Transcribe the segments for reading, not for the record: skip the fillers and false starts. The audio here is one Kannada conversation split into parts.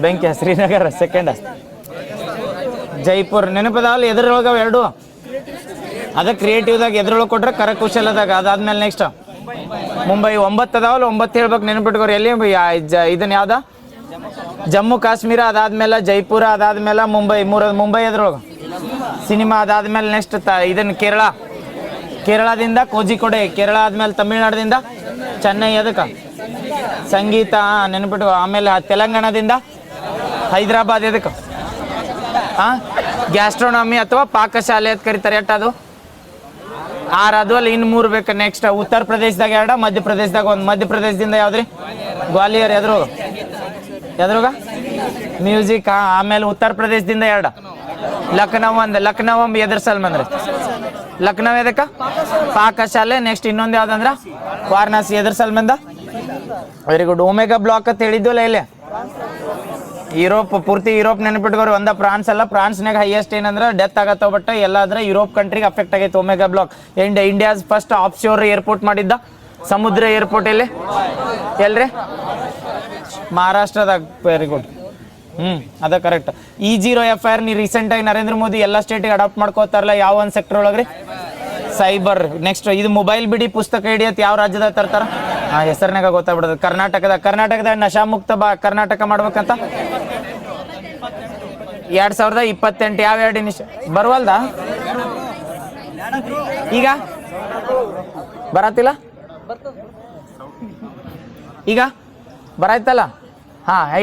ಬೆಂಕಿ ಶ್ರೀನಗರ ಸೆಕೆಂಡ್. ಜೈಪುರ್ ನೆನಪದಾವಲ್ಲ ಎದ್ರೊಳಗ ಎರಡು ಅದ ಕ್ರಿಯೇಟಿವ್ದಾಗ ಎದ್ರೊಳಗೆ ಕೊಟ್ರೆ ಕರಕುಶಲದಾಗ. ಅದಾದ್ಮೇಲೆ ನೆಕ್ಸ್ಟ್ ಮುಂಬೈ 9 ಅದಾವಲ್ಲ 9 ಹೇಳ್ಬೇಕು ನೆನಪಿಟ್ಕೋರಿ. ಎಲ್ಲಿ ಇದನ್ನ ಯಾವ್ದ ಜಮ್ಮು ಕಾಶ್ಮೀರ, ಅದಾದ್ಮೇಲೆ ಜೈಪುರ, ಅದಾದ್ಮೇಲೆ ಮುಂಬೈ ಅದ್ರೊಳಗೆ ಸಿನಿಮಾ. ಅದಾದ್ಮೇಲೆ ನೆಕ್ಸ್ಟ್ ಇದನ್ನ ಕೇರಳದಿಂದ ಕೋಜಿಕೋಡೆ, ಕೇರಳ ಆದ್ಮೇಲೆ ತಮಿಳ್ನಾಡದಿಂದ ಚೆನ್ನೈ, ಅದಕ್ಕೆ ಸಂಗೀತ ನೆನಪಿಟ್ಟು. ಆಮೇಲೆ ತೆಲಂಗಾಣದಿಂದ ಹೈದರಾಬಾದ್, ಎದಕ್ಕೆ ಗ್ಯಾಸ್ಟ್ರೋನಮಿ ಅಥವಾ ಪಾಕಶಾಲೆ ಅಂತ ಕರೀತಾರೆ. ಅದು 6 ಅದು ಅಲ್ಲಿ ಇನ್ನು 3 ಬೇಕು. ನೆಕ್ಸ್ಟ್ ಉತ್ತರ ಪ್ರದೇಶದಾಗ 2, ಮಧ್ಯಪ್ರದೇಶದಾಗ 1. ಮಧ್ಯಪ್ರದೇಶದಿಂದ ಯಾವ್ದ್ರಿ ಗ್ವಾಲಿಯರ್, ಎದ್ರಾಗ ಮ್ಯೂಸಿಕ್. ಆಮೇಲೆ ಉತ್ತರ ಪ್ರದೇಶದಿಂದ 2, ಲಕ್ನೋ 1. ಲಕ್ನೋ ಎದ್ರ ಸಲ್ಮಂದ್ರಿ ಲಕ್ನೋ ಎದಕ್ಕ ಪಾಕಶಾಲೆ. ನೆಕ್ಸ್ಟ್ ಇನ್ನೊಂದು ಯಾವ್ದಂದ್ರ ವಾರಣಾಸಿ, ಎದ್ರ ಸಲ್ಮಂದ. Very good. ಒಮೆಗಾ ಬ್ಲಾಕ್ ಅಂತ ಹೇಳಿದ್ವಲ್ಲ ಇಲ್ಲಿ ಯುರೋಪ್, ಪೂರ್ತಿ ಯುರೋಪ್ ನೆನಪಿಟ್ಕೋರಿ. ಒಂದ ಫ್ರಾನ್ಸ್ ಅಲ್ಲ, ಫ್ರಾನ್ಸ್ನಾಗ ಹೈಯೆಸ್ಟ್ ಏನಂದ್ರೆ ಡೆತ್ ಆಗತ್ತವ. ಬಟ್ ಎಲ್ಲಾದ್ರೆ ಯುರೋಪ್ ಕಂಟ್ರಿಗೆ ಅಫೆಕ್ಟ್ ಆಗೈತೆ omega block. India's first offshore airport ಮಾಡಿದ್ದ ಸಮುದ್ರ ಏರ್ಪೋರ್ಟ್ ಎಲ್ರಿ ಮಹಾರಾಷ್ಟ್ರದಾಗ. Very good. ಅದ ಕರೆಕ್ಟ್. E0 FIR ನೀ ರೀಸೆಂಟ್ ಆಗಿ ನರೇಂದ್ರ ಮೋದಿ ಎಲ್ಲ ಸ್ಟೇಟಿಗೆ ಅಡಾಪ್ಟ್ ಮಾಡ್ಕೋತಾರಲ್ಲ, ಯಾವ ಒಂದು ಸೆಕ್ಟರ್ ಒಳಗ್ರಿ ಸೈಬರ್. ನೆಕ್ಸ್ಟ್ ಇದು ಮೊಬೈಲ್ ಬಿಡಿ ಪುಸ್ತಕ ಹಿಡಿಯತ್ ಯಾವ ರಾಜ್ಯದಾಗ ತರ್ತಾರ ಹೆಸರಿನಾಗ ಗೊತ್ತಾಗ್ಬಿಡೋದು. ಕರ್ನಾಟಕದ ನಶಾಮುಕ್ತ ಕರ್ನಾಟಕ ಮಾಡ್ಬೇಕಂತ 2028 ಯಾವ 2 ನಿಮಿಷ ಬರ್ವಲ್ದ ಈಗ ಬರತ್ತಿಲ್ಲ ಈಗ ಬರಾಯ್ತಲ್ಲ.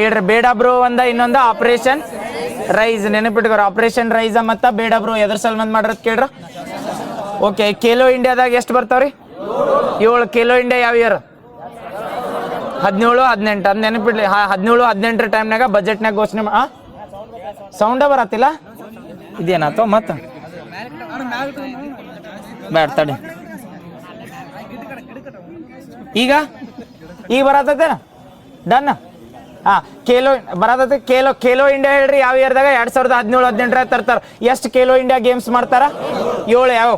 ಹೇಳ್ರಿ ಬೇಡ ಬ್ರೋ ಒಂದ, ಇನ್ನೊಂದ ಆಪರೇಷನ್ ರೈಸ್ ನೆನಪಿಟ್ಕೋರ. ಆಪರೇಷನ್ ರೈಸ್ ಮತ್ತ ಬೇಡ ಬ್ರೋ ಎದ್ರ ಸಲ್ಮಂದ್ ಮಾಡ್ರತ್ ಕೇಳ್ರ. ಓಕೆ. ಖೇಲೋ ಇಂಡಿಯಾದಾಗ ಎಷ್ಟು ಬರ್ತಾವ್ರಿ? 7. ಖೇಲೋ ಇಂಡಿಯಾ ಯಾವ ಇಯರ್? 17, 18. ಅದ್ ನೆನಪಿಡ್ಲಿ. 17, 18 ಟೈಮ್ನಾಗ ಬಜೆಟ್ನಾಗ ಘೋಷಣೆ ಸೌಂಡ ಬರತ್ತಿಲ್ಲ. ಇದೇನಾತ ಮತ್ತ ಬ್ಯಾಡ್ ತಡಿ. ಈಗ ಬರತ್ತೇನ? ಡನ್. ಖೇಲೋ ಬರತೈತಿ. ಖೇಲೋ ಇಂಡಿಯಾ ಹೇಳ್ರಿ ಯಾವ ಇಯರ್ದಾಗ? 2017, 18 ತರ್ತಾರ. ಎಷ್ಟು ಖೇಲೋ ಇಂಡಿಯಾ ಗೇಮ್ಸ್ ಮಾಡ್ತಾರ? 7. ಯಾವ?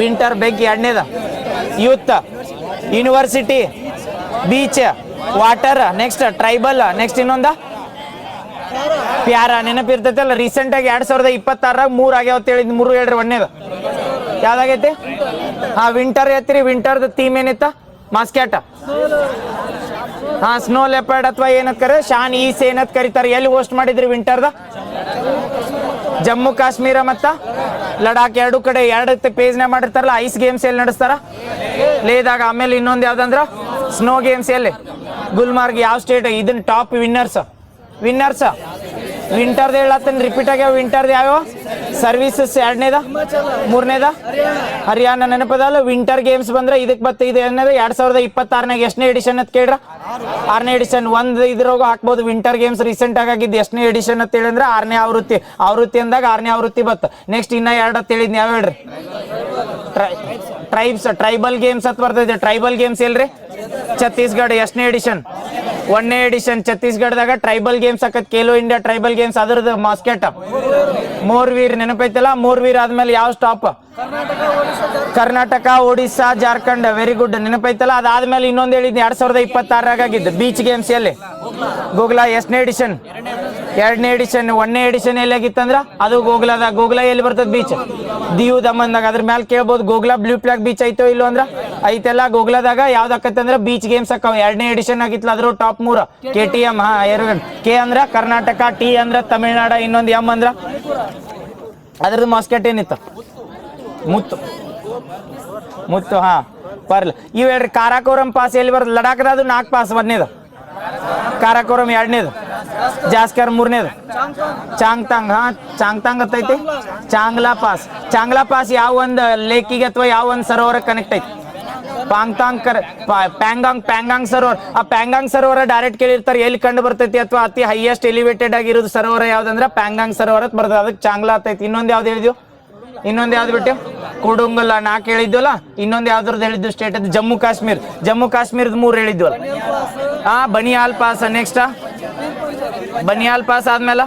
ವಿಂಟರ್, ಬೆಂಕಿ 2ನೇದ. Youth, university, beach, water, next tribal, next ಇನ್ನೊಂದ ಪ್ಯಾರ. ನೆನಪಿರ್ತೈತಲ್ಲ ರೀಸೆಂಟ್ ಆಗಿ 2026 3 ಆಗ್ಯಾವ ಹೇಳಿದ್. 3 ಹೇಳ್ರಿ. 1ನೇದ ಯಾವ್ದಾಗೈತಿ? ವಿಂಟರ್ ಐತ್ರಿ. ವಿಂಟರ್ದ ಥೀಮ್ ಏನಿತ್ತ? ಮಾಸ್ಕ್ಯಾಟ. ಸ್ನೋ ಲೆಪರ್ಡ್ ಅಥವಾ ಏನತ್ ಕರೆ ಶಾನ್ ಈಸ್ ಏನತ್ ಕರೀತಾರೆ. ಎಲ್ಲಿ ಹೋಸ್ಟ್ ಮಾಡಿದ್ರಿ ವಿಂಟರ್ದ? ಜಮ್ಮು ಕಾಶ್ಮೀರ ಮತ್ತ ಲಡಾಖ್ 2 ಕಡೆ 2 ಪೇಜ್ನ ಮಾಡಿರ್ತಾರಲ್ಲ. ಐಸ್ ಗೇಮ್ಸ್ ಎಲ್ಲಿ ನಡೆಸ್ತಾರ? ಲೇದಾಗ. ಆಮೇಲೆ ಇನ್ನೊಂದು ಯಾವ್ದಂದ್ರ ಸ್ನೋ ಗೇಮ್ಸ್ ಎಲ್ಲಿ? ಗುಲ್ಮಾರ್ಗ್. ಯಾವ ಸ್ಟೇಟ್? ಇದನ್ನ ಟಾಪ್ ವಿನ್ನರ್ಸ್ ವಿಂಟರ್ದ ಹೇಳತ್ತೇನೆ ರಿಪೀಟ್ ಆಗ್ಯಾವ. ವಿಂಟರ್ದ ಯಾವ್ಯಾವ? ಸರ್ವೀಸಸ್ 2ನೇದ. 3ನೇದ ಹರಿಯಾಣ. ನೆನಪದಲ್ಲ. ವಿಂಟರ್ ಗೇಮ್ಸ್ ಬಂದ್ರೆ ಇದಕ್ಕೆ ಬತ್ತ. ಇದು ಏನದ 2026 ಎಷ್ಟನೇ ಎಡಿಷನ್ ಅಂತ ಕೇಳ್ರ? 6ನೇ ಎಡಿಷನ್. ಒಂದು ಇದ್ರಾಗ ಹಾಕ್ಬೋದು ವಿಂಟರ್ ಗೇಮ್ಸ್ ರೀಸೆಂಟ್ ಆಗಿದ್ದು ಎಷ್ಟನೇ ಎಡಿಷನ್ ಅಂತ ಹೇಳಿದ್ರೆ 6ನೇ ಆವೃತ್ತಿ ಅಂದಾಗ 6ನೇ ಆವೃತ್ತಿ ಬತ್ತ. ನೆಕ್ಸ್ಟ್ ಇನ್ನ 2 ಅಂತ ಹೇಳಿದ್ನಿ ಯಾವ ಹೇಳ್ರಿ? ಟ್ರೈಬಲ್ ಗೇಮ್ಸ್ ಅಂತ ಬರ್ತೈತೆ. ಟ್ರೈಬಲ್ ಗೇಮ್ಸ್ ಎಲ್ರಿ? ಛತ್ತೀಸ್ಗಢ. ಎಷ್ಟನೇ ಎಡಿಷನ್? 1ನೇ ಎಡಿಷನ್. ಛತ್ತೀಸ್ಗಢದಾಗ ಟ್ರೈಬಲ್ ಗೇಮ್ಸ್ ಹಾಕತ್. ಖೇಲೋ ಇಂಡಿಯಾ ಟ್ರೈಬಲ್ ಗೇಮ್ಸ್ ಅದ್ರದ್ದು ಮಾಸ್ಕೆಟ್. ಮೋರ್ವೀರ್ ನೆನಪೈತಲ್ಲ. ಮೋರ್ವೀರ್ ಆದ್ಮೇಲೆ ಯಾವ stop? Karnataka, Odisha, Jharkhand. Very good. ನೆನಪೈತಲ್ಲ. ಅದಾದ್ಮೇಲೆ ಇನ್ನೊಂದು ಹೇಳಿದ್ನಿ 2026 ಆಗಿದ್ದು ಬೀಚ್ ಗೇಮ್ಸ್ ಎಲ್ಲಿ? ಗೋಗ್ಲಾ. ಎಷ್ಟನೇ ಎಡಿಷನ್? 2ನೇ ಎಡಿಷನ್. 1ನೇ ಎಡಿಷನ್ ಎಲ್ಲಿ ಆಗಿತ್ತಂದ್ರ ಅದು ಗೋಗ್ಲಾದಾಗ. ಗೋಗ್ಲಾ ಎಲ್ಲಿ ಬರ್ತದ? ಬೀಚ್ ದಿಯು ದಮನ್ದಾಗ. ಅದ್ರ ಮೇಲೆ ಕೇಳ್ಬೋದು ಗೋಗ್ಲಾ ಬ್ಲೂ ಫ್ಲಾಗ್ ಬೀಚ್ ಐತೋ ಇಲ್ಲೋ ಅಂದ್ರ ಐತೆಲ್ಲ. ಗೋಗ್ಲಾದಾಗ ಯಾವ್ದು ಆಕತ್ತಂದ್ರ ಬೀಚ್ ಗೇಮ್ಸ್ ಅಕ್ಕಾವ. 2ನೇ ಎಡಿಷನ್ ಆಗಿತ್ತಲ್ಲ ಅದ್ರ ಟಾಪ್ 3. KTM. ಕೆ ಅಂದ್ರ ಕರ್ನಾಟಕ, ಟಿ ಅಂದ್ರ ತಮಿಳ್ನಾಡ, ಇನ್ನೊಂದು ಎಂ ಅಂದ್ರ ಅದ್ರದ್ದು ಮಾಸ್ಕೆಟ್ ಏನಿತ್ತು? ಮುತ್ತು. ಬರ್ಲಿ. ಇವ್ ಹೇಳ್ರಿ ಕಾರಾಕೋರಂ ಪಾಸ್ ಎಲ್ಲಿ ಬರ್ತದೆ? ಲಡಾಖ್ದ. ಅದು 4 ಪಾಸ್. 1ನೇದು ಕಾರಾಕೋರಂ. 2ನೇದು ಜಾಸ್ಕರ್. 3ನೇದು ಚಾಂಗ್ತಾಂಗ್. ಚಾಂಗ್ತಾಂಗ್ ಅಂತೈತಿ. ಚಾಂಗ್ಲಾ ಪಾಸ್ ಯಾವ ಒಂದು ಲೇಕಿಗೆ ಅಥವಾ ಯಾವ ಒಂದು ಸರೋವರ ಕನೆಕ್ಟ್ ಐತಿ? ಪ್ಯಾಂಗಾಂಗ್ ಸರೋವರ. ಆ ಪ್ಯಾಂಗಾಂಗ್ ಸರೋವರ ಡೈರೆಕ್ಟ್ ಕೇಳಿರ್ತಾರೆ ಎಲ್ಲಿ ಕಂಡು ಬರ್ತೈತಿ ಅಥವಾ ಅತಿ ಹೈಯೆಸ್ಟ್ ಎಲಿವೇಟೆಡ್ ಆಗಿರೋದು ಸರೋವರ ಯಾವ್ದಂದ್ರ ಪ್ಯಾಂಗಾಂಗ್ ಸರೋವರ ಬರ್ತದೆ. ಅದಕ್ಕೆ ಚಾಂಗ್ಲಾ ಅಂತೈತಿ. ಇನ್ನೊಂದು ಯಾವ್ದು ಹೇಳಿದ್ವು? ಇನ್ನೊಂದು ಯಾವ್ದು ಬಿಟ್ಟು? ಕುಡುಂಗಲ್ಲ 4 ಹೇಳಿದ್ವಲ್ಲ. ಇನ್ನೊಂದು ಯಾವ್ದ್ರದ್ದು ಹೇಳಿದ್ದು ಸ್ಟೇಟ್? ಅದು ಜಮ್ಮು ಕಾಶ್ಮೀರದ 3 ಹೇಳಿದ್ವಲ್ಲ. Banihal pass. Next Banihal pass ಆದ್ಮೇಲೆ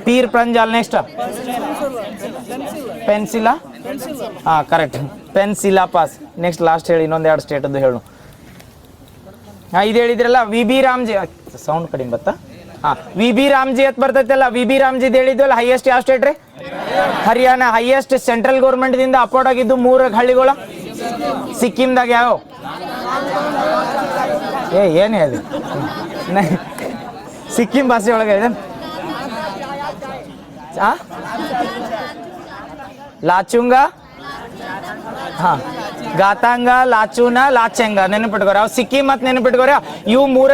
Pir Panjal. Next Pensi La. Correct. Pensi La pass. Next last ಹೇಳಿ ಇನ್ನೊಂದು 2 ಸ್ಟೇಟ್ ಅದು ಹೇಳು. ಇದು ಹೇಳಿದ್ರಲ್ಲ. VB ರಾಮ್ಜಿ ಏನಾಯ್ತು ಸೌಂಡ್ ಕಡಿಮೆ ಬತ್ತಾ ವಿ ಬಿ ರಾಮ್ಜಿ ಅಂತ ಬರ್ತೈತಲ್ಲ ವಿ ಬಿ ರಾಮ್ಜಿ ಹೇಳಿದ್ವಲ್ಲ ಹೈಯೆಸ್ಟ್ ಯಾವ ಸ್ಟೇಟ್ ರೀ ಹರಿಯಾಣ ಹೈಯೆಸ್ಟ್ ಸೆಂಟ್ರಲ್ ಗೌರ್ಮೆಂಟ್ ದಿಂದ ಅಪೋರ್ಡ್ ಆಗಿದ್ದು 3 ಹಳ್ಳಿಗಳ ಸಿಕ್ಕಿಂದಾಗ ಯಾವ ಏನ್ ಹೇಳಿ ಸಿಕ್ಕಿಂ ಭಾಷೆ ಒಳಗೆ ಇದೆ ಲಾಚುಂಗ ಗಾತಾಂಗ ಲಾಚೂನ ಲಾಚೆಂಗ ನೆನಪಿಟ್ಕೋರ ಅವ್ ಸಿಕ್ಕಿಂ ಮತ್ ನೆನಪಿಟ್ಕೋರ ಇವು ಮೂರ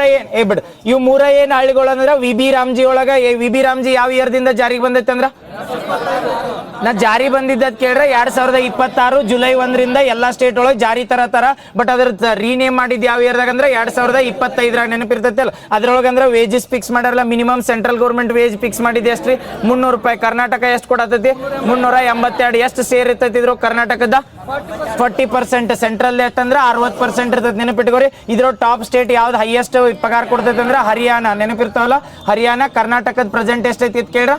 ಇವು ಮೂರ ಏನ್ ಹಳ್ಳಿಗಳು ಅಂದ್ರ ವಿ ಬಿ ರಾಮ್ಜಿ ಒಳಗ ವಿ ಬಿ ರಾಮ್ಜಿ ಯಾವ ಇಯರ್ ದಿಂದ ಜಾರಿಗೆ ಬಂದೈತೆ ಅಂದ್ರ ನಾ ಜಾರಿ ಬಂದಿದ್ದದ್ ಕೇಳ್ರೆ 2026 ಜುಲೈ 1 ಎಲ್ಲಾ ಸ್ಟೇಟ್ ಒಳಗೆ ಜಾರಿ ತರ ಬಟ್ ಅದ್ರ ರೀನೇಮ್ ಮಾಡಿದ್ ಯಾವ ಇಯರ್ದಾಗ ಅಂದ್ರೆ 2025 ನೆನಪಿರ್ತೈತಲ್ಲ ಅದ್ರೊಳಗೆ ಅಂದ್ರೆ ವೇಜಸ್ ಫಿಕ್ಸ್ ಮಾಡಾರಲ್ಲ minimum central government wage fix ಮಾಡಿದ್ ಎಷ್ಟ್ರಿ 300 ರೂಪಾಯಿ ಕರ್ನಾಟಕ ಎಷ್ಟು ಕೊಡತೈತಿ 382 ಎಷ್ಟು ಸೇರ್ ಇರ್ತೈತಿ ಇದ್ರು ಕರ್ನಾಟಕದ 40% ಸೆಂಟ್ರಲ್ ಎಷ್ಟಂದ್ರೆ 60% ಇರ್ತೈತಿ ನೆನಪಿಟ್ಕೋರಿ ಇದ್ರ ಟಾಪ್ ಸ್ಟೇಟ್ ಯಾವ್ದು ಹೈಯೆಸ್ಟ್ ಪಗಾರ ಕೊಡ್ತೈತಿ ಅಂದ್ರೆ ಹರಿಯಾಣ ನೆನಪಿರ್ತಾವಲ್ಲ ಹರಿಯಾಣ ಕರ್ನಾಟಕದ ಪ್ರೆಸೆಂಟ್ ಎಷ್ಟೈತಿ ಕೇಳ್ರ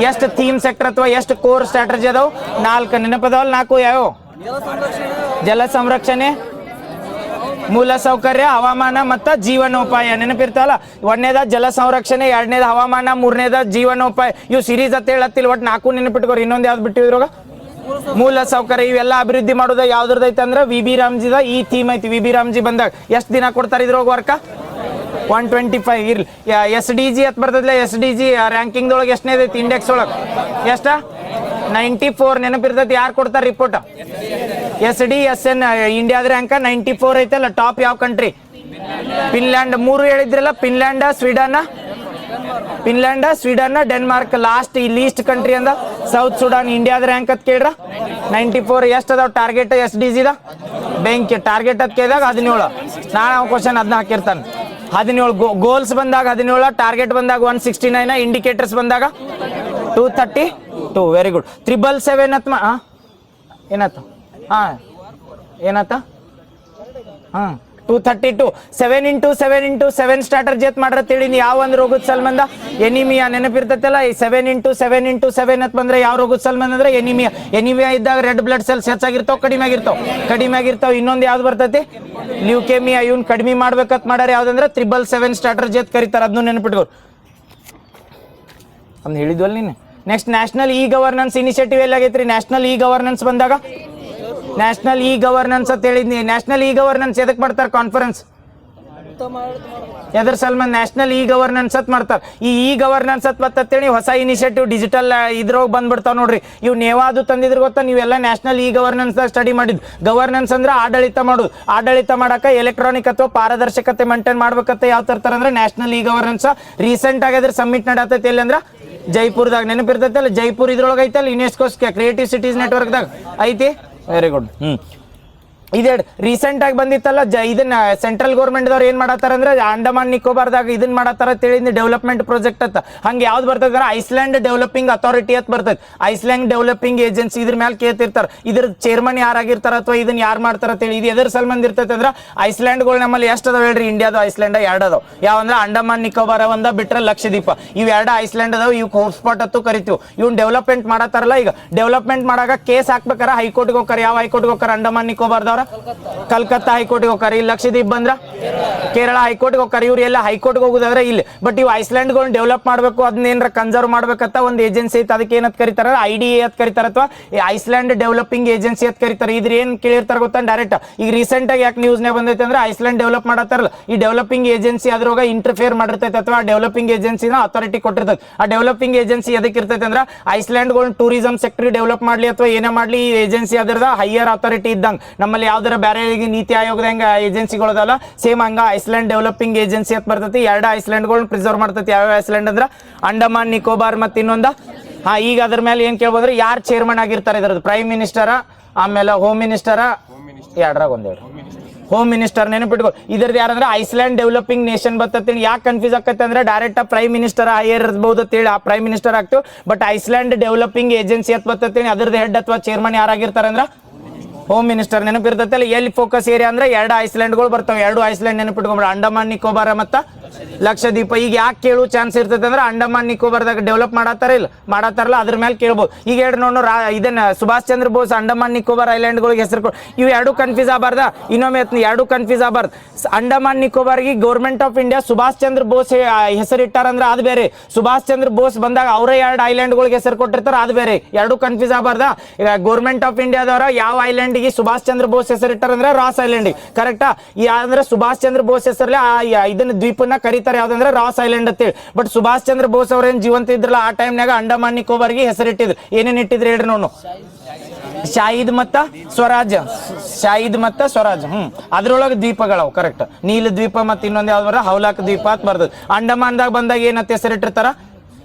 ಎಷ್ಟು ಥೀಮ್ ಸೆಕ್ಟರ್ ಅಥವಾ ಎಷ್ಟು ಕೋರ್ ಸ್ಟ್ರಾಟಜಿ ಅದಾವ 4 ನೆನಪದವಲ್ಲ 4 ಯಾವ ಜಲ ಸಂರಕ್ಷಣೆ ಮೂಲ ಸೌಕರ್ಯ ಹವಾಮಾನ ಮತ್ತ ಜೀವನೋಪಾಯ ನೆನಪಿರ್ತಾವಲ್ಲ 1ನೇದ ಜಲ ಸಂರಕ್ಷಣೆ 2ನೇದ ಹವಾಮಾನ 3ನೇದ ಜೀವನೋಪಾಯ ಇವು ಸಿರೀಸ್ ಅಂತ ಹೇಳತ್ತಿಲ್ಲ ಒಟ್ಟು 4 ನೆನಪಿಟ್ಕೋರಿ ಇನ್ನೊಂದು ಯಾವ್ದು ಬಿಟ್ಟಿದ್ರೋಗ ಮೂಲ ಸೌಕರ್ಯ ಇವೆಲ್ಲ ಅಭಿವೃದ್ಧಿ ಮಾಡೋದು ಯಾವ್ದ್ರದೈತೆ ಅಂದ್ರೆ ವಿ ಬಿ ರಾಮ್ಜಿದ ಈ ಥೀಮ್ ಐತಿ ವಿ ಬಿ ರಾಮ್ಜಿ ಬಂದಾಗ ಎಷ್ಟು ದಿನ ಕೊಡ್ತಾರೆ ಇದ್ರೋಗ ವರ್ಕ 125 ಇರ್ಲಿ SDG ಅಂತ ಬರ್ತದಲ್ಲ SDG ರ್ಯಾಂಕಿಂಗ್ ಒಳಗೆ ಎಷ್ಟನೇದೈತಿ ಇಂಡೆಕ್ಸ್ ಒಳಗೆ ಎಷ್ಟ 94 ನೆನಪಿರ್ತೈತಿ ಯಾರು ಕೊಡ್ತಾರೆ ರಿಪೋರ್ಟ್ SDSN ಇಂಡಿಯಾದ ರ್ಯಾಂಕ 94 ಐತಲ್ಲ ಟಾಪ್ ಯಾವ ಕಂಟ್ರಿ ಫಿನ್ಲ್ಯಾಂಡ್ 3 ಹೇಳಿದ್ರಲ್ಲ ಫಿನ್ಲ್ಯಾಂಡ್ ಸ್ವೀಡನ್ ಡೆನ್ಮಾರ್ಕ್ ಲಾಸ್ಟ್ ಈ ಲೀಸ್ಟ್ ಕಂಟ್ರಿ ಅಂದ ಸೌತ್ ಸುಡಾನ್ ಇಂಡಿಯಾದ ರ್ಯಾಂಕ್ ಅಂತ ಕೇಳ್ರ 94 ಎಷ್ಟು ಅದಾವ ಟಾರ್ಗೆಟ್ SDG ದ ಬೆಂಕಿ ಟಾರ್ಗೆಟ್ ಅಂತ ಕೇಳಿದಾಗ 17 ನಾಳೆ ಕ್ವಶನ್ ಅದನ್ನ ಹಾಕಿರ್ತಾನೆ 17 ಗೋಲ್ಸ್ ಬಂದಾಗ 17 ಟಾರ್ಗೆಟ್ ಬಂದಾಗ 169 ಇಂಡಿಕೇಟರ್ಸ್ ಬಂದಾಗ 232 ವೆರಿ ಗುಡ್ 777 ಏನಾತ ಏನಾತ 232 7x7 ಸ್ಟ್ರಾಟಜಿ ಅಂತ ಮಾಡ್ರತ್ತೇಳಿ ಯಾವ ಒಂದು ರೋಗದ ಸಂಬಂಧ ಎನಿಮಿಯಾ ನೆನಪಿರ್ತೈತಲ್ಲ ಈ 7x7 ಅಂತ ಬಂದ್ರೆ ಯಾವ ರೋಗದ ಸಂಬಂಧ ಅಂದ್ರೆ ಎನಿಮಿಯಾ ಇದ್ದಾಗ ರೆಡ್ ಬ್ಲಡ್ ಸೆಲ್ಸ್ ಹೆಚ್ಚಾಗಿರ್ತಾವ ಕಡಿಮೆ ಆಗಿರ್ತಾವ ಇನ್ನೊಂದು ಯಾವ್ದು ಬರ್ತೈತಿ ಲ್ಯೂಕೇಮಿಯಾ ಇವ್ನ ಕಡಿಮೆ ಮಾಡ್ಬೇಕಂತ ಮಾಡ್ಯಾರ ಯಾವ್ದಂದ್ರೆ 777 ಸ್ಟ್ರಾಟಜಿ ಅಂತ ಕರೀತಾರ ಅದನ್ನು ನೆನಪಿಟ್ಕೋ ಅಂತ ಹೇಳಿದ್ವಲ್ಲ ನೀನು next national e governance initiative ಎಲ್ಲಾಗೈತ್ರಿ ನ್ಯಾಷನಲ್ ಇ ಗವರ್ನೆನ್ಸ್ ಬಂದಾಗ ನ್ಯಾಷನಲ್ ಇ ಗವರ್ನೆನ್ಸ್ ಅಂತ ಹೇಳಿದ್ನಿ ನ್ಯಾಷನಲ್ ಇ ಗವರ್ನೆನ್ಸ್ ಎದಕ್ ಮಾಡ್ತಾರೆ ಕಾನ್ಫರೆನ್ಸ್ ಎದ್ರ ಸಲ್ಮಾನ್ ನ್ಯಾಷನಲ್ ಇ ಗವರ್ನೆನ್ಸ್ ಅಂತ ಮಾಡ್ತಾರೆ ಈ ಗವರ್ನೆನ್ಸ್ ಅಂತ ಬರ್ತೇಳಿ ಹೊಸ ಇನಿಷಿಯೇಟಿವ್ ಡಿಜಿಟಲ್ ಇದ್ರೋಗ ಬಂದ್ಬಿಡ್ತಾವ ನೋಡ್ರಿ ಇವ್ ನೇವಾದು ತಂದಿದ್ರ ಗೊತ್ತಾ ನೀವೆಲ್ಲ ನ್ಯಾಷನಲ್ ಇ ಗವರ್ನೆನ್ಸ್ ಸ್ಟಡಿ ಮಾಡಿದ್ ಗವರ್ನೆನ್ಸ್ ಅಂದ್ರೆ ಆಡಳಿತ ಮಾಡಕ ಎಲೆಕ್ಟ್ರಾನಿಕ್ ಅಥವಾ ಪಾರದರ್ಶಕತೆ ಮೇಂಟೈನ್ ಮಾಡ್ಬೇಕಂತ ಯಾವ ತರ್ತಾರ ಅಂದ್ರೆ ನ್ಯಾಷನಲ್ ಇ ಗವರ್ನೆನ್ಸ್ ರೀಸೆಂಟ್ ಆಗಿದ್ರೆ ಸಬ್ಮಿಟ್ ನಡತೈತಿ ಎಲ್ಲಿ ಅಂದ್ರ ಜೈಪುರದಾಗ ನೆನಪಿರ್ತೈತಲ್ಲ ಜೈಪುರ್ ಇದ್ರೊಳಗೆ ಐತಲ್ಲ ಯುನೆಸ್ಕೋ ಕ್ರಿಯೇಟಿವ್ ಸಿಟೀಸ್ ನೆಟ್ವರ್ಕ್ದಾಗ ಐತಿ ವೆರಿ ಗುಡ್ ಇದೇ ರೀಸೆಂಟ್ ಆಗಿ ಬಂದಿತ್ತಲ್ಲ ಇದನ್ನ ಸೆಂಟ್ರಲ್ ಗೌರ್ಮೆಂಟ್ ದವ್ರು ಏನ್ ಮಾಡತ್ತಾರ ಅಂದ್ರೆ ಅಂಡಮಾನ್ ನಿಕೋಬಾರ್ದಾಗ ಇದನ್ನ ಮಾಡತ್ತಾರ ತಿಳಿದ ಡೆವಲಪ್ಮೆಂಟ್ ಪ್ರಾಜೆಕ್ಟ್ ಅಂತ ಹಂಗೆ ಯಾವ್ದು ಬರ್ತದ ಐಸ್ಲ್ಯಾಂಡ್ ಡೆವಲಪಿಂಗ್ ಅಥಾರಿಟಿ ಅಂತ ಬರ್ತೈತಿ ಐಸ್ಲ್ಯಾಂಡ್ ಡೆವಲಪಿಂಗ್ ಏಜೆನ್ಸಿ ಇದ್ರ ಮೇಲೆ ಕೇಳ್ತಿರ್ತಾರ ಇದ್ರ ಚೇರ್ಮನ್ ಯಾರಾಗಿರ್ತಾರ ಅಥವಾ ಇದನ್ನ ಯಾರು ಮಾಡ್ತಾರ ತಿಳಿ ಇದು ಎದ್ರ ಸಂಬಂಧ ಇರ್ತೈತಿ ಅಂದ್ರ ಐಸ್ಲ್ಯಾಂಡ್ಗಳು ನಮ್ಮಲ್ಲಿ ಎಷ್ಟು ಅದಾವ ಹೇಳ್ರಿ ಇಂಡಿಯಾದ ಐಸ್ಲ್ಯಾಂಡ್ 2 ಅದಾವ ಯಾವಂದ್ರ ಅಂಡಮಾನ್ ನಿಕೋಬಾರ ಒಂದ ಬಿಟ್ರೆ ಲಕ್ಷದ್ವೀಪ ಇವ್ 2 ಐಸ್ಲ್ಯಾಂಡ್ ಅದಾವ ಇವ್ ಹೋಟ್ ಸ್ಪಾಟ್ ಅತ್ತು ಕರಿತೀವಿ ಇವ್ನ ಡೆವಲಪ್ಮೆಂಟ್ ಮಾಡತ್ತಾರಲ್ಲ ಈಗ ಡೆವಲಪ್ಮೆಂಟ್ ಮಾಡಾಕ ಕೇಸ್ ಹಾಕ್ಬೇಕಾರ ಹೈಕೋರ್ಟ್ಗೆ ಹೋಗ್ತಾರ ಯಾವ ಹೈಕೋರ್ಟ್ಗೆ ಹೋಗ್ತಾರ ಅಂಡಮಾನ್ ನಿಕೋಬಾರ್ದವ್ರ ಕಲ್ಕತ್ತಾ ಹೈಕೋರ್ಟ್ಗೆ ಹೋಗ್ತಾರೆ ಇಲ್ಲಿ ಲಕ್ಷದ್ವೀಪ್ ಬಂದ್ರ ಕೇರಳ ಹೈಕೋರ್ಟ್ಗೆ ಹೋಗ್ತಾರೆ ಇವ್ರು ಎಲ್ಲ ಹೈಕೋರ್ಟ್ಗೆ ಹೋಗುದಾದ್ರೆ ಇಲ್ಲಿ ಬಟ್ ಇವು ಐಸ್ಲ್ಯಾಂಡ್ಗಳನ್ನ ಡೆವಲಪ್ ಮಾಡ್ಬೇಕು ಅದನ್ನೇನ್ರ ಕನ್ಸರ್ವ್ ಮಾಡ್ಬೇಕಂತ ಒಂದು ಏಜೆನ್ಸಿ ಐತೆ ಅದಕ್ಕೆ ಏನಂತ ಕರೀತಾರ IDA ಅಂತ ಕರೀತಾರ ಅಥವಾ ಐಸ್ಲ್ಯಾಂಡ್ ಡೆವಲಪಿಂಗ್ ಏಜೆನ್ಸಿ ಅಂತ ಕರೀತಾರೆ ಇದ್ರ ಏನ್ ಕೇಳಿರ್ತಾರ ಗೊತ್ತಾ ಡೈರೆಕ್ಟ್ ಈಗ ರೀಸೆಂಟ್ ಆಗಿ ಯಾಕೆ ನ್ಯೂಸ್ನೇ ಬಂದೈತೆ ಅಂದ್ರೆ ಐಸ್ಲ್ಯಾಂಡ್ ಡೆವಲಪ್ ಮಾಡತ್ತಾರಲ್ಲ ಈ ಡೆವಲಪಿಂಗ್ ಏಜೆನ್ಸಿ ಅದ್ರೊಳಗ ಇಂಟರ್ಫಿಯರ್ ಮಾಡಿರ್ತೈತೆ ಅಥವಾ ಡೆವಲಪಿಂಗ್ ಏಜೆನ್ಸಿನ ಅಥಾರಿಟಿ ಕೊಟ್ಟಿರ್ತೈತೆ ಆ ಡೆವಲಪಿಂಗ್ ಏಜೆನ್ಸಿ ಎದಕ್ಕೆ ಇರ್ತೈತೆ ಅಂದ್ರೆ ಐಸ್ಲ್ಯಾಂಡ್ಗಳನ್ನ ಟೂರಿಸಂ ಸೆಕ್ಟರ್ ಡೆವಲಪ್ ಮಾಡ್ಲಿ ಅಥವಾ ಏನೇ ಮಾಡ್ಲಿ ಈ ಏಜೆನ್ಸಿ ಅದ್ರದ ಹೈಯರ್ ಅಥಾರಿಟಿ ಇದ್ದಂಗೆ ನಮ್ಮಲ್ಲಿ ಯಾವ್ದಾರ ಬೇರೆ ನೀತಿ ಆಯೋಗದ ಹೆಂಗ ಏಜೆನ್ಸಿಗಳದಲ್ಲ ಸೇಮ್ ಹಂಗ ಐಸ್ಲ್ಯಾಂಡ್ ಡೆವಲಪಿಂಗ್ ಏಜೆನ್ಸಿ ಅಂತ ಬರ್ತೈತಿ 2 ಐಸ್ಲ್ಯಾಂಡ್ಗಳನ್ನ ಪ್ರಿಸರ್ವ್ ಮಾಡ್ತೈತಿ ಯಾವ ಐಸ್ಲ್ಯಾಂಡ್ ಅಂದ್ರ ಅಂಡಮಾನ್ ನಿಕೋಬಾರ್ ಮತ್ತೆ ಇನ್ನೊಂದ ಈಗ ಅದ್ರ ಮೇಲೆ ಏನ್ ಕೇಳ್ಬೋದ್ರೆ ಯಾರು ಚೇರ್ಮನ್ ಆಗಿರ್ತಾರೆ ಇದ್ರದ್ದು ಪ್ರೈಮ್ ಮಿನಿಸ್ಟರ ಆಮೇಲೆ ಹೋಮ್ ಮಿನಿಸ್ಟರ 2 ಹೋಮ್ ಮಿನಿಸ್ಟರ್ ನೆನಪಿಟ್ಕೋ ಇದ್ರದ್ದು ಯಾರಂದ್ರೆ ಐಸ್ಲ್ಯಾಂಡ್ ಡೆವಲಪಿಂಗ್ ನೇಷನ್ ಬರ್ತೈತಿ ಯಾಕೆ ಕನ್ಫ್ಯೂಸ್ ಆಕತ್ತೆ ಅಂದ್ರೆ ಡೈರೆಕ್ಟ್ ಪ್ರೈಮ್ ಮಿನಿಸ್ಟರ್ ಹೈಯರ್ ಇರ್ಬಹುದು ಅಂತ ಹೇಳಿ ಆ ಪ್ರೈಮ್ ಮಿನಿಸ್ಟರ್ ಆಗ್ತೀವಿ ಬಟ್ ಐಸ್ಲ್ಯಾಂಡ್ ಡೆವಲಪಿಂಗ್ ಏಜೆನ್ಸಿ ಅಂತ ಬರ್ತೈತಿ ಅದ್ರದ್ದು ಹೆಡ್ ಅಥವಾ ಚೇರ್ಮನ್ ಯಾರಾಗಿರ್ತಾರೆ ಅಂದ್ರ ಹೋಮ್ ಮಿನಿಸ್ಟರ್ ನೆನಪಿರ್ತೈತಲ್ಲ ಎಲ್ಲಿ ಫೋಕಸ್ ಏರಿಯಾ ಅಂದ್ರೆ 2 ಐಸ್ಲ್ಯಾಂಡ್ಗಳು ಬರ್ತಾವೆ 2 ಐಸ್ಲ್ಯಾಂಡ್ ನೆನಪಿಟ್ಕೊಂಡ್ರೆ ಅಂಡಮಾನ್ ನಿಕೋಬಾರ ಮತ್ತ ಲಕ್ಷದ್ವೀಪ. ಈಗ ಯಾಕೆ ಕೇಳೋ ಚಾನ್ಸ್ ಇರ್ತೈತೆ ಅಂದ್ರೆ ಅಂಡಮಾನ್ ನಿಕೋಬಾರ್ದಾಗ ಡೆವಲಪ್ ಮಾಡತ್ತಾರಲ್ಲ ಅದ್ರ ಮೇಲೆ ಕೇಳ್ಬೋದು. ಈಗ ಹೇಳಿ ನೋಡು ಇದನ್ನ ಸುಭಾಷ್ ಚಂದ್ರ ಬೋಸ್ ಅಂಡಮಾನ್ ನಿಕೋಬಾರ್ ಐಲ್ಯಾಂಡ್ಗಳಿಗೆ ಹೆಸರು ಇವು ಎರಡು ಕನ್ಫ್ಯೂಸ್ ಆಗಬಾರ್ದ. ಇನ್ನೊಮ್ಮೆ ಎರಡು ಕನ್ಫ್ಯೂಸ್ ಆಗಬಾರ್ದು. ಅಂಡಮಾನ್ ನಿಕೋಬಾರ್ಗೆ government of India Subhash Chandra Bose ಹೆಸರಿಟ್ಟಾರಂದ್ರೆ ಅದು ಬೇರೆ, ಸುಭಾಷ್ ಚಂದ್ರ ಬೋಸ್ ಬಂದಾಗ ಅವರೇ ಎರಡು ಐಲ್ಯಾಂಡ್ಗಳಿಗೆ ಹೆಸರು ಕೊಟ್ಟಿರ್ತಾರೆ ಅದು ಬೇರೆ. ಎರಡು ಕನ್ಫ್ಯೂಸ್ ಆಗಬಾರ್ದ. ಈಗ ಗೌರ್ಮೆಂಟ್ ಆಫ್ ಇಂಡಿಯಾದವರ ಯಾವ ಐಲ್ಯಾಂಡ್ಗೆ ಸುಭಾಷ್ ಚಂದ್ರ ಬೋಸ್ ಹೆಸರಿಟ್ಟಾರಂದ್ರೆ ರಾಸ್ ಐಲ್ಯಾಂಡ್ ಕರೆಕ್ಟಾ. ಅಂದ್ರೆ ಸುಭಾಷ್ ಚಂದ್ರ ಬೋಸ್ ಹೆಸರಲ್ಲಿ ಇದನ್ನ ದ್ವೀಪನ ಕರೀತಾರೆ ಯಾವ್ದಂದ್ರೆ ರಾಸ್ ಐಲ್ಯಾಂಡ್ ಅಂತೇಳಿ. ಬಟ್ ಸುಭಾಷ್ ಚಂದ್ರ ಬೋಸ್ ಅವ್ರೇನ್ ಜೀವಂತ ಇದ್ರಲ್ಲ ಆ ಟೈಮ್ನಾಗ ಅಂಡಮಾನ್ ನಿಕೋಬಾರ್ಗೆ ಹೆಸರಿಟ್ಟಿದ್ರು. ಏನೇನ್ ಇಟ್ಟಿದ್ರು ಹೇಳ್ರಿ ನೋಡು. ಶಾಹಿದ್ ಮತ್ತ ಸ್ವರಾಜ್, ಶಾಹಿದ್ ಮತ್ತ ಸ್ವರಾಜ್. ಅದ್ರೊಳಗೆ ದ್ವೀಪಗಳವು ಕರೆಕ್ಟ್. ನೀಲ ದ್ವೀಪ ಮತ್ತೆ ಇನ್ನೊಂದು ಯಾವ್ದು ಬರ ಹೌಲಾಕ್ ದ್ವೀಪ ಅಂತ ಬರ್ತದೆ. ಅಂಡಮಾನ್ದಾಗ ಬಂದಾಗ ಏನಂತ ಹೆಸರಿಟ್ಟಿರ್ತಾರ,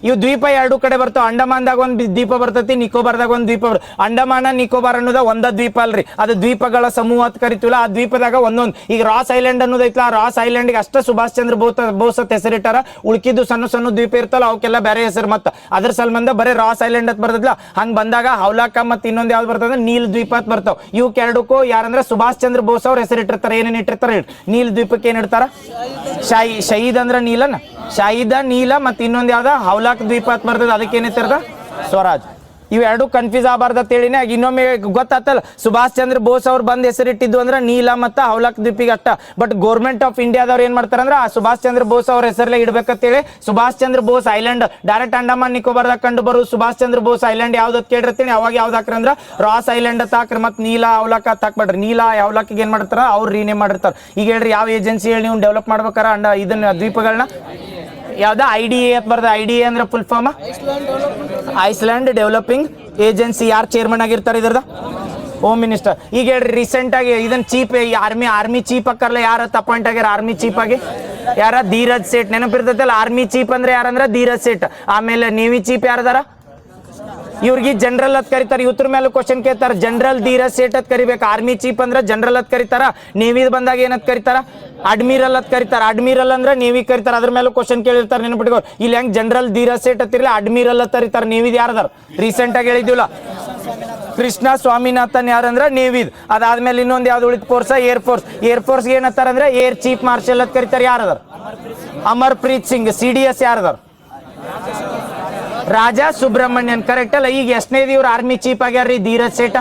ಇವು ದ್ವೀಪ ಎರಡು ಕಡೆ ಬರ್ತಾವ. ಅಂಡಮಾನ್ದಾಗ ಒಂದು ದ್ವೀಪ ಬರ್ತೈತಿ, ನಿಕೋಬಾರ್ದಾಗ ಒಂದು ದ್ವೀಪ ಬರ್ತದೆ. ಅಂಡಮಾನ ನಿಕೋಬಾರ್ ಅನ್ನೋದ ಒಂದ ದ್ವೀಪ ಅಲ್ರಿ, ಅದು ದ್ವೀಪಗಳ ಸಮೂಹ ಅಂತ ಕರಿತೀವಲ್ಲ. ಆ ದ್ವೀಪದಾಗ ಒಂದೊಂದು. ಈಗ ರಾಸ್ ಐಲ್ಯಾಂಡ್ ಅನ್ನೋದೈತಲ್ಲ, ಆ ರಾಸ್ ಐಲ್ಯಾಂಡ್ಗೆ ಅಷ್ಟ ಸುಭಾಷ್ ಚಂದ್ರ ಬೋಸ್ ಅಂತ ಹೆಸರಿಟ್ಟಾರ. ಉಳ್ಕಿದ್ದು ಸಣ್ಣ ಸಣ್ಣ ದ್ವೀಪ ಇರ್ತಲ್ಲ ಅವಕ್ಕೆಲ್ಲ ಬೇರೆ ಹೆಸರು. ಮತ್ತ ಅದ್ರ ಸಂಬಂಧ ಬರೀ ರಾಸ್ ಐಲ್ಯಾಂಡ್ ಅಂತ ಬರ್ತದಲ್ಲ. ಹಂಗ್ ಬಂದಾಗ ಹೌಲಾಕ ಮತ್ತೆ ಇನ್ನೊಂದು ಯಾವ್ದು ಬರ್ತದೆ ನೀಲ್ ದ್ವೀಪ ಅಂತ ಬರ್ತಾವ. ಇವಕ್ಕೆ ಎರಡಕ್ಕೂ ಯಾರಂದ್ರೆ ಸುಭಾಷ್ ಚಂದ್ರ ಬೋಸ್ ಅವ್ರು ಹೆಸರಿಟ್ಟಿರ್ತಾರೆ. ಏನೇನು ಇಟ್ಟಿರ್ತಾರೆ? ನೀಲ್ ದ್ವೀಪಕ್ಕೆ ಏನ್ ಇಡ್ತಾರ? ಶಹೀದ್ ಅಂದ್ರ ನೀಲನ, ಶಾಹಿದ ನೀಲ ಮತ್ತೆ ಇನ್ನೊಂದು ಯಾವ್ದ ಹೌಲಾಕ್ ದ್ವೀಪ ಅಂತ ಬರ್ತದೆ. ಅದಕ್ಕೆ ಏನಿರ್ತಾರ ಸ್ವರಾಜ್. ಇವೆರಡು ಕನ್ಫ್ಯೂಸ್ ಆಗಬಾರ್ದ ಅಂತೇಳಿನ. ಇನ್ನೊಮ್ಮೆ ಗೊತ್ತಾತಲ್ಲ ಸುಭಾಷ್ ಚಂದ್ರ ಬೋಸ್ ಅವ್ರು ಬಂದ್ ಹೆಸರಿಟ್ಟಿದ್ದು ಅಂದ್ರೆ ನೀಲ ಮತ್ತು ಹೌಲಾಕ್ ದ್ವೀಪಿಗೆ ಅಷ್ಟ. ಬಟ್ ಗೌರ್ಮೆಂಟ್ ಆಫ್ ಇಂಡಿಯಾದವ್ರು ಏನ್ ಮಾಡ್ತಾರ ಅಂದ್ರೆ ಆ ಸುಭಾಷ್ ಚಂದ್ರ ಬೋಸ್ ಅವ್ರ ಹೆಸರಲ್ಲೇ ಇಡ್ಬೇಕಂತೇಳಿ ಸುಭಾಷ್ ಚಂದ್ರ ಬೋಸ್ ಐಲ್ಯಾಂಡ್ ಡೈರೆಕ್ಟ್ ಅಂಡಮಾನ್ ನಿಕೋಬಾರ್ದಾಗ ಕಂಡು ಬರು ಸುಭಾಷ್ ಚಂದ್ರ ಬೋಸ್ ಐಲ್ಯಾಂಡ್ ಯಾವ್ದು ಕೇಳಿರ್ತೀನಿ. ಅವಾಗ ಯಾವ್ದು ಹಾಕ್ರಿ ಅಂದ್ರೆ ರಾಸ್ ಐಲ್ಯಾಂಡ್ ಅಂತ ಹಾಕ್ರಿ. ಮತ್ತೆ ನೀಲ ಹೌಲಾಕ್ ಅಂತ ಹಾಕ್ಬೇಡ್ರಿ. ನೀಲ ಹೌಲಾಕಿಗೆ ಏನ್ ಮಾಡ್ತಾರ ಅವ್ರು ರೀನೇಮ್ ಮಾಡಿರ್ತಾರ. ಈಗ ಹೇಳ್ರಿ ಯಾವ ಏಜೆನ್ಸಿ ಹೇಳಿ ನೀವು ಡೆವಲಪ್ ಮಾಡ್ಬೇಕಾರ ಇದನ್ನ ದ್ವೀಪಗಳನ್ನ? ಯಾವ್ದ IDA ಅಂತ ಬರ್ದ. IDA ಅಂದ್ರೆ full form island developing agency. ಯಾರು ಚೇರ್ಮನ್ ಆಗಿರ್ತಾರೆ ಇದ್ರದ? Home minister. ಈಗ ಹೇಳ್ರಿ ರೀಸೆಂಟ್ ಆಗಿ ಇದನ್ನ ಚೀಫ್ ಆರ್ಮಿ ಚೀಫ್ ಅಕ್ಕರ್ಲ ಯಾರ ಅಪಾಯಿಂಟ್ ಆಗ್ಯಾರ ಆರ್ಮಿ ಚೀಫ್ ಆಗಿ? ಯಾರ? ಧೀರಜ್ ಸೇಠ್. ನೆನಪಿರ್ತೈತಲ್ಲ ಆರ್ಮಿ ಚೀಫ್ ಅಂದ್ರೆ ಯಾರಂದ್ರ ಧೀರಜ್ ಸೇಠ್. ಆಮೇಲೆ ನೇವಿ ಚೀಫ್ ಯಾರದಾರ? ಇವ್ರಿಗೆ ಜನರಲ್ ಅಂತ ಕರೀತಾರೆ. ಇವ್ರ ಮೇಲೆ ಕ್ವಶನ್ ಕೇಳ್ತಾರ. ಜನರಲ್ ಧೀರಜ್ ಸೇಠ್ ಅಂತ ಕರಿಬೇಕು. ಆರ್ಮಿ ಚೀಫ್ ಅಂದ್ರೆ ಜನರಲ್ ಅಂತ ಕರೀತಾರ. ನೇವಿ ಬಂದಾಗ ಏನಂತ ಕರೀತಾರ? ಅಡ್ಮಿರಲ್ ಅಂತ ಕರೀತಾರ. ಅಡ್ಮಿರಲ್ ಅಂದ್ರೆ ನೇವಿ ಕರೀತಾರ. ಅದ್ರ ಮೇಲೆ ಕ್ವಶನ್ ಕೇಳಿರ್ತಾರೆ. ನೆನಪಿಟ್ಕೋ. ಇಲ್ಲಿ ಹೆಂಗ್ ಜನರಲ್ ಧೀರಜ್ ಸೇಠ್ ಅಂತಿರ್ಲಿ ಅಡ್ಮಿರಲ್ ಅಂತ ಕರೀತಾರ. ನೇವಿದ್ ಯಾರದಾರ? ರೀಸೆಂಟ್ ಆಗಿ ಹೇಳಿದಿಲ್ಲ ಕೃಷ್ಣ ಸ್ವಾಮಿನಾಥನ್ ಯಾರಂದ್ರ ನೇವಿದ್. ಅದಾದ್ಮೇಲೆ ಇನ್ನೊಂದು ಯಾವ್ದು ಉಳಿದ force? Air force. Air force ಏನಂತಾರ ಅಂದ್ರೆ ಏರ್ ಚೀಫ್ ಮಾರ್ಷಲ್ ಅಂತ ಕರೀತಾರೆ. ಯಾರದಾರ? ಅಮರ್ಪ್ರೀತ್ ಸಿಂಗ್. CDS ಯಾರದಾರ? ರಾಜಾ ಸುಬ್ರಹ್ಮಣ್ಯನ್. ಕರೆಕ್ಟ್ ಅಲ್ಲ? ಈಗ ಎಷ್ಟನೇದು ಇವ್ರು ಆರ್ಮಿ ಚೀಫ್ ಆಗ್ಯಾರ್ರಿ? ಧೀರಜ್ ಸೇಠ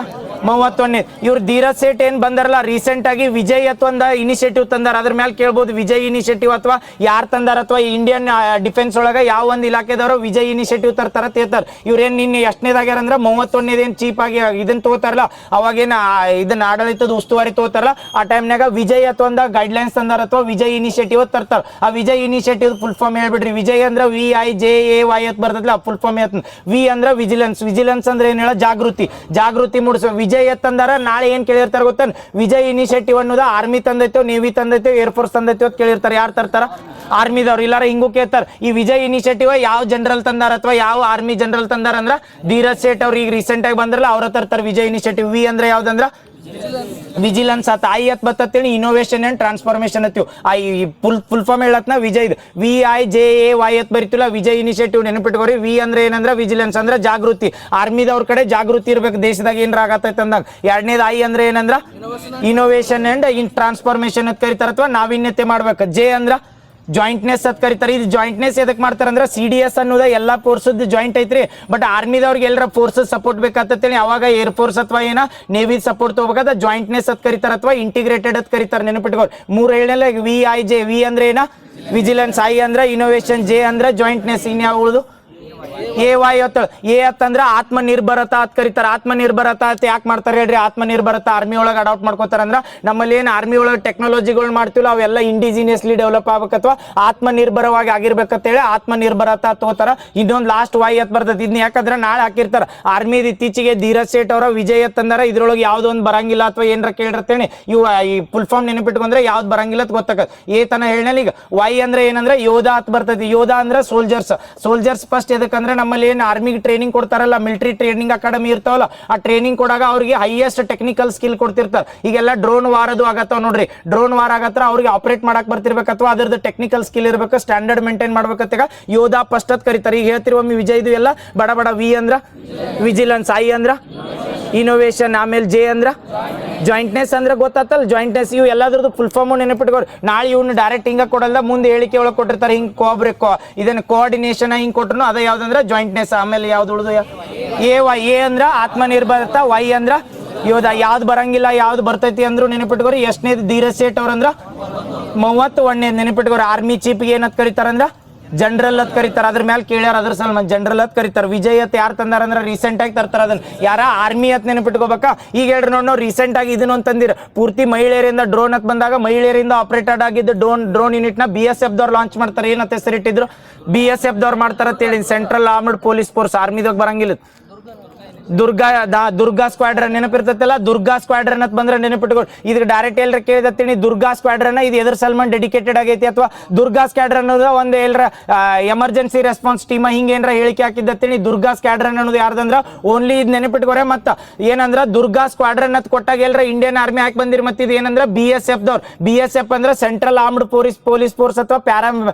31ನೇ. ಇವ್ರು ಧೀರಜ್ ಸೇಠ್ ಏನ್ ಬಂದಾರಲ್ಲ ರೀಸೆಂಟ್ ಆಗಿ ವಿಜಯ್ ಅಥವಾ ಇನಿಷಿಯೇಟಿವ್ ತಂದಾರ. ಅದ್ರ ಮೇಲೆ ಕೇಳ್ಬೋದು ವಿಜಯ್ ಇನಿಷಿಯೇಟಿವ್ ಅಥವಾ ಯಾರು ತಂದಾರ ಅಥವಾ ಇಂಡಿಯನ್ ಡಿಫೆನ್ಸ್ ಒಳಗ ಯಾವ ಒಂದು ಇಲಾಖೆದವರು ವಿಜಯ್ ಇನಿಷಿಯೇಟಿವ್ ತರ್ತಾರ ತೇತಾರ. ಇವ್ರೇನ್ ನಿನ್ನೆ ಎಷ್ಟನೇದಾಗ್ಯಾರ ಅಂದ್ರೆ 31ನೇದೇನ್ ಚೀಫ್ ಆಗಿ ಇದನ್ನ ತಗೋತಾರಲ್ಲ ಅವಾಗೇನ ಇದನ್ನ ಆಡಳಿತದ ಉಸ್ತುವಾರಿ ತಗೋತಾರಲ್ಲ ಆ ಟೈಮ್ನಾಗ ವಿಜಯ್ ಅಥವಾ ಗೈಡ್ಲೈನ್ಸ್ ತಂದಾರ ಅಥವಾ ವಿಜಯ್ ಇನಿಷಿಯೇಟಿವ್ ತರ್ತಾರ. ಆ ವಿಜಯ್ ಇನಿಷಿಯೇಟಿವ್ ಫುಲ್ ಫಾರ್ಮ್ ಹೇಳ್ಬಿಡ್ರಿ. ವಿಜಯ್ ಅಂದ್ರೆ VIJAY ಅಂತ ಬರ್ತದಲ್ಲ ಫುಲ್ ಫಾರ್ಮ್ ಹೇಳ್ತೀನಿ. ವಿ ಅಂದ್ರೆ ವಿಜಿಲೆನ್ಸ್. ವಿಜಿಲೆನ್ಸ್ ಅಂದ್ರೆ ಏನ್ ಹೇಳ? ಜಾಗೃತಿ ಮೂಡಿಸೋ. ವಿಜಯ್ ತಂದಾರ. ನಾಳೆ ಏನ್ ಕೇಳಿರ್ತಾರ ಗೊತ್ತ? ವಿಜಯ್ ಇನಿಷಿಯೇಟಿವ್ ಅನ್ನೋದ ಆರ್ಮಿ ತಂದೈತೋ, ನೇವಿ ತಂದೈತೋ, ಏರ್ ಫೋರ್ಸ್ ತಂದೈತೋ ಅಂತ ಕೇಳಿರ್ತಾರೆ. ಯಾರು ತರ್ತಾರ? ಆರ್ಮಿದವ್ರು. ಇಲ್ಲಾರ ಹಿಂಗೂ ಕೇಳ್ತಾರ ಈ ವಿಜಯ್ ಇನಿಷಿಯೇಟಿವ್ ಯಾವ ಜನರಲ್ ತಂದಾರ ಅಥವಾ ಯಾವ ಆರ್ಮಿ ಜನರಲ್ ತಂದಾರ ಅಂದ್ರ ಧೀರಜ್ ಸೇಠ್ ಅವ್ರು ಈಗ ರೀಸೆಂಟ್ ಆಗಿ ಬಂದ್ರಲ್ಲ ಅವ್ರ ತರ್ತಾರ ವಿಜಯ್ ಇನಿಷಿಯೇಟಿವ್. ವಿ ಅಂದ್ರೆ ಯಾವ್ದಂದ್ರ ವಿಜಿಲೆನ್ಸ್ ಆತ. ಐ ಅತ್ ಬತ್ತೇಳಿ ಇನೋವೇಷನ್ ಅಂಡ್ ಟ್ರಾನ್ಸ್ಫಾರ್ಮೇಶನ್ ಅತ್ತೀವಿ. ಫುಲ್ ಫಾರ್ಮ್ ಹೇಳತ್ನ ವಿಜಯ್ VIJAY ಅಂತ ಬರಿತಿಲ್ಲ ವಿಜಯ್ ಇನಿಷಿಯೇಟಿವ್. ನೆನಪಿಟ್ಕೋರಿ. ವಿ ಅಂದ್ರೆ ಏನಂದ್ರ ವಿಜಿಲೆನ್ಸ್ ಅಂದ್ರೆ ಜಾಗೃತಿ. ಆರ್ಮಿದವ್ರ ಕಡೆ ಜಾಗೃತಿ ಇರ್ಬೇಕು ದೇಶದಾಗ ಏನ್ರ ಆಗತ್ತೈತೆ ಅಂದಾಗ. ಎರಡನೇದು ಐ ಅಂದ್ರೆ ಏನಂದ್ರ ಇನೋವೇಷನ್ ಅಂಡ್ ಟ್ರಾನ್ಸ್ಫಾರ್ಮೇಶನ್ ಅಂತ ಕರಿತಾರ ಅಥವಾ ನಾವೀನ್ಯತೆ ಮಾಡ್ಬೇಕು. ಜೆ ಅಂದ್ರ ಜಾಯಿಂಟ್ನೆಸ್ ಅಂತ ಕರೀತಾರೆ. ಇದು ಜಾಯಿಂಟ್ನೆಸ್ ಎದಕ್ಕೆ ಮಾಡ್ತಾರೆ ಅಂದ್ರೆ CDS ಅನ್ನೋದ ಎಲ್ಲಾ ಫೋರ್ಸದ್ ಜಾಯಿಂಟ್ ಐತ್ರಿ. ಬಟ್ ಆರ್ಮಿದವ್ರಿಗೆ ಎಲ್ಲರ ಫೋರ್ಸಸ್ ಸಪೋರ್ಟ್ ಬೇಕಾಗ್ತೇಳಿ ಅವಾಗ ಏರ್ ಫೋರ್ಸ್ ಅಥವಾ ಏನ ನೇವಿ ಸಪೋರ್ಟ್ ತಗೋಬೇಕಾದ ಜಾಯಿಂಟ್ನೆಸ್ ಅಂತ ಕರೀತಾರ ಅಥವಾ ಇಂಟಿಗ್ರೇಟೆಡ್ ಅಂತ ಕರೀತಾರೆ. ನೆನಪಿಟ್ಕೋರಿ. 3 ಹೇಳಲ್ಲ. VIJ. ವಿ ಅಂದ್ರೆ ಏನ? ವಿಜಿಲೆನ್ಸ್. ಐ ಅಂದ್ರೆ ಇನೋವೇಷನ್. ಜೆ ಅಂದ್ರೆ ಜಾಯಿಂಟ್ನೆಸ್. ಇನ್ಯಾವ ಉಳಿದು? AY ಎ ಅಂತಂದ್ರೆ ಆತ್ಮನಿರ್ಭರತಾ ಅಂತ ಕರೀತಾರೆ. ಆತ್ಮನಿರ್ಭರತಾ ಅಂತ ಯಾಕೆ ಮಾಡ್ತಾರೆ ಹೇಳ್ರಿ? ಆತ್ಮನಿರ್ಭರತಾ ಆರ್ಮಿ ಒಳಗೆ ಅಡಾಪ್ಟ್ ಮಾಡ್ಕೋತಾರ ಅಂದ್ರ ನಮ್ಮಲ್ಲಿ ಏನ್ ಆರ್ಮಿ ಒಳಗೆ ಟೆಕ್ನಾಲಜಿಗಳು ಮಾಡ್ತೀವಲ್ಲ ಅವೆಲ್ಲ ಇಂಡಿಜಿನಿಯಸ್ಲಿ ಡೆವಲಪ್ ಆಗ್ಬೇಕು ಅಥವಾ ಆತ್ಮನಿರ್ಭರವಾಗಿ ಆಗಿರ್ಬೇಕಂತ ಹೇಳಿ ಆತ್ಮನಿರ್ಭರತಾ ತಗೋತಾರ. ಇನ್ನೊಂದು ಲಾಸ್ಟ್ Y ಅಂತ ಬರ್ತದೆ. ಇದನ್ನ ಯಾಕಂದ್ರೆ ನಾಳೆ ಹಾಕಿರ್ತಾರ. ಆರ್ಮಿ ಇತ್ತೀಚೆಗೆ ಧೀರಜ್ ಸೇಠ್ ಅವರ ವಿಜಯ್ ತಂದಾರ. ಇದ್ರೊಳಗೆ ಯಾವ್ದು ಒಂದು ಬರಂಗಿಲ್ಲ ಅಥವಾ ಏನ್ರ ಕೇಳಿರ್ತೇನೆ. ಇವು ಈ ಫುಲ್ ಫಾರ್ಮ್ ನೆನಪಿಟ್ಕೊಂಡ್ರೆ ಯಾವ್ದು ಬರಂಗಿಲ್ಲ ಅಂತ ಗೊತ್ತಾಗತ್ತೆ. ತನ ಹೇಳಲಿ. ಈಗ Y ಅಂದ್ರೆ ಏನಂದ್ರೆ ಯೋಧ ಅಂತ ಬರ್ತೈತಿ. ಯೋಧ ಅಂದ್ರೆ ಸೋಲ್ಜರ್ಸ್ ಫಸ್ಟ್ ಎದಕ್ಕಂದ್ರೆ ನಮ್ಮಲ್ಲಿ ಏನು ಆರ್ಮಿಗೆ ಟ್ರೈನಿಂಗ್ ಕೊಡ್ತಾರಲ್ಲ ಮಿಲಿಟರಿ ಟ್ರೈನಿಂಗ್ ಅಕಾಡೆಮಿ ಇರ್ತಾವಲ್ಲ ಆ ಟ್ರೈನಿಂಗ್ ಕೊಡಾಗ ಅವ್ರಿಗೆ ಹೈಯೆಸ್ಟ್ ಟೆಕ್ನಿಕಲ್ ಸ್ಕಿಲ್ ಕೊಡ್ತಿರ್ತಾರೆ. ಈಗೆಲ್ಲ ಡ್ರೋನ್ ವಾರದು ಆಗತ್ತಾವ ನೋಡ್ರಿ. ಡ್ರೋನ್ ವಾರ ಆಗತ್ರ ಅವ್ರಿಗೆ ಆಪರೇಟ್ ಮಾಡಕ್ ಬರ್ತಿರ್ಬೇಕು ಅಥವಾ ಅದ್ರದ್ದು ಟೆಕ್ನಿಕಲ್ ಸ್ಕಿಲ್ ಇರ್ಬೇಕು, ಸ್ಟ್ಯಾಂಡರ್ಡ್ ಮೇಂಟೈನ್ ಮಾಡ್ಬೇಕಂತ ಯೋಧ ಫಸ್ಟ್ ಅಂತ ಕರೀತಾರೆ. ಈಗ ಹೇಳ್ತಿರುವ ವಿಜಯ್ದು ಎಲ್ಲ ಬಡ ವಿ ಅಂದ್ರ ವಿಜಿಲೆನ್ಸ್, ಐ ಅಂದ್ರ ಇನೋವೇಷನ್. ಆಮೇಲೆ ಜೆ ಅಂದ್ರ ಜಾಯಿಂಟ್ನೆಸ್ ಅಂದ್ರೆ ಗೊತ್ತಾತಲ್ಲ, ಜಾಯಿಂಟ್ನೆಸ್. ಇವು ಎಲ್ಲದ್ರದ್ದು ಫುಲ್ ಫಾರ್ಮ್ ನೆನಪಿಟ್ಕೋರಿ. ನಾಳೆ ಇವ್ನು ಡೈರೆಕ್ಟ್ ಹಿಂಗ ಕೊಡಲ್ಲ, ಮುಂದೆ ಹೇಳಿಕೆ ಒಳಗೆ ಕೊಟ್ಟಿರ್ತಾರೆ ಹಿಂಗೆ ಇದನ್ನ ಕೋಆರ್ಡಿನೇಷನ್ ಹಿಂಗೆ ಕೊಟ್ರು ಅದ ಯಾವ್ದಂದ್ರೆ ಜಾಯಿಂಟ್ನೆಸ್. ಆಮೇಲೆ ಯಾವ್ದು ಉಳಿದು ಎ ಅಂದ್ರ ಆತ್ಮನಿರ್ಭರತ, ವೈ ಅಂದ್ರ ಯೋಧ. ಯಾವ್ದು ಬರಂಗಿಲ್ಲ ಯಾವ್ದು ಬರ್ತೈತಿ ಅಂದ್ರು ನೆನಪಿಟ್ಕೋರಿ. ಎಷ್ಟನೇದು ಧೀರಜ್ ಸೇಠ್ ಅವ್ರಂದ್ರ 31ನೇದು ನೆನಪಿಟ್ಕೋರಿ. ಆರ್ಮಿ ಚೀಫ್ಗೆ ಏನಂತ ಕರೀತಾರಂದ್ರ ಜನರಲ್ ಅಂತ ಕರೀತಾರೆ. ಅದ್ರ ಮೇಲೆ ಕೇಳ್ಯಾರ, ಅದ್ರ ಸಲ್ಮಾನ್ ಜನರಲ್ ಅಂತ ಕರೀತಾರೆ. ವಿಜಯ್ ಅಂತ ಯಾರು ತಂದಾರ ಅಂದ್ರೆ ರೀಸೆಂಟ್ ಆಗಿ ತರ್ತಾರ ಅದನ್ನ. ಯಾರ ಆರ್ಮಿ ಅಂತ ನೆನಪಿಟ್ಕೋಬೇಕಾ. ಈಗ ಹೇಳ್ರಿ ನೋಡಿ, ನಾವು ರೀಸೆಂಟ್ ಆಗಿ ಇದನ್ನು ಅಂತಂದಿರ ಪೂರ್ತಿ ಮಹಿಳೆಯರಿಂದ ಡ್ರೋನ್ ಅಂತ ಬಂದಾಗ ಮಹಿಳೆಯರಿಂದ ಆಪರೇಟೆಡ್ ಆಗಿದ್ದು ಡ್ರೋನ್ ಯೂನಿಟ್ ನ BSF ದವ್ರು ಲಾಂಚ್ ಮಾಡ್ತಾರೆ. ಏನಂತ ಹೆಸರಿಟ್ಟಿದ್ರು, BSF ದವ್ರು ಮಾಡ್ತಾರ ಅಂತ ಹೇಳಿ. ಸೆಂಟ್ರಲ್ ಆರ್ಮ್ಡ್ ಪೊಲೀಸ್ ಫೋರ್ಸ್, ಆರ್ಮಿದಾಗ ಬರಂಗಿಲ್ಲ. ದುರ್ಗಾ ಸ್ಕ್ವಾಡ್ರನ್ ನೆನಪಿರ್ತೈತಲ್ಲ, ದುರ್ಗಾ ಸ್ಕ್ವಾಡ್ರನ್ ಅಂತ ಬಂದ್ರೆ ನೆನಪಿಟ್ಕೊಂಡು. ಇದಕ್ಕೆ ಡೈರೆಕ್ಟ್ ಎಲ್ಲರ ಕೇಳಿದತ್ತೀನಿ, ದುರ್ಗಾ ಸ್ಕ್ವಾಡ್ರನ್ ಇದು ಎದ್ರ ಸಲ್ಮಾನ್ ಡೆಡಿಕೇಟೆಡ್ ಆಗೈತಿ ಅಥವಾ ದುರ್ಗಾ ಸ್ಕ್ವಾಡ್ರನ್ ಅನ್ನೋದು ಒಂದು ಎಲ್ಲರ ಎಮರ್ಜೆನ್ಸಿ ರೆಸ್ಪಾನ್ಸ್ ಟೀಮ್ ಹಿಂಗೆ ಏನಾರ ಹೇಳಿಕೆ ಹಾಕಿದ್ದತ್ತೀನಿ. ದುರ್ಗಾ ಸ್ಕ್ವಾಡ್ರನ್ ಅನ್ನೋದು ಯಾರ್ದಂದ್ರ ಓನ್ಲಿ ಇದು ನೆನಪಿಟ್ಕೋರೆ. ಮತ್ತ ಏನಂದ್ರ ದುರ್ಗಾ ಸ್ಕ್ವಾಡ್ರನ್ ಅಂತ ಕೊಟ್ಟಾಗ ಎಲ್ಲರ ಇಂಡಿಯನ್ ಆರ್ಮಿ ಹಾಕಿ ಬಂದಿರಿ. ಮತ್ತೆ ಇದು ಏನಂದ್ರ BSF ದವ್ರು. BSF ಅಂದ್ರೆ ಸೆಂಟ್ರಲ್ ಆರ್ಮ್ಡ್ ಪೊಲೀಸ್ ಫೋರ್ಸ್ ಅಥವಾ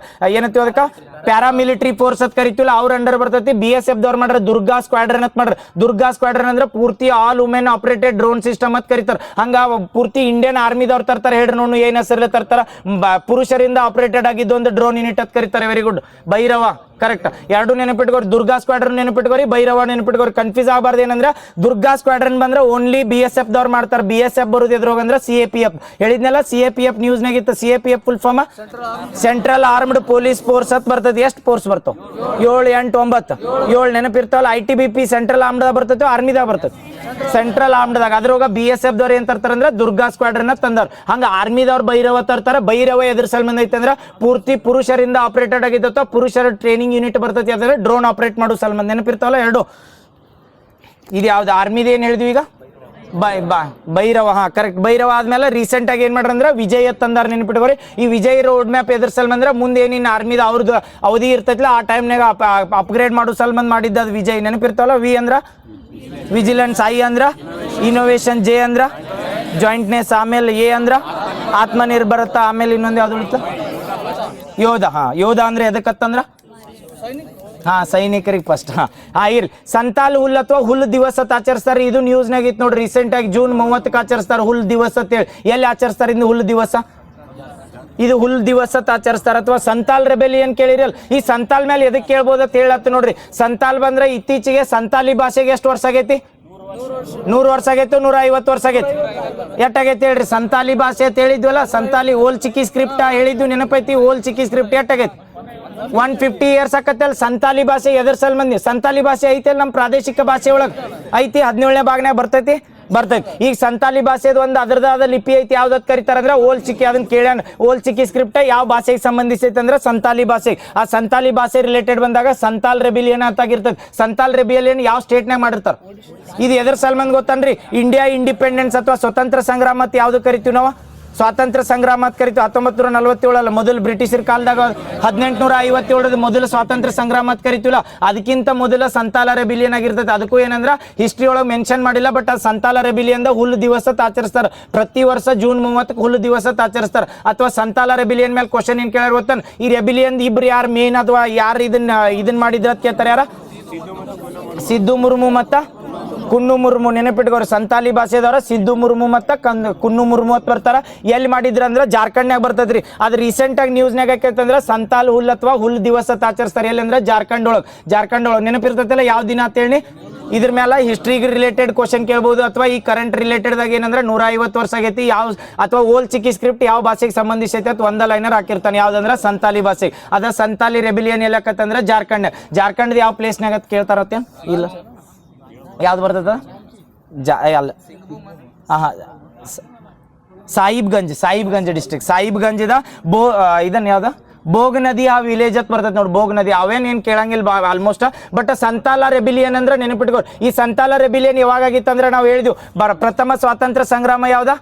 ಏನಂತೀವಿ ಅದಕ್ಕೆ ಪ್ಯಾರಾಮಿಲಿಟರಿ ಫೋರ್ಸ್ ಅಂತ ಕರಿತೀವಲ್ಲ, ಅವ್ರ ಅಂಡರ್ ಬರ್ತೈತಿ. BSF ದವ್ರು ಮಾಡ್ರ ದುರ್ಗಾ ಸ್ಕ್ವಾಡ್ರನ್ ಅಂತ ಮಾಡ್ರ. ದುರ್ಗಾ ಸ್ಕ್ವಾಡ್ರನ್ ಅಂದ್ರೆ ಪೂರ್ತಿ all women operated drone system ಅಂತ ಕರೀತಾರೆ. ಹಂಗ ಪೂರ್ತಿ ಇಂಡಿಯನ್ ಆರ್ಮಿದವ್ರು ತರ್ತಾರೆ. ಹೇಳ್ರಿ ನೋಡು ಏನ್ ಹೆಸರಲ್ಲಿ ತರ್ತಾರ. ಪುರುಷರಿಂದ ಆಪರೇಟೆಡ್ ಆಗಿದ್ದು ಒಂದು ಡ್ರೋನ್ ಯೂನಿಟ್ ಅಂತ ಕರೀತಾರೆ. Very good. ಭೈರವ ಕರೆಕ್ಟ್. ಎರಡು ನೆನಪಿಟ್ಕೋರಿ. ದುರ್ಗಾ ಸ್ಕ್ವಾಡ್ರನ್ ನೆನಪಿಟ್ಕೋರಿ, ಭೈರವ ನೆನಪಿಟ್ಕೋರಿ. ಕನ್ಫ್ಯೂಸ್ ಆಗಬಾರ್ದು. ಏನಂದ್ರೆ ದುರ್ಗಾ ಸ್ಕ್ವಾಡ್ರನ್ ಬಂದ್ರೆ ಓನ್ಲಿ BSF ದವ್ರು ಮಾಡ್ತಾರೆ. BSF ಬರುದು ಎದ್ರೋಗಂದ್ರೆ CAPF ಹೇಳಿದ್ನಲ್ಲ. CAPF ನ್ಯೂಸ್ನಾಗ ಇತ್ತು. CAPF full form central armed police force ಅಂತ ಬರ್ತದೆ. ಎಷ್ಟು ಫೋರ್ಸ್ ಬರ್ತಾವ? 7, 8, 9 7 ನೆನಪಿರ್ತಾವಲ್ಲ. ITBP ಸೆಂಟ್ರಲ್ ಆರ್ಮ್ಡ್ ಬರ್ತೈತೆ, ಆರ್ಮಿದಾಗ ಬರ್ತೈತೆ. ಸೆಂಟ್ರಲ್ ಆರ್ಮ್ಡ್ದಾಗ ಅದ್ರೋಗ BSF ದವ್ರು ಏನ್ ತರ್ತಾರ ಅಂದ್ರೆ ದುರ್ಗಾ ಸ್ಕ್ವಾಡ್ರನ್ ತಂದಾರ. ಹಂಗ ಆರ್ಮಿದವ್ರು ಭೈರವ ತರ್ತಾರ. ಭೈರವ ಎದ್ರ ಸಲ್ಮಾನ್ ಐತೆ ಅಂದ್ರೆ ಪೂರ್ತಿ ಪುರುಷರಿಂದ ಆಪರೇಟೆಡ್ ಆಗಿದ್ದ ಪುರುಷರ ಟ್ರೈನಿಂಗ್ ಯೂನಿಟ್ ಬರ್ತೈತಿ. ಅಂದ್ರೆ ಡ್ರೋನ್ ಆಪರೇಟ್ ಮಾಡೋ ಸಲ್ಮಾನ್ ನೆನಪಿರ್ತಾವಲ್ಲ ಎರಡು. ಇದು ಯಾವ್ದು ಆರ್ಮಿದ ಏನ್ ಹೇಳಿದ್ವಿ ಈಗ? ಭೈರವ. ಹಾ ಕರೆಕ್ಟ್. ಭೈರವ ಆದ್ಮೇಲೆ ರೀಸೆಂಟ್ ಆಗಿ ಏನ್ ಮಾಡ್ರಂದ್ರ ವಿಜಯ್ ತಂದಾರ ನೆನಪಿಟ್ಕೋರಿ. ಈ ವಿಜಯ್ ರೋಡ್ ಮ್ಯಾಪ್ ಎದ್ರ ಸಲ್ಮಾನ್ ಅಂದ್ರೆ ಮುಂದೆ ಏನಿನ್ ಆರ್ಮಿದ ಅವ್ರದ್ದು ಅವಧಿ ಇರ್ತೈತಿಲ್ಲ ಆ ಟೈಮ್ನಾಗ ಅಪ್ಗ್ರೇಡ್ ಮಾಡೋ ಸಲ್ಮಾನ್ ಮಾಡಿದ್ದ ಅದು ವಿಜಯ್ ನೆನಪಿರ್ತಾವಲ್ಲ. ವಿ ಅಂದ್ರ ವಿಜಿಲೆನ್ಸ್, I ಅಂದ್ರ ಇನೋವೇಷನ್, ಜೆ ಅಂದ್ರ ಜಾಯಿಂಟ್ನೆಸ್, ಆಮೇಲೆ ಎ ಅಂದ್ರ ಆತ್ಮನಿರ್ಭರತ, ಆಮೇಲೆ ಇನ್ನೊಂದು ಯಾವ್ದು ಉಳಿತ ಯೋಧ. ಹಾ ಯೋಧ ಅಂದ್ರೆ ಎದಕ್ಕತ್ತಂದ್ರ ಸೈನಿಕರಿಗೆ ಫಸ್ಟ್. ಇರ್ಲಿ. ಸಂತಾಲ್ ಹುಲ್ ಅಥವಾ ಹುಲ್ ದಿವಸ ಅಂತ ಆಚರಿಸ್ತಾರೆ. ಇದು ನ್ಯೂಸ್ನಾಗ ಇತ್ತು ನೋಡ್ರಿ. ರೀಸೆಂಟ್ ಆಗಿ June 30ಕ್ಕೆ ಆಚರಿಸ್ತಾರೆ ಹುಲ್ ದಿವಸ ಅಂತ ಹೇಳಿ. ಎಲ್ಲಿ ಆಚರಿಸ್ತಾರೆ ಇನ್ನು ಹುಲ್ ದಿವಸ? ಇದು ಹುಲ್ ದಿವಸ ಅಂತ ಆಚರಿಸ್ತಾರ. ಅಥವಾ ಸಂತಾಲ್ ರೆಬೆಲಿಯನ್ ಕೇಳಿರಲ್ಲ. ಈ ಸಂತಾಲ್ ಮೇಲೆ ಎದಕ್ಕೆ ಕೇಳ್ಬೋದು ಅಂತ ಹೇಳತ್ತ ನೋಡ್ರಿ. ಸಂತಾಲ್ ಬಂದ್ರೆ ಇತ್ತೀಚೆಗೆ ಸಂತಾಲಿ ಭಾಷೆಗೆ ಎಷ್ಟು ವರ್ಷ ಆಗೈತಿ? 100 ವರ್ಷ ಆಗೈತೆ, 150 ವರ್ಷ ಆಗೈತಿ. ಎಷ್ಟಾಗೈತಿ ಹೇಳ್ರಿ? ಸಂತಾಲಿ ಭಾಷೆ ಅಂತ ಹೇಳಿದ್ವಲ್ಲ, ಸಂತಾಲಿ ಓಲ್ ಚಿಕ್ಕಿ ಸ್ಕ್ರಿಪ್ಟ್ ಹೇಳಿದ್ವಿ ನೆನಪೈತಿ. ಓಲ್ ಚಿಕ್ಕಿ ಸ್ಕ್ರಿಪ್ಟ್ ಎಷ್ಟಾಗೈತಿ? 150 ಇಯರ್ಸ್ ಆಕತ್ತಲ್ಲ. ಸಂತಾಲಿ ಭಾಷೆ ಎದರ್ ಸಲ್ಮಾನ್? ಸಂತಾಲಿ ಭಾಷೆ ಐತೆ ನಮ್ಮ ಪ್ರಾದೇಶಿಕ ಭಾಷೆ ಒಳಗೆ ಐತಿ. 17ನೇ ಭಾಗನಾಗ ಬರ್ತೈತಿ. ಈಗ ಸಂತಾಲಿ ಭಾಷೆದು ಒಂದು ಅದ್ರದಾದ ಲಿಪಿ ಐತಿ. ಯಾವ್ದತ್ ಕರಿತಾರ ಅಂದ್ರೆ ಓಲ್ ಚಿಕ್ಕಿ. ಅದನ್ನ ಕೇಳ್ಯಾನ. ಓಲ್ ಚಿಕ್ಕಿ ಸ್ಕ್ರಿಪ್ಟ್ ಯಾವ ಭಾಷೆಗೆ ಸಂಬಂಧಿಸೈತೆ ಅಂದ್ರೆ ಸಂತಾಲಿ ಭಾಷೆಗೆ. ಆ ಸಂತಾಲಿ ಭಾಷೆ ರಿಲೇಟೆಡ್ ಬಂದಾಗ ಸಂತಾಲ್ ರೆಬಿಲಿಯನ್ ಅಂತ ಆಗಿರ್ತದೆ. ಸಂತಾಲ್ ರೆಬಿಲಿಯನ್ ಯಾವ ಸ್ಟೇಟ್ನಾಗ ಮಾಡಿರ್ತಾರ? ಇದು ಎದ್ರ ಸಲ್ಮಾನ್ ಗೊತ್ತನ್ರಿ? ಇಂಡಿಯಾ ಇಂಡಿಪೆಂಡೆನ್ಸ್ ಅಥವಾ ಸ್ವತಂತ್ರ ಸಂಗ್ರಾಮ ಅಂತ ಯಾವ್ದು ಕರಿತೀವಿ ನಾವು? ಸ್ವಾತಂತ್ರ್ಯ ಸಂಗ್ರಾಮ ಅಂತ ಕರಿತೀವಿ. 1947 ಮೊದಲು ಬ್ರಿಟಿಷರ ಕಾಲದಾಗ 1857 ಮೊದಲು ಸ್ವಾತಂತ್ರ್ಯ ಸಂಗ್ರಾಮ ಅಂತ ಕರಿತೀವಲ್ಲ, ಅದಕ್ಕಿಂತ ಮೊದಲ ಸಂತಾಲ ರೆಬಿಲಿಯನ್ ಆಗಿರ್ತದೆ. ಅದಕ್ಕೂ ಏನಂದ್ರ ಹಿಸ್ಟ್ರಿ ಒಳಗೆ ಮೆನ್ಷನ್ ಮಾಡಿಲ್ಲ. ಬಟ್ ಅದು ಸಂತಾಲ ರೆಬಿಲಿಯನ್ ಹುಲ್ ದಿವಸ ಆಚರಿಸ್ತಾರೆ. ಪ್ರತಿ ವರ್ಷ June 30ಕ್ಕೆ ಹುಲ್ ದಿವಸ ಆಚರಿಸ್ತಾರೆ. ಅಥವಾ ಸಂತಾಲ ರೆಬಿಲಿಯನ್ ಮೇಲೆ ಕ್ವಶನ್ ಏನ್ ಕೇಳಾರ ಗೊತ್ತಾನ? ಈ ರೆಬಿಲಿಯನ್ ಇಬ್ರು ಯಾರು ಮೇನ್ ಅಥವಾ ಯಾರು ಇದನ್ನ ಮಾಡಿದ್ರ ಅಂತ ಕೇಳ್ತಾರೆ. ಯಾರ? ಸಿದ್ದು ಮುರ್ಮು ಮತ್ತ ಕುನ್ನು ಮುರ್ಮು ನೆನಪಿಟ್ಕೋರು. ಸಂತಾಲಿ ಭಾಷೆದವ್ರ ಸಿದ್ದು ಮುರ್ಮು ಮತ್ತ ಕುನ್ನು ಮುರ್ಮು ಅಂತ ಬರ್ತಾರ. ಎಲ್ಲಿ ಮಾಡಿದ್ರ ಅಂದ್ರೆ ಜಾರ್ಖಂಡ್ನಾಗ ಬರ್ತದ್ರಿ. ಅದು ರೀಸೆಂಟ್ ಆಗಿ ನ್ಯೂಸ್ನಾಗ ಯಾಕಂದ್ರೆ ಸಂತಾಲ್ ಹುಲ್ ಅಥವಾ ಹುಲ್ ದಿವಸ ಆಚರಿಸ್ತಾರೆ. ಎಲ್ಲಿ ಅಂದ್ರೆ ಜಾರ್ಖಂಡ್ ಒಳಗೆ ನೆನಪಿರ್ತೈತಲ್ಲ ಯಾವ ದಿನ ಅಂತ ಹೇಳಿ. ಇದ್ರ ಮೇಲೆ ಹಿಸ್ಟ್ರಿಗೆ ರಿಲೇಟೆಡ್ ಕ್ವಶನ್ ಕೇಳ್ಬೋದು. ಅಥವಾ ಈ ಕರೆಂಟ್ ರಿಲೇಟೆಡ್ ಆಗಿ ಏನಂದ್ರೆ 150 ವರ್ಷ ಆಗೈತಿ ಯಾವ ಅಥವಾ ಓಲ್ ಚಿಕ್ಕಿ ಸ್ಕ್ರಿಪ್ಟ್ ಯಾವ ಭಾಷೆಗೆ ಸಂಬಂಧಿಸೈತೆ ಅಂತ ಒಂದ ಲೈನರ್ ಹಾಕಿರ್ತಾನೆ. ಯಾವ್ದಂದ್ರೆ ಸಂತಾಲಿ ಭಾಷೆಗೆ. ಅದ ಸಂತಾಲಿ ರೆಬಿಲಿಯನ್ ಎಲ್ಲಕತ್ತಂದ್ರೆ ಜಾರ್ಖಂಡ್ ಯಾವ ಪ್ಲೇಸ್ನಾಗ ಕೇಳ್ತಾರತ್ತೆ? ಇಲ್ಲ ಯಾವ್ದು ಬರ್ತದ? ಅಲ್ಲ ಸಾಹಿಬ್ಗಂಜ್ ಡಿಸ್ಟ್ರಿಕ್ಟ್. ಸಾಹಿಬ್ಗಂಜದ ಇದನ್ನ ಯಾವ್ದ ಬೋಗ್ ನದಿ ಆ ವಿಲೇಜ್ ಅಂತ ಬರ್ತದೆ ನೋಡಿ. ಬೋಗ್ ನದಿ ಅವೇನೇನು ಕೇಳಂಗಿಲ್ಲ ಆಲ್ಮೋಸ್ಟ್. ಬಟ್ ಸಂತಾಲ ರೆಬಿಲಿಯನ್ ಅಂದ್ರೆ ನೆನಪಿಟ್ಕೋರಿ. ಈ ಸಂತಾಲ ರೆಬಿಲಿಯನ್ ಯಾವಾಗ ಆಗಿತ್ತಂದ್ರೆ ನಾವು ಹೇಳಿದ್ವಿ ಪ್ರಥಮ ಸ್ವಾತಂತ್ರ್ಯ ಸಂಗ್ರಾಮ ಯಾವ್ದ?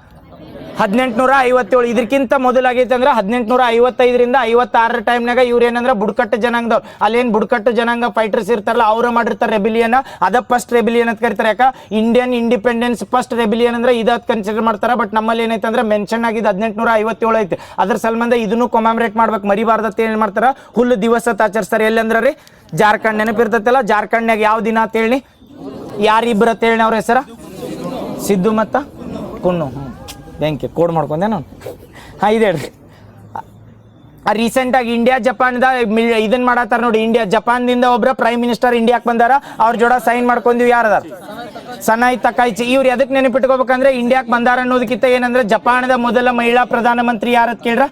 1857. ಇದಕ್ಕಿಂತ ಮೊದಲಾಗೈತೆ ಅಂದ್ರೆ 1855ರಿಂದ 56 ಟೈಮ್ನಾಗ ಇವ್ರು ಏನಂದ್ರೆ ಬುಡಕಟ್ಟು ಜನಾಂಗದವ್ರು. ಅಲ್ಲೇನ್ ಬುಡಕಟ್ಟು ಜನಾಂಗ ಫೈಟರ್ಸ್ ಇರ್ತಾರಲ್ಲ ಅವ್ರ ಮಾಡಿರ್ತಾರೆ ರೆಬಿಲಿಯನ್. ಅದ ಫಸ್ಟ್ ರೆಬಿಲಿಯನ್ ಅಂತ ಕರಿತಾರೆ. ಯಾಕ ಇಂಡಿಯನ್ ಇಂಡಿಪೆಂಡೆನ್ಸ್ ಫಸ್ಟ್ ರೆಬಿಲಿಯನ್ ಅಂದ್ರೆ ಇದ್ ಕನ್ಸಿಡರ್ ಮಾಡ್ತಾರ. ಬಟ್ ನಮ್ಮಲ್ಲಿ ಏನೈತೆ ಅಂದ್ರೆ ಮೆನ್ಷನ್ ಆಗಿದ್ದು 1857 ಐತಿ. ಅದ್ರ ಸಲ್ಬಂಧ ಇದನ್ನು ಕೊಮ್ಯಾಮರೇಟ್ ಮಾಡ್ಬೇಕು, ಮರಿಬಾರ್ದತ್ತ ಏನ್ ಮಾಡ್ತಾರ? ಹುಲ್ಲು ದಿವಸ ಆಚರಿಸ್ತಾರೆ. ಎಲ್ಲಂದ್ರ ರೀ ಜಾರ್ಖಂಡ್ ನೆನಪಿರ್ತೈತಲ್ಲ. ಜಾರ್ಖಂಡ್ನಾಗ ಯಾವ ದಿನ ಅಂತ ಹೇಳಿ? ಯಾರಿಬ್ರು ಅಂತ ಹೇಳಿ ಅವ್ರ ಹೆಸರ? ಸಿದ್ದು ಮತ್ತು ಕುನ್ನು ಬ್ಯಾಂಕಿ ಕೋಡ್ ಮಾಡ್ಕೊಂಡೆ ನಾನು. ಹಾಂ ಇದೆ ಹೇಳ್ರಿ. ರೀಸೆಂಟಾಗಿ ಇಂಡಿಯಾ ಜಪಾನ್ದ ಇದನ್ನ ಮಾಡತ್ತಾರ ನೋಡಿ. ಇಂಡಿಯಾ ಜಪಾನ್ದಿಂದ ಒಬ್ರ ಪ್ರೈಮ್ ಮಿನಿಸ್ಟರ್ ಇಂಡಿಯಾಕ್ಕೆ ಬಂದಾರ, ಅವ್ರ ಜೋಡ ಸೈನ್ ಮಾಡ್ಕೊಂಡ್ವಿ. ಯಾರದಾರ? ಸನಾಯಿ ತಕೈಚಿ. ಇವ್ರು ಎದಕ್ಕೆ ನೆನಪಿಟ್ಕೋಬೇಕಂದ್ರೆ ಇಂಡಿಯಾಕ್ಕೆ ಬಂದಾರ ಅನ್ನೋದಕ್ಕಿಂತ ಏನಂದ್ರೆ ಜಪಾನದ ಮೊದಲ ಮಹಿಳಾ ಪ್ರಧಾನಮಂತ್ರಿ ಯಾರತ್ ಕೇಳ್ರ?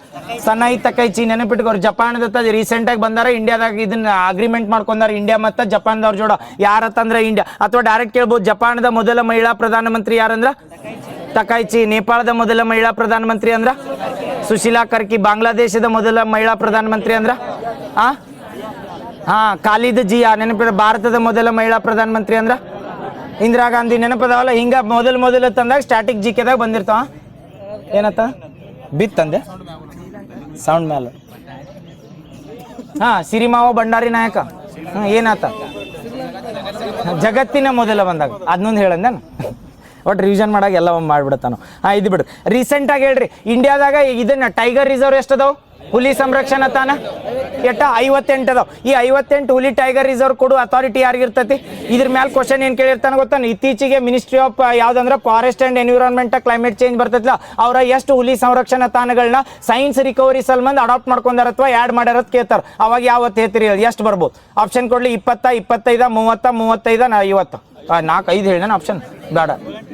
ಸನಾಯಿ ತಕೈಚಿ. ನೆನಪಿಟ್ಕೋರು. ಜಪಾನದ ರೀಸೆಂಟಾಗಿ ಬಂದಾರ, ಇಂಡಿಯಾದಾಗ ಇದನ್ನ ಅಗ್ರಿಮೆಂಟ್ ಮಾಡ್ಕೊಂಡಾರ ಇಂಡಿಯಾ ಮತ್ತು ಜಪಾನ್ದವ್ರ ಜೋಡ. ಯಾರತ್ತಂದ್ರೆ ಇಂಡಿಯಾ. ಅಥವಾ ಡೈರೆಕ್ಟ್ ಕೇಳ್ಬೋದು, ಜಪಾನದ ಮೊದಲ ಮಹಿಳಾ ಪ್ರಧಾನಮಂತ್ರಿ ಯಾರಂದ್ರ? ತಕೈಚಿ. ನೇಪಾಳದ ಮೊದಲ ಮಹಿಳಾ ಪ್ರಧಾನಮಂತ್ರಿ ಅಂದ್ರ ಸುಶೀಲಾ ಕರ್ಕಿ. ಬಾಂಗ್ಲಾದೇಶದ ಮೊದಲ ಮಹಿಳಾ ಪ್ರಧಾನಮಂತ್ರಿ ಅಂದ್ರ ಖಾಲಿದ್ ಜಿಯಾ. ನೆನಪಿದ. ಭಾರತದ ಮೊದಲ ಮಹಿಳಾ ಪ್ರಧಾನಮಂತ್ರಿ ಅಂದ್ರ ಇಂದಿರಾ ಗಾಂಧಿ. ನೆನಪದವಲ್ಲ. ಹಿಂಗ ಮೊದಲು ತಂದಾಗ ಸ್ಟ್ಯಾಟಿಕ್ ಜಿಕೆದಾಗ ಬಂದಿರ್ತಾವ. ಏನತ್ತ ಬಿತ್ತಂದೆ ಸೌಂಡ್ ಮೇಲೆ. ಸಿರಿಮಾವ ಭಂಡಾರಿ ನಾಯಕ. ಏನಾತ? ಜಗತ್ತಿನ ಮೊದಲ ಬಂದಾಗ ಅದನ್ನೊಂದು ಹೇಳಂದೇನು. ಒಟ್ಟು ರಿವಿಷನ್ ಮಾಡಾಗ ಎಲ್ಲ ಮಾಡ್ಬಿಡತ್ತಾನು. ಇದು ಬಿಡು. ರೀಸೆಂಟಾಗಿ ಹೇಳ್ರಿ, ಇಂಡಿಯಾದಾಗ ಇದನ್ನ ಟೈಗರ್ ರಿಸರ್ವ್ ಎಷ್ಟದಾವ್? ಹುಲಿ ಸಂರಕ್ಷಣಾ ತಾಣ ಎಟ್ಟ 58 ಅದಾವ. ಈ 58 ಹುಲಿ ಟೈಗರ್ ರಿಸರ್ವ್ ಕೊಡು ಅಥಾರಿಟಿ ಯಾರಿಗಿರ್ತೈತಿ? ಇದ್ರ ಮೇಲೆ ಕ್ವಶನ್ ಏನು ಕೇಳಿರ್ತಾನೆ ಗೊತ್ತಾನ? ಇತ್ತೀಚೆಗೆ ಮಿನಿಸ್ಟ್ರಿ ಆಫ್ ಯಾವ್ದಂದ್ರೆ forest and environment climate change ಬರ್ತೈತಿಲ್ಲ, ಅವರ ಎಷ್ಟು ಹುಲಿ ಸಂರಕ್ಷಣಾ ತಾಣಗಳನ್ನ ಸೈನ್ಸ್ ರಿಕವರಿ ಸಲ್ಮಂದ್ ಅಡಾಪ್ಟ್ ಮಾಡ್ಕೊಂಡಾರ ಅಥವಾ ಆ್ಯಡ್ ಮಾಡ್ಯಾರತ್ ಕೇಳ್ತಾರ. ಅವಾಗ ಯಾವತ್ತು ಹೇಳ್ತೀರಿ? ಎಷ್ಟು ಬರ್ಬೋದು? ಆಪ್ಷನ್ ಕೊಡ್ಲಿ? 20, 25, 30, 35, 50. 4, 5 ಹೇಳಿದಾನ ಆಪ್ಷನ್ ಬೇಡ.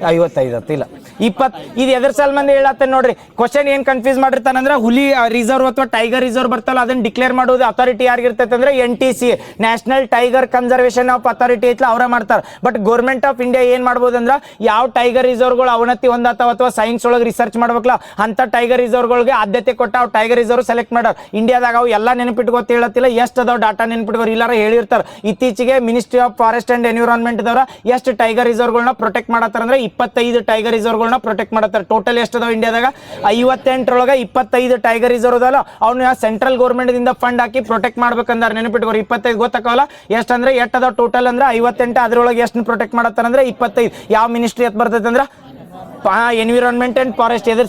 55 ಇಲ್ಲ 20. ಇದು ಎದ್ರ ಸಲ್ಮಂದ್ ಹೇಳತ್ತೆ ನೋಡ್ರಿ. ಕ್ವಶನ್ ಏನ್ ಕನ್ಫ್ಯೂಸ್ ಮಾಡಿರ್ತಾನಂದ್ರೆ ಹುಲಿ ರಿಸರ್ವ್ ಅಥವಾ ಟೈಗರ್ ರಿಸರ್ವ್ ಬರ್ತಲ್ಲ, ಅದನ್ನ ಡಿಕ್ಲೇರ್ ಮಾಡೋದು ಅಥಾರಿಟಿ ಯಾರಿಗಿರ್ತೈತೆ ಅಂದ್ರೆ NTC, national tiger conservation of authority ಐತ್ಲ, ಅವರ ಮಾಡ್ತಾರೆ. ಬಟ್ ಗೌರ್ಮೆಂಟ್ ಆಫ್ ಇಂಡಿಯಾ ಏನ್ ಮಾಡ್ಬೋದು ಅಂದ್ರೆ ಯಾವ ಟೈಗರ್ ರಿಸರ್ವ್ಗಳು ಅವನತಿ ಹೊಂದತಾವ ಅಥವಾ ಸೈನ್ಸ್ ಒಳಗೆ ರಿಸರ್ಚ್ ಮಾಡ್ಬೇಕಲ್ಲ ಅಂತ ಟೈಗರ್ ರಿಸರ್ವ್ಗಳಿಗೆ ಆದ್ಯತೆ ಕೊಟ್ಟ ಅವ್ ಟೈಗರ್ ರಿಸರ್ವ್ ಸೆಲೆಕ್ಟ್ ಮಾಡ್ಯಾರ. ಇಂಡಿಯಾದಾಗ ಅವು ಎಲ್ಲ ನೆನಪಿಟ್ಕೋತ ಹೇಳತ್ತಿಲ್ಲ, ಎಷ್ಟು ಅದಾವ ಡಾಟಾ ನೆನಪಿಟ್ಕೋರು ಇಲ್ಲಾರ ಹೇಳಿರ್ತಾರೆ. ಇತ್ತೀಚೆಗೆ ministry of forest and environment ದವರ ಎಷ್ಟು ಟೈಗರ್ ರಿಸರ್ವ್ಗಳನ್ನ ಪ್ರೊಟೆಕ್ಟ್ ಮಾಡತ್ತಾರ ಅಂದ್ರೆ 25 ಟೈಗರ್ ರಿಸರ್ವ್ಗಳನ್ನ ಪ್ರೊಟೆಕ್ಟ್ ಮಾಡತ್ತಾರೆ. ಟೋಟಲ್ ಎಷ್ಟು ಅದಾವ ಇಂಡಿಯಾದಾಗ? 58 25 ಟೈಗರ್ ರಿಸರ್ವ್ ಅದಲ್ಲ, ಅವ್ನ ಸೆಂಟ್ರಲ್ ಗೌರ್ಮೆಂಟ್ ದಿಂದ ಫಂಡ್ ಹಾಕಿ ಪ್ರೊಟೆಕ್ಟ್ ಮಾಡ್ಬೇಕಂದ್ರೆ ನೆನಪಿಟ್ಕೋರು. 25 ಗೊತ್ತಾಕವಲ್ಲ ಎಷ್ಟಂದ್ರೆ ಎಷ್ಟು ಅದಾವ ಟೋಟಲ್ ಅಂದ್ರೆ 58. ಅದ್ರೊಳಗೆ ಎಷ್ಟು ಪ್ರೊಟೆಕ್ಟ್ ಮಾಡತ್ತಾರ ಅಂದ್ರೆ 25. ಯಾವ ಮಿನಿಸ್ಟ್ರಿ ಎತ್ ಬರ್ತೈತೆ ಅಂದ್ರೆ ಎನ್ವಿರಾನ್ಮೆಂಟ್ ಅಂಡ್ ಫಾರೆಸ್ಟ್. ಎದ್ರ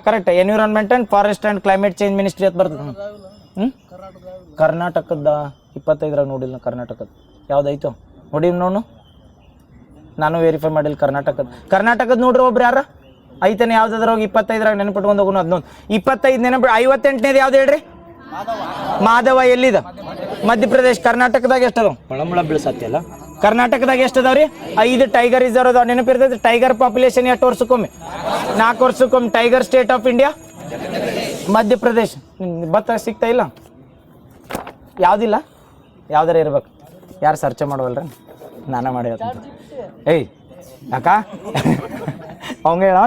correct, environment and forest and climate change ministry ಎತ್ ಬರ್ತದೆ. ಕರ್ನಾಟಕದ 25 ನೋಡಿಲ್ಲ. ಕರ್ನಾಟಕದ ಯಾವ್ದಾಯ್ತು ನೋಡಿ ನೋಡು, ನಾನು ವೆರಿಫೈ ಮಾಡಿಲ್ಲ. ಕರ್ನಾಟಕದ ನೋಡ್ರಿ ಒಬ್ರು ಯಾರ ಐತನೆ ಯಾವ್ದಾದ್ರಾಗ 25 ನೆನಪಿಟ್ಕೊಂಡು ಹೋಗೋಣ. 25 ನೆನಪು. 58ನೇದು ಯಾವ್ದು ಹೇಳ್ರಿ? ಮಾಧವ. ಎಲ್ಲಿದ? ಮಧ್ಯಪ್ರದೇಶ್. ಕರ್ನಾಟಕದಾಗ ಎಷ್ಟದ? ಮಳಮಳ ಬೀಳ್ಸತ್ತಿಲ್ಲ. ಕರ್ನಾಟಕದಾಗ ಎಷ್ಟದಾವ್ರಿ? 5 ಟೈಗರ್ ರಿಸರ್ವ್ ಅದಾವ. ನೆನಪಿರ್ತೈತೆ. ಟೈಗರ್ ಪಾಪ್ಯುಲೇಷನ್ ಎಷ್ಟು ವರ್ಷಕ್ಕೊಮ್ಮೆ? 4 ವರ್ಷಕ್ಕೊಮ್ಮೆ. Tiger state of India Madhya Pradesh. ಬತ್ತ ಸಿಗ್ತಾ ಇಲ್ಲ? ಯಾವ್ದಿಲ್ಲ? ಯಾವ್ದಾರ ಇರ್ಬೇಕು. ಯಾರು ಸರ್ಚೆ ಮಾಡವಲ್ರ? ನಾನ ಮಾಡಿ ಏಯ್ ಅಕ್ಕ ಅವಂಗ ಹೇಳ.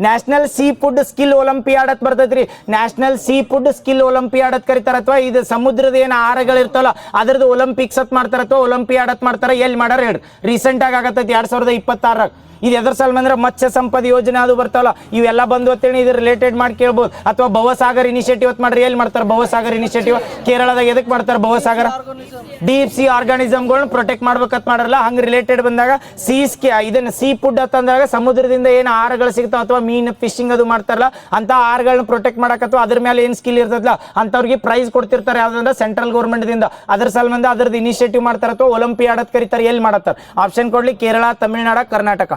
National seafood skill olympiad ಅಂತ ಬರ್ತೈತ್ರಿ. National seafood skill olympiad ಅಂತ ಕರೀತಾರ. ಅಥವಾ ಇದು ಸಮುದ್ರದ ಏನು ಆಹಾರಗಳು ಇರ್ತಲ್ಲ ಅದ್ರದ್ದು ಒಲಿಂಪಿಕ್ಸ್ ಅಂತ ಮಾಡ್ತಾರ ಅಥವಾ ಒಲಿಂಪಿಯಾಡ್ ಅಂತ ಮಾಡ್ತಾರ. ಎಲ್ಲಿ ಮಾಡ್ಯಾರ ಹೇಳ್ರಿ? ರೀಸೆಂಟ್ ಆಗಿ ಆಗತ್ತೈತಿ 2026. ಇದು ಎದ್ರ ಸಲ ಅಂದ್ರೆ ಮತ್ಸ್ಯ ಸಂಪದ ಯೋಜನೆ ಅದು ಬರ್ತಾವಲ್ಲ, ಇವೆಲ್ಲ ಬಂದು ಅಂತೇಳಿ ಇದ್ರ ರಿಲೇಟೆಡ್ ಮಾಡಿ ಕೇಳ್ಬೋದು. ಅಥವಾ ಭವಸಾಗರ್ ಇನಿಷಿಯೇಟಿವ್ ಅಂತ ಮಾಡ್ರಿ. ಎಲ್ಲಿ ಮಾಡ್ತಾರೆ ಭವಸಾಗರ್ ಇನಿಷಿಯೇಟಿವ್? ಕೇರಳದಾಗ. ಎದಕ್ಕೆ ಮಾಡ್ತಾರೆ ಭವಸಾಗರ? ಡೀಪ್ ಸಿ ಆರ್ಗಾನಿಸಮ್ಗಳನ್ನ ಪ್ರೊಟೆಕ್ಟ್ ಮಾಡ್ಬೇಕಂತ ಮಾಡಲ್ಲ. ಹಂಗೆ ರಿಲೇಟೆಡ್ ಬಂದಾಗ ಇದನ್ನ ಸೀ ಫುಡ್ ಅಂತಂದಾಗ ಸಮುದ್ರದಿಂದ ಏನು ಆಹಾರಗಳು ಸಿಗ್ತಾವ ಅಥವಾ ಮೀನು ಫಿಶಿಂಗ್ ಅದು ಮಾಡ್ತಾರಲ್ಲ ಅಂತ ಆಹಾರಗಳನ್ನ ಪ್ರೊಟೆಕ್ಟ್ ಮಾಡಕ್ ಅಥವಾ ಅದ್ರ ಮೇಲೆ ಏನು ಸ್ಕಿಲ್ ಇರ್ತದಲ್ಲ ಅಂತವ್ರಿಗೆ ಪ್ರೈಸ್ ಕೊಡ್ತಿರ್ತಾರೆ. ಯಾವ್ದಂದ್ರೆ ಸೆಂಟ್ರಲ್ ಗೌರ್ಮೆಂಟ್ ದಿಂದ. ಅದ್ರ ಸಲುವಾಗಿ ಅದ್ರದ್ದು ಇನಿಷಿಯೇಟಿವ್ ಮಾಡ್ತಾರ ಅಥವಾ ಒಲಿಂಪಿಯಾಡ್ ಅಂತ ಕರೀತಾರೆ. ಎಲ್ಲಿ ಮಾಡತ್ತಾರೆ? ಆಪ್ಷನ್ ಕೊಡ್ಲಿ? ಕೇರಳ, ತಮಿಳ್ನಾಡು, ಕರ್ನಾಟಕ.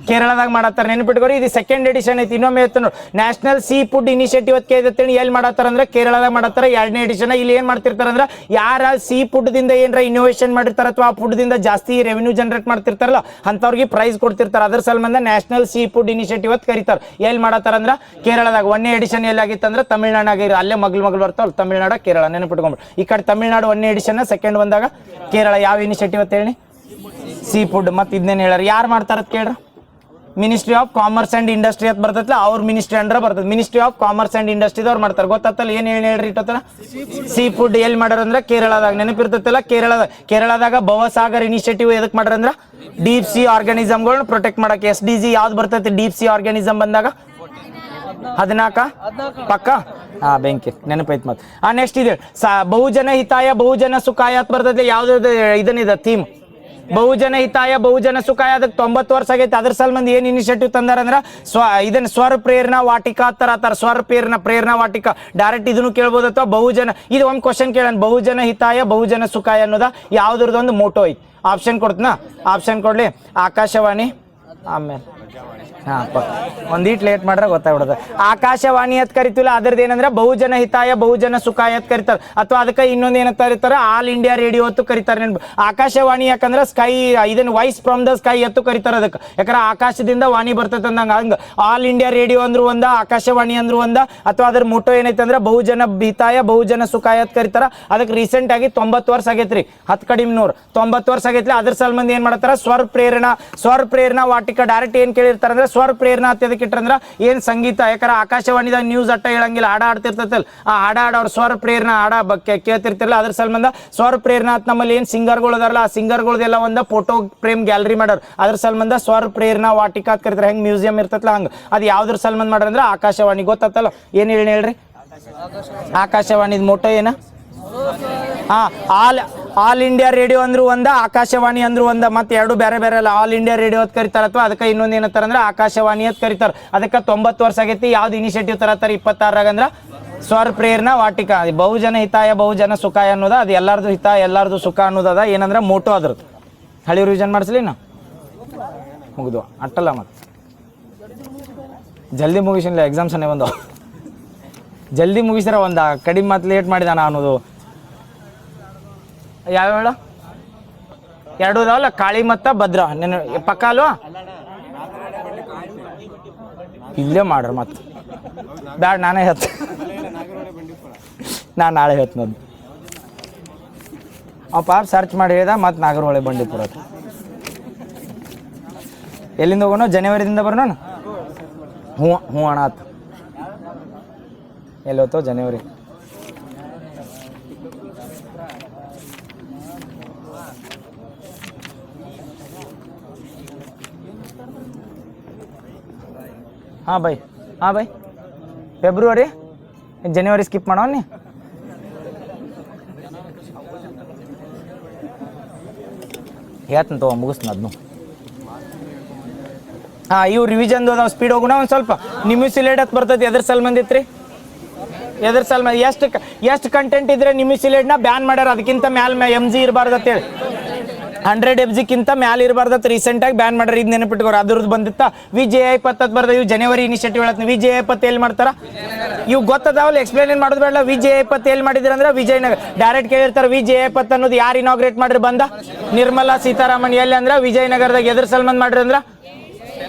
ಕೇರಳದಾಗ ಮಾಡತ್ತಾರ. ನೆನಪಿಟ್ಕೋರಿ. ಇದು 2nd ಎಡಿಷನ್ ಐತಿ. ಇನ್ನೊಮ್ಮೆ ಹೇಳ್ತ ನೋಡಿ, ನ್ಯಾಷನಲ್ ಸೀ ಫುಡ್ ಇನಿಷಿಯೇಟಿವ್ ಕೇಳಿ ಎಲ್ಲಿ ಮಾಡತ್ತಾರ ಅಂದ್ರೆ ಕೇರಳದಾಗ ಮಾಡತ್ತಾರ. 2ನೇ ಎಡಿಷನ್. ಇಲ್ಲಿ ಏನ್ ಮಾಡ್ತಿರ್ತಾರ ಅಂದ್ರೆ ಯಾರ ಸೀ ಫುಡ್ ದಿಂದ ಏನಾರ ಇನೋವೇಷನ್ ಮಾಡಿರ್ತಾರ ಅಥವಾ ಆ ಫುಡ್ ದಿಂದ ಜಾಸ್ತಿ ರೆವೆನ್ಯೂ ಜನರೇಟ್ ಮಾಡ್ತಿರ್ತಾರಲ್ಲ ಅಂತವ್ರಿಗೆ ಪ್ರೈಸ್ ಕೊಡ್ತಿರ್ತಾರೆ. ಅದ್ರ ಸಲುವಾಗಿ ನ್ಯಾಷನಲ್ ಸೀ ಫುಡ್ ಇನಿಷಿಯೇಟಿವ್ ಅಂತ ಕರೀತಾರೆ. ಎಲ್ಲಿ ಮಾಡತ್ತಾರ ಅಂದ್ರೆ ಕೇರಳದಾಗ. 1ನೇ ಎಡಿಷನ್ ಎಲ್ಲಿ ಆಗಿತ್ತು ಅಂದ್ರೆ ತಮಿಳ್ನಾಡಾಗ. ಅಲ್ಲೇ ಮಗಳು ಬರ್ತಾವಲ್ಲ, ತಮಿಳ್ನಾಡು, ಕೇರಳ. ನೆನಪಿಟ್ಕೊಂಡ್ಬಿಡು. ಈ ಕಡೆ ತಮಿಳ್ನಾಡು 1ನೇ ಎಡಿಷನ್, 2nd ಬಂದಾಗ ಕೇರಳ. ಯಾವ ಇನಿಷಿಯೇಟಿವ್ ಅಂತ ಹೇಳಿ? Sea food. ಮತ್ತೆ ಇದನ್ನೇನು ಹೇಳ್ಯಾರ? ಯಾರು ಮಾಡ್ತಾರತ್ ಕೇಳ್ರ? Ministry of commerce and industry ಅಂತ ಬರ್ತೈತಲ್ಲ, ಅವ್ರ ಮಿನಿಸ್ಟ್ರಿ ಅಂಡ್ರ ಬರ್ತದೆ. ಮಿನಿಸ್ಟ್ರಿ ಆಫ್ ಕಾಮರ್ಸ್ ಅಂಡ್ ಇಂಡಸ್ಟ್ರಿದವ್ರು ಮಾಡ್ತಾರೆ. ಗೊತ್ತಾತಲ್ಲ ಏನು ಹೇಳ್ರಿ ಇಟ್ಟತ್ತಲ್ಲ? Sea food. ಎಲ್ಲಿ ಮಾಡ್ಯಾರ ಅಂದ್ರೆ ಕೇರಳದಾಗ. ನೆನಪಿರ್ತೈತಲ್ಲ? ಕೇರಳದಾಗ ಭವಸಾಗರ್ ಇನಿಷಿಯೇಟಿವ್ ಎದಕ್ಕೆ ಮಾಡ್ಯಾರ ಅಂದ್ರೆ ಡೀಪ್ ಸಿ ಆರ್ಗಾನಿಸಮ್ಗಳನ್ನ ಪ್ರೊಟೆಕ್ಟ್ ಮಾಡಕ್ಕೆ. SDG ಯಾವ್ದು ಬರ್ತೈತಿ ಡೀಪ್ ಸಿ ಆರ್ಗಾನಿಸಮ್ ಬಂದಾಗ? 14 ಪಕ್ಕ. ಬೆಂಕಿ ನೆನಪೈತ್. ಮತ್ತೆ ನೆಕ್ಸ್ಟ್ ಇದೆ ಬಹುಜನ ಹಿತಾಯ ಬಹುಜನ ಸುಖಾಯ ಅಂತ ಬರ್ತೈತಿ. ಯಾವ್ದು ಇದನ್ನಿದೆ ಥೀಮ್? ಬಹುಜನ ಹಿತಾಯ ಬಹುಜನ ಸುಖಾಯ. ಅದಕ್ಕೆ 90 ವರ್ಷ ಆಗೈತೆ. ಅದ್ರ ಸಲುವಾಗಿ ಏನ್ ಇನಿಷಿಯೇಟಿವ್ ತಂದಾರ ಅಂದ್ರೆ ಇದನ್ನ ಸ್ವರ್ ಪ್ರೇರಣಾ ವಾಟಿಕಾ ತರ. ಸ್ವರ್ ಪ್ರೇರಣಾ ವಾಟಿಕಾ. ಡೈರೆಕ್ಟ್ ಇದನ್ನು ಕೇಳ್ಬೋದು. ಅಥವಾ ಬಹುಜನ. ಇದು ಒಂದು ಕ್ವಶನ್ ಕೇಳೋಣ. ಬಹುಜನ ಹಿತಾಯ ಬಹುಜನ ಸುಖಾಯ ಅನ್ನೋದ ಯಾವ್ದ್ರದ್ದು ಒಂದು ಮೋಟೋ ಐತಿ? ಆಪ್ಷನ್ ಕೊಡ್ತೀನ? ಆಪ್ಷನ್ ಕೊಡ್ಲಿ? ಆಕಾಶವಾಣಿ, ಆಮೇಲೆ ಹಾಂ ಒಂದೀಟ್ ಲೇಟ್ ಮಾಡ್ರೆ ಗೊತ್ತಾಗ್ಬಿಡುತ್ತೆ. ಆಕಾಶವಾಣಿ ಅಂತ ಕರಿತೀವಲ್ಲ ಅದ್ರದ್ದು ಏನಂದ್ರೆ ಬಹುಜನ ಹಿತಾಯ ಬಹುಜನ ಸುಖಾಯ ಅಂತ ಕರಿತಾರೆ, ಅಥವಾ ಅದಕ್ಕೆ ಇನ್ನೊಂದು ಏನಂತ ಕರೀತಾರೆ ಆಲ್ ಇಂಡಿಯಾ ರೇಡಿಯೋ ಅಂತ ಕರೀತಾರೆ. ಆಕಾಶವಾಣಿ ಯಾಕಂದ್ರೆ ಸ್ಕೈ ಇದನ್ನ ವಾಯ್ಸ್ ಫ್ರಮ್ ದ ಸ್ಕೈ ಅಂತ ಕರೀತಾರೆ ಅದಕ್ಕೆ, ಯಾಕಂದ್ರೆ ಆಕಾಶದಿಂದ ವಾಣಿ ಬರ್ತೈತೆ ಅಂದಂಗೆ. ಹಂಗೆ ಆಲ್ ಇಂಡಿಯಾ ರೇಡಿಯೋ ಅಂದ್ರು ಒಂದ, ಆಕಾಶವಾಣಿ ಅಂದ್ರು ಒಂದ, ಅಥವಾ ಅದ್ರ ಮೋಟೋ ಏನೈತೆ ಅಂದ್ರೆ ಬಹುಜನ ಹಿತಾಯ ಬಹುಜನ ಸುಖಾಯ ಅಂತ ಕರೀತಾರ. ಅದಕ್ಕೆ ರೀಸೆಂಟ್ ಆಗಿ 90 ವರ್ಷ ಆಗೈತ್ರಿ, 10 ಕಡಿಮೆ 100 90 ವರ್ಷ ಆಗೈತ್ರಿ. ಅದ್ರ ಸಲ್ಮಂದಿ ಏನ್ ಮಾಡ್ತಾರ ಸ್ವರ ಪ್ರೇರಣಾ ವಾಟಿಕ ಡೈರೆಕ್ಟ್ ಏನ್ ಕೇಳಿರ್ತಾರ ಅಂದ್ರೆ ಸ್ವರ ಪ್ರೇರಣಾ ಅದಕ್ಕೆ ಇಟ್ಟರಂದ್ರ ಏನ್ ಸಂಗೀತ, ಯಾಕಂದ್ರೆ ಆಕಾಶವಾಣಿದಾಗ ನ್ಯೂಸ್ ಅಟ್ಟ ಹೇಳಂಗಿಲ್ಲ, ಹಾಡ ಆಡ್ತಿರ್ತೈತಲ್ಲ, ಆ ಹಾಡ ಅವ್ರ ಸ್ವರ ಪ್ರೇರಣಾ ಹಾಡ ಕೇಳ್ತಿರ್ತಿರಲ್ಲ, ಅದ್ರ ಸಂಬಂಧ ಸ್ವರ ಪ್ರೇರಣಾ ನಮ್ಮಲ್ಲಿ ಏನ್ ಸಿಂಗರ್ಗಳು ಅದಾರಲ್ಲ ಆ ಸಿಂಗರ್ಗಳದೆಲ್ಲ ಒಂದ ಫೋಟೋ ಫ್ರೇಮ್ ಗ್ಯಾಲರಿ ಮಾಡೋರು, ಅದ್ರ ಸಂಬಂಧ ಸ್ವರ ಪ್ರೇರಣಾ ವಾಟಿಕ ಅಂತ ಕರಿತಾರೆ. ಹೆಂಗ್ ಮ್ಯೂಸಿಯಂ ಇರ್ತೈತಲ್ಲ ಹಂಗ ಅದು ಯಾವ್ದ್ರ ಸಂಬಂಧ ಮಾಡ್ರಂದ್ರ ಆಕಾಶವಾಣಿ. ಗೊತ್ತಲ್ಲ ಏನ್ ಹೇಳ್ರಿ ಆಕಾಶವಾಣಿದ ಮೋಟೋ ಏನ? ಹಾ, ಆಲ್ ಇಂಡಿಯಾ ರೇಡಿಯೋ ಅಂದ್ರು ಒಂದ, ಆಕಾಶವಾಣಿ ಅಂದ್ರು ಒಂದ, ಮತ್ತೆ ಎರಡು ಬೇರೆ ಬೇರೆ ಅಲ್ಲ. ಆಲ್ ಇಂಡಿಯಾ ರೇಡಿಯೋ ಅಂತ ಕರಿತಾರ, ಅಥವಾ ಅದಕ್ಕೆ ಇನ್ನೊಂದು ಏನಂತಾರ ಅಂದ್ರೆ ಆಕಾಶವಾಣಿ ಅಂತ ಕರಿತಾರ. ಅದಕ್ಕೆ 90 ವರ್ಷ ಆಗೈತಿ. ಯಾವ್ದು ಇನಿಷಿಯೇಟಿವ್ ತರತಾರ 26 ಅಂದ್ರ ಸ್ವರ ಪ್ರೇರಣಾ ವಾಟಿಕ. ಬಹುಜನ ಹಿತಾಯ ಬಹುಜನ ಸುಖಾಯ ಅನ್ನೋದ, ಅದು ಎಲ್ಲಾರ್ದು ಹಿತ ಎಲ್ಲಾರ್ದು ಸುಖ ಅನ್ನೋದದ. ಏನಂದ್ರೆ ಮೋಟೋ ಅದ್ರದ್ದು. ಹಳಿ ರಿವಿಷನ್ ಮಾಡಿಸ್ಲಿ ನಾ ಮುಗಿದು ಅಟ್ಟಲ್ಲ, ಮತ್ತೆ ಜಲ್ದಿ ಮುಗಿಸಿಲ್ಲ, ಎಕ್ಸಾಮ್ಸನ್ನೇ ಬಂದು ಜಲ್ದಿ ಮುಗಿಸಿರ ಒಂದ ಕಡಿಮೆ ಮತ್ತು ಲೇಟ್ ಮಾಡಿದಾನ ಅನ್ನೋದು. ಯಾವ್ಯಾವ 2 ಅದಾವಲ್ಲ, ಕಾಳಿ ಮತ್ತ ಭದ್ರ. ನೆನ ಪಕ್ಕ ಅಲ್ವಾ? ಇಲ್ಲೇ ಮಾಡ್ರ ಮತ್ತೆ ಬ್ಯಾಡ, ನಾನೇ ಹೇಳ್ತ ನಾನು ನಾಳೆ ಹೇಳ್ತೀನಿ. ಅವ ಪಾಪ ಸರ್ಚ್ ಮಾಡಿ ಹೇಳ್ದ, ಮತ್ತು ನಾಗರಹೊಳೆ ಬಂಡೀಪುರ. ಎಲ್ಲಿಂದ ಹೋಗೋಣ? ಜನವರಿದಿಂದ ಬರೋಣ. ಹ್ಞೂ ಅಣ್ಣ ಆತು. ಎಲ್ಲಿ ಹೋಗ್ತಾವ? ಜನವರಿ. ಹಾಂ ಬೈ ಫೆಬ್ರವರಿ ಜನವರಿ ಸ್ಕಿಪ್ ಮಾಡೋ ನೀ. ಹೇಳ್ತೀನಿ ತಗೋ, ಮುಗಿಸ್ತೀನಿ ಅದನ್ನು. ಹಾಂ, ಇವು ರಿವಿಷನ್ ಅದಾವ, ಸ್ಪೀಡ್ ಹೋಗೋಣ. ಒಂದು ಸ್ವಲ್ಪ ನಿಮ್ಯೂಸಿಲೇಟ್ ಅಂತ ಬರ್ತೈತಿ. ಎದ್ರ ಸಲ್ಮಂದ್ ಇತ್ರಿ? ಎದ್ರ ಸಲ್ಮಂದ್ ಎಷ್ಟು ಕಂಟೆಂಟ್ ಇದ್ರೆ ನಿಮ್ಯೂಸಿಲೇಟ್ನ ಬ್ಯಾನ್ ಮಾಡ್ಯಾರ. ಅದಕ್ಕಿಂತ ಮ್ಯಾಲ MG ಇರಬಾರ್ದು ಅಂತೇಳಿ, 100 MGಕ್ಕಿಂತ ಮ್ಯಾಲ ಇರಬಾರ್ದತ್ ರೀಸೆಂಟಾಗಿ ಬ್ಯಾನ್ ಮಾಡ್ಯಾರ. ಇದು ನೆನಪಿಟ್ಕೋರು. ಅದ್ರದ್ದು ಬಂದಿತ್ತ VJI-10 ಬರ್ದ. ಇವು ಜನವರಿ ಇನಿಷಿಯೇಟಿವ್ ಹೇಳತ್ತೀನಿ. VJI-10 ಎಲ್ಲಿ ಮಾಡ್ತಾರ? ಇವು ಗೊತ್ತದಾವಲ್ಲ, ಎಕ್ಸ್ಪ್ಲೇನ್ ಏನು ಮಾಡೋದು ಬೇಡ. VJI-10 ಎಲ್ಲಿ ಮಾಡಿದ್ರೆ ಅಂದ್ರೆ ವಿಜಯನಗರ. ಡೈರೆಕ್ಟ್ ಕೇಳಿರ್ತಾರೆ VJI-10 ಅನ್ನೋದು ಯಾರು ಇನಾಗ್ರೇಟ್ ಮಾಡ್ರಿ? ಬಂದ ನಿರ್ಮಲಾ ಸೀತಾರಾಮನ್. ಎಲ್ಲಿ ಅಂದ್ರೆ ವಿಜಯನಗರದಾಗ. ಎದ್ರ ಸಲ್ಮಂದ್ ಮಾಡ್ರಿ ಅಂದ್ರೆ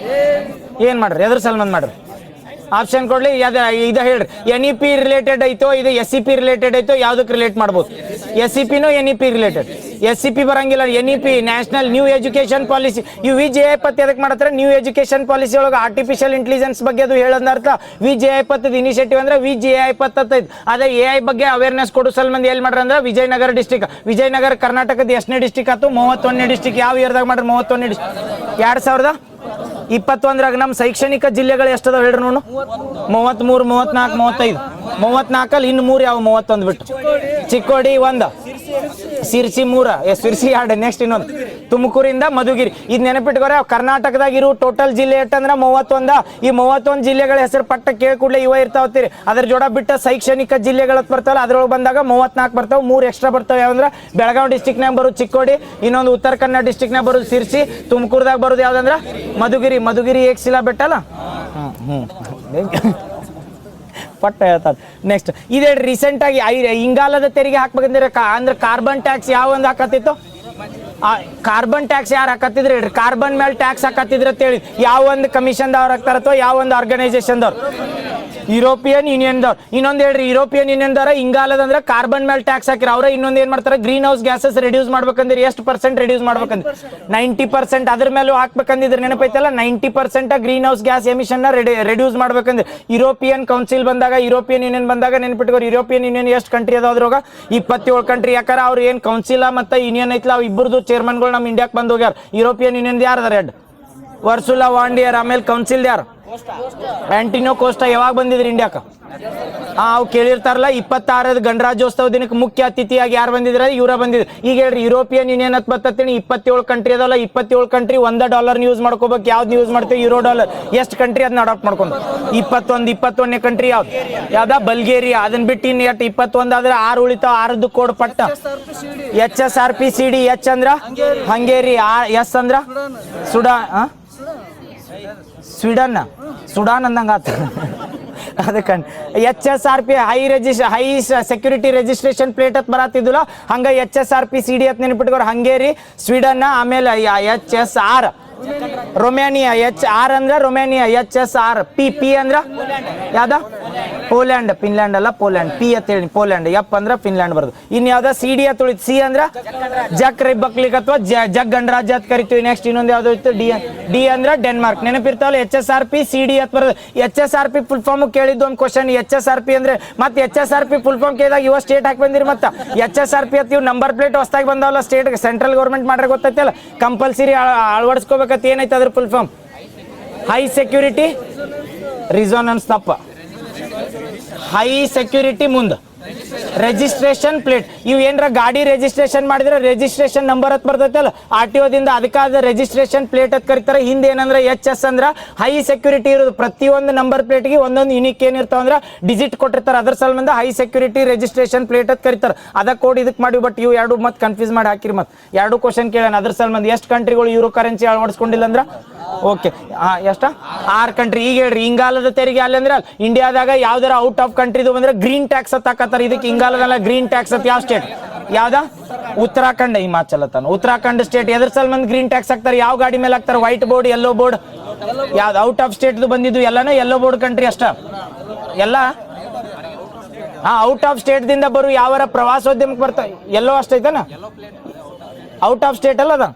ಏನ್ ಮಾಡ್ರಿ? ಎದ್ರ ಸಲ್ಮಂದ್ ಮಾಡ್ರಿ? ಆಪ್ಷನ್ ಕೊಡ್ಲಿ. ಇದು ಹೇಳ್ರಿ, NEP ರಿಲೇಟೆಡ್ ಐತೋ, ಇದು SCP ರಿಲೇಟೆಡ್ ಐತೋ, ಯಾವ್ದಕ್ಕೆ ರಿಲೇಟ್ ಮಾಡ್ಬೋದು? SCPನೋ NEP ರಿಲೇಟೆಡ್? SCP ಬರಂಗಿಲ್ಲ. NEP national new education policy. ಇವು VJI-10 ಎದಕ್ಕೆ ಮಾಡತ್ತಾರೆ? ನ್ಯೂ ಎಜುಕೇಶನ್ ಪಾಲಿಸಿ ಒಳಗೆ ಆರ್ಟಿಫಿಷಿಯಲ್ ಇಂಟೆಲಿಜೆನ್ಸ್ ಬಗ್ಗೆ ಅದು ಹೇಳೋದರ್ಥ. VJI-10 ಇನಿಷಿಯೇಟಿವ್ ಅಂದ್ರೆ VJI-10 ಐತಿ. ಅದೇ AI ಬಗ್ಗೆ ಅವೇರ್ನೆಸ್ ಕೊಡೋ ಸಲ್ಮಂದಿ ಎಲ್ಲಿ ಮಾಡ್ರಿ ಅಂದ್ರೆ ವಿಜಯನಗರ ಡಿಸ್ಟಿಕ್. ವಿಜಯನಗರ ಕರ್ನಾಟಕದ ಎಷ್ಟನೇ ಡಿಸ್ಟಿಕ್ ಆಯ್ತು? 31ನೇ ಡಿಸ್ಟಿಕ್. ಯಾವ ಇಯರ್ದಾಗ ಮಾಡ್ರಿ? 31ನೇ ಡಿಸ್ಟಿಕ್ 2021ರಾಗ. ನಮ್ಮ ಶೈಕ್ಷಣಿಕ ಜಿಲ್ಲೆಗಳು ಎಷ್ಟದಾವ ಹೇಳ್ರಿ ನೋಡು? 33, 34, 35. 34ಅಲ್ಲಿ ಇನ್ನು 3 ಯಾವ? 31 ಬಿಟ್ಟು ಚಿಕ್ಕೋಡಿ 1, ಸಿರ್ಸಿ 3, ಸಿರ್ಸಿ 2. ನೆಕ್ಸ್ಟ್ ಇನ್ನೊಂದು ತುಮಕೂರಿಂದ ಮಧುಗಿರಿ. ಇದು ನೆನಪಿಟ್ಕೋರೆ. ಕರ್ನಾಟಕದಾಗ ಇರೋ ಟೋಟಲ್ ಜಿಲ್ಲೆ ಎಷ್ಟಂದ್ರೆ 31. ಈ 31 ಜಿಲ್ಲೆಗಳ ಹೆಸರು ಪಟ್ಟ ಕೇಳಿ ಕೂಡಲೇ ಇವ ಇರ್ತಾವತ್ತೀರಿ. ಅದ್ರ ಜೋಡ ಬಿಟ್ಟ ಶೈಕ್ಷಣಿಕ ಜಿಲ್ಲೆಗಳು ಬರ್ತಾವಲ್ಲ, ಅದ್ರೊಳಗೆ ಬಂದಾಗ 34 ಬರ್ತಾವೆ. 3 ಎಕ್ಸ್ಟ್ರಾ ಬರ್ತಾವೆ. ಯಾವಂದ್ರೆ ಬೆಳಗಾವಿ ಡಿಸ್ಟಿಕ್ನಾಗ ಬರೋದು ಚಿಕ್ಕೋಡಿ, ಇನ್ನೊಂದು ಉತ್ತರ ಕನ್ನಡ ಡಿಸ್ಟಿಕ್ನಾಗ ಬರೋದು ಸಿರ್ಸಿ, ತುಮಕೂರ್ದಾಗ ಬರೋದು ಯಾವ್ದಂದ್ರೆ ಮಧುಗಿರಿ ಏಕ್ಸಿಲಾ ಬೆಟ್ಟಲ್ಲ. ಪಟ್ಟ ಹೇಳ್ತಾರೆ. ನೆಕ್ಸ್ಟ್ ಇದೇ ರೀಸೆಂಟಾಗಿ ಇಂಗಾಲದ ತೆರಿಗೆ ಹಾಕ್ಬೇಕಂದ್ರೆ ಅಂದ್ರೆ ಕಾರ್ಬನ್ ಟ್ಯಾಕ್ಸ್ ಯಾವ ಒಂದು ಹಾಕತ್ತಿತ್ತು? ಕಾರ್ಬನ್ ಟ್ಯಾಕ್ಸ್ ಯಾರು ಹಾಕತ್ತಿದ್ರಿ ಹೇಳ್ರಿ? ಕಾರ್ಬನ್ ಮೇಲೆ ಟ್ಯಾಕ್ಸ್ ಹಾಕತ್ತಿದ್ರು ಅಂತೇಳಿ ಯಾವ ಒಂದು ಕಮಿಷನ್ದವ್ರು ಹಾಕ್ತಾರ ಅಥವಾ ಯಾವ ಒಂದು ಆರ್ಗನೈಸೇಷನ್ದವ್ರು? ಯುರೋಪಿಯನ್ ಯೂನಿಯನ್ದವ್ರು. ಇನ್ನೊಂದು ಹೇಳ್ರಿ, ಯುರೋಪಿಯನ್ ಯೂನಿಯನ್ದವ್ರ ಇಂಗಾಲದ ಅಂದ್ರೆ ಕಾರ್ಬನ್ ಮೇಲೆ ಟ್ಯಾಕ್ಸ್ ಹಾಕಿರ. ಅವ್ರ ಇನ್ನೊಂದು ಏನ್ ಮಾಡ್ತಾರೆ? ಗ್ರೀನ್ ಹೌಸ್ ಗ್ಯಾಸಸ್ ರಿಡ್ಯೂಸ್ ಮಾಡ್ಬೇಕಂದ್ರೆ ಎಷ್ಟು % ರಿಡ್ಯೂಸ್ ಮಾಡ್ಬೇಕಂದ್ರೆ 90%. ಅದ್ರ ಮೇಲೂ ಹಾಕ್ಬೇಕಂದಿದ್ರೆ ನೆನಪೈತಲ್ಲ, 90% green house gas emission reduce ಮಾಡ್ಬೇಕಂದ್ರೆ. ಯುರೋಪಿಯನ್ ಕೌನ್ಸಿಲ್ ಬಂದಾಗ, ಯುರೋಪಿಯನ್ ಯೂನಿಯನ್ ಬಂದಾಗ ನೆನಪಿಟ್ಕೋರು. ಯುರೋಪಿಯನ್ ಯೂನಿಯನ್ ಎಷ್ಟು ಕಂಟ್ರಿ ಅದ್ರಾಗ? 27 ಕಂಟ್ರಿ. ಯಾಕಂದ್ರೆ ಅವ್ರು ಏನ್ ಕೌನ್ಸಿಲ್ ಮತ್ತೆ ಯೂನಿಯನ್ ಐತಲ್ಲ, ಅವ್ ಇಬ್ಬರದು ಚೇರ್ಮನ್ಗಳು ನಮ್ಮ ಇಂಡಿಯಾಕ್ಕೆ ಬಂದು ಹೋಗ್ಯಾರ. ಯುರೋಪಿಯನ್ ಯೂನಿಯನ್ ಯಾರು ಅದಾರ? ವರ್ಸುಲಾ ವಾನ್ ಡಿಯರ್. ಆಮೇಲೆ ಕೌನ್ಸಿಲ್ ಯಾರು? Antenna Costa. ಯಾವಾಗ ಬಂದಿದ್ರಿ ಇಂಡಿಯಾಕ? ಅವು ಕೇಳಿರ್ತಾರಲ್ಲ, 26ರ ಗಣರಾಜ್ಯೋತ್ಸವ ದಿನಕ್ಕೆ ಮುಖ್ಯ ಅತಿಥಿಯಾಗಿ ಯಾರು ಬಂದಿದ್ರೆ? ಇವರ ಬಂದಿದ್ರು. ಈಗ ಹೇಳ್ರಿ, ಯುರೋಪಿಯನ್ ಯೂನಿಯನ್ ಅಂತ ಬತ್ತೀನಿ. 27 ಕಂಟ್ರಿ ಅದಲ್ಲ. 27 ಕಂಟ್ರಿ $1 ಯೂಸ್ ಮಾಡ್ಕೋಬೇಕು. ಯಾವ್ದು ಯೂಸ್ ಮಾಡ್ತೀವಿ? $1. ಎಷ್ಟು ಕಂಟ್ರಿ ಅದನ್ನ ಅಡಾಪ್ಟ್ ಮಾಡ್ಕೊಂಡು? 21ನೇ ಕಂಟ್ರಿ ಯಾವ್ದ? ಬಲ್ಗೇರಿಯಾ. ಅದನ್ನ ಬಿಟ್ಟು ಇನ್ನು 21 ಆದ್ರೆ 6 ಉಳಿತಾವ. 6ದು ಕೋಡ್ ಪಟ್ಟ HSRPCD. H ಅಂದ್ರ ಹಂಗೇರಿ, S ಅಂದ್ರ ಸುಡಾನ್, ಸ್ವೀಡನ್ ಸುಡಾನ್ ಅಂದಂಗೆ ಆತ ಅದಕ್ಕೆ HSRP high security registration plate ಅಂತ ಬರತ್ತಿದ್ದಿಲ್ಲ ಹಂಗೆ HSRP CD ಅಂತ ನೆನಪಿಟ್ಕೋರು ಹಂಗೇರಿ ಸ್ವೀಡನ್ ಆಮೇಲೆ HSR ರೊಮ್ಯಾನಿಯಾ HR ಅಂದ್ರೆ ರೊಮ್ಯಾನಿಯಾ HSR P ಅಂದ್ರೆ ಯಾವ್ದ ಪೋಲ್ಯಾಂಡ್ ಫಿನ್ಲ್ಯಾಂಡ್ ಅಲ್ಲ ಪೋಲ್ಯಾಂಡ್ P ಅಂತ ಹೇಳಿ ಪೋಲ್ಯಾಂಡ್ F ಅಂದ್ರೆ ಫಿನ್ಲ್ಯಾಂಡ್ ಬರೋದು ಇನ್ನು ಯಾವ್ದ CD ಅಂತ ಉಳಿತು C ಅಂದ್ರೆ ಜಕ್ ರಿಪಬ್ಲಿಕ್ ಅಥವಾ ಜಗ್ ಗಣರಾಜ್ಯ ಅಂತ ಕರಿತೀವಿ ನೆಕ್ಸ್ಟ್ ಇನ್ನೊಂದು ಯಾವ್ದು ಇತ್ತು D ಅಂದ್ರೆ ಡೆನ್ಮಾರ್ಕ್ ನೆನಪಿರ್ತಾವಲ್ಲ HSRP CD ಅಂತ ಬರೋದು HSRP ಫುಲ್ ಫಾರ್ಮ್ ಕೇಳಿದ್ದು ಒಂದು ಕ್ವಶನ್ HSRP ಅಂದ್ರೆ ಮತ್ತೆ HSRP ಫುಲ್ ಫಾರ್ಮ್ ಕೇಳಿದಾಗ ಇವ ಸ್ಟೇಟ್ ಹಾಕಿ ಬಂದಿರಿ ಮತ್ತೆ HSRP ಅಂತ ಇವ್ ನಂಬರ್ ಪ್ಲೇಟ್ ಹೊಸದಾಗಿ ಬಂದಾವಲ್ಲ ಸ್ಟೇಟ್ ಸೆಂಟ್ರಲ್ ಗೌರ್ಮೆಂಟ್ ಮಾಡ್ರೆ ಗೊತ್ತೈತಲ್ಲ ಕಂಪಲ್ಸರಿ ಅಳವಡಿಸ್ಕೋಬೇಕಂತ ಏನೈತೆ ಅದ್ರ full form high security resonance ತಪ್ಪ ಹೈ ಸೆಕ್ಯೂರಿಟಿ ಮುಂದೆ ರಿಜಿಸ್ಟ್ರೇಷನ್ ಪ್ಲೇಟ್ ಇವು ಏನರ ಗಾಡಿ ರಿಜಿಸ್ಟ್ರೇಷನ್ ಮಾಡಿದ್ರೆ ರಿಜಿಸ್ಟ್ರೇಷನ್ ನಂಬರ್ ಅಂತ ಬರ್ತೈತಲ್ಲ RTO ದಿಂದ ಅದಕ್ಕಾದ ರಿಜಿಸ್ಟ್ರೇಷನ್ ಪ್ಲೇಟ್ ಅಂತ ಕರೀತಾರೆ ಹಿಂದೆ ಏನಂದ್ರೆ HS ಅಂದ್ರೆ ಹೈ ಸೆಕ್ಯೂರಿಟಿ ಇರೋದು ಪ್ರತಿಯೊಂದು ನಂಬರ್ ಪ್ಲೇಟ್ಗೆ ಒಂದೊಂದು ಯೂನಿಕ್ ಏನಿರ್ತಾವ ಅಂದ್ರೆ ಡಿಜಿಟ್ ಕೊಟ್ಟಿರ್ತಾರೆ ಅದ್ರ ಸಲುವಾಗಿ ಹೈ ಸೆಕ್ಯೂರಿಟಿ ರಿಜಿಸ್ಟ್ರೇಷನ್ ಪ್ಲೇಟ್ ಅಂತ ಕರೀತಾರೆ ಅದಕ್ಕೆ ಕೋಡ್ ಇದಕ್ಕೆ ಮಾಡಿ ಬಟ್ ಇವು ಎರಡು ಮತ್ತೆ ಕನ್ಫ್ಯೂಸ್ ಮಾಡಿ ಹಾಕಿರಿ ಮತ್ತೆ ಎರಡು ಕ್ವಶನ್ ಕೇಳೋಣ ಅದ್ರ ಸಲುವಾಗಿ ಎಷ್ಟು ಕಂಟ್ರಿಗಳು ಯೂರೋ ಕರೆನ್ಸಿ ಅಳವಡಿಸ್ಕೊಂಡಿಲ್ಲ ಅಂದ್ರೆ ಓಕೆ ಎಷ್ಟ 6 ಕಂಟ್ರಿ ಈಗ ಹೇಳ್ರಿ ಇಂಗಾಲದ ತೆರಿಗೆ ಅಲ್ಲಿ ಅಂದ್ರೆ ಇಂಡಿಯಾದಾಗ ಯಾವ್ದಾರ ಔಟ್ ಆಫ್ ಕಂಟ್ರಿದು ಬಂದ್ರೆ ಗ್ರೀನ್ ಟ್ಯಾಕ್ಸ್ ಅಂತ ಹಾಕತ್ತಾರ ಇದಕ್ಕೆ ಇಂಗಾಲದಲ್ಲ ಗ್ರೀನ್ ಟ್ಯಾಕ್ಸ್ ಅಂತ ಯಾವ ಸ್ಟೇಟ್ ಯಾವ್ದ ಉತ್ತರಾಖಂಡ ಹಿಮಾಚಲ ತಾನು ಉತ್ತರಾಖಂಡ ಸ್ಟೇಟ್ ಎದ್ರ ಸಲುವಾಗಿ ಗ್ರೀನ್ ಟ್ಯಾಕ್ಸ್ ಹಾಕ್ತಾರೆ ಯಾವ ಗಾಡಿ ಮೇಲೆ ಹಾಕ್ತಾರೆ ವೈಟ್ ಬೋರ್ಡ್ ಯೆಲ್ಲೋ ಬೋರ್ಡ್ ಯಾವ್ದು ಔಟ್ ಆಫ್ ಸ್ಟೇಟ್ ಬಂದಿದ್ದು ಎಲ್ಲಾನು ಯೆಲ್ಲೋ ಬೋರ್ಡ್ ಕಂಟ್ರಿ ಅಷ್ಟ ಎಲ್ಲ ಔಟ್ ಆಫ್ ಸ್ಟೇಟ್ ದಿಂದ ಬರು ಯಾವರ ಪ್ರವಾಸೋದ್ಯಮಕ್ಕೆ ಬರ್ತಾವ ಎಲ್ಲೋ ಅಷ್ಟೈತನ ಔಟ್ ಆಫ್ ಸ್ಟೇಟ್ ಅಲ್ಲ ಅದ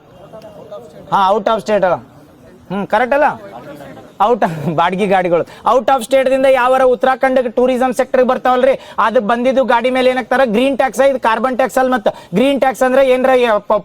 ಔಟ್ ಆಫ್ ಸ್ಟೇಟ್ ಅಲ್ಲ ಕರೆಕ್ಟ್ ಅಲ್ಲ ಔಟ್ ಬಾಡಿಗೆ ಗಾಡಿಗಳು ಔಟ್ ಆಫ್ ಸ್ಟೇಟ್ ದಿಂದ ಯಾವರ ಉತ್ತರಾಖಂಡ ಟೂರಿಸಂ ಸೆಕ್ಟರ್ ಬರ್ತಾವಲ್ರಿ ಅದು ಬಂದಿದ್ದು ಗಾಡಿ ಮೇಲೆ ಏನಾಗ್ತಾರ ಗ್ರೀನ್ ಟ್ಯಾಕ್ಸ್ ಇದು ಕಾರ್ಬನ್ ಟ್ಯಾಕ್ಸ್ ಅಲ್ಲಿ ಮತ್ತೆ ಗ್ರೀನ್ ಟ್ಯಾಕ್ಸ್ ಅಂದ್ರೆ ಏನ್ರ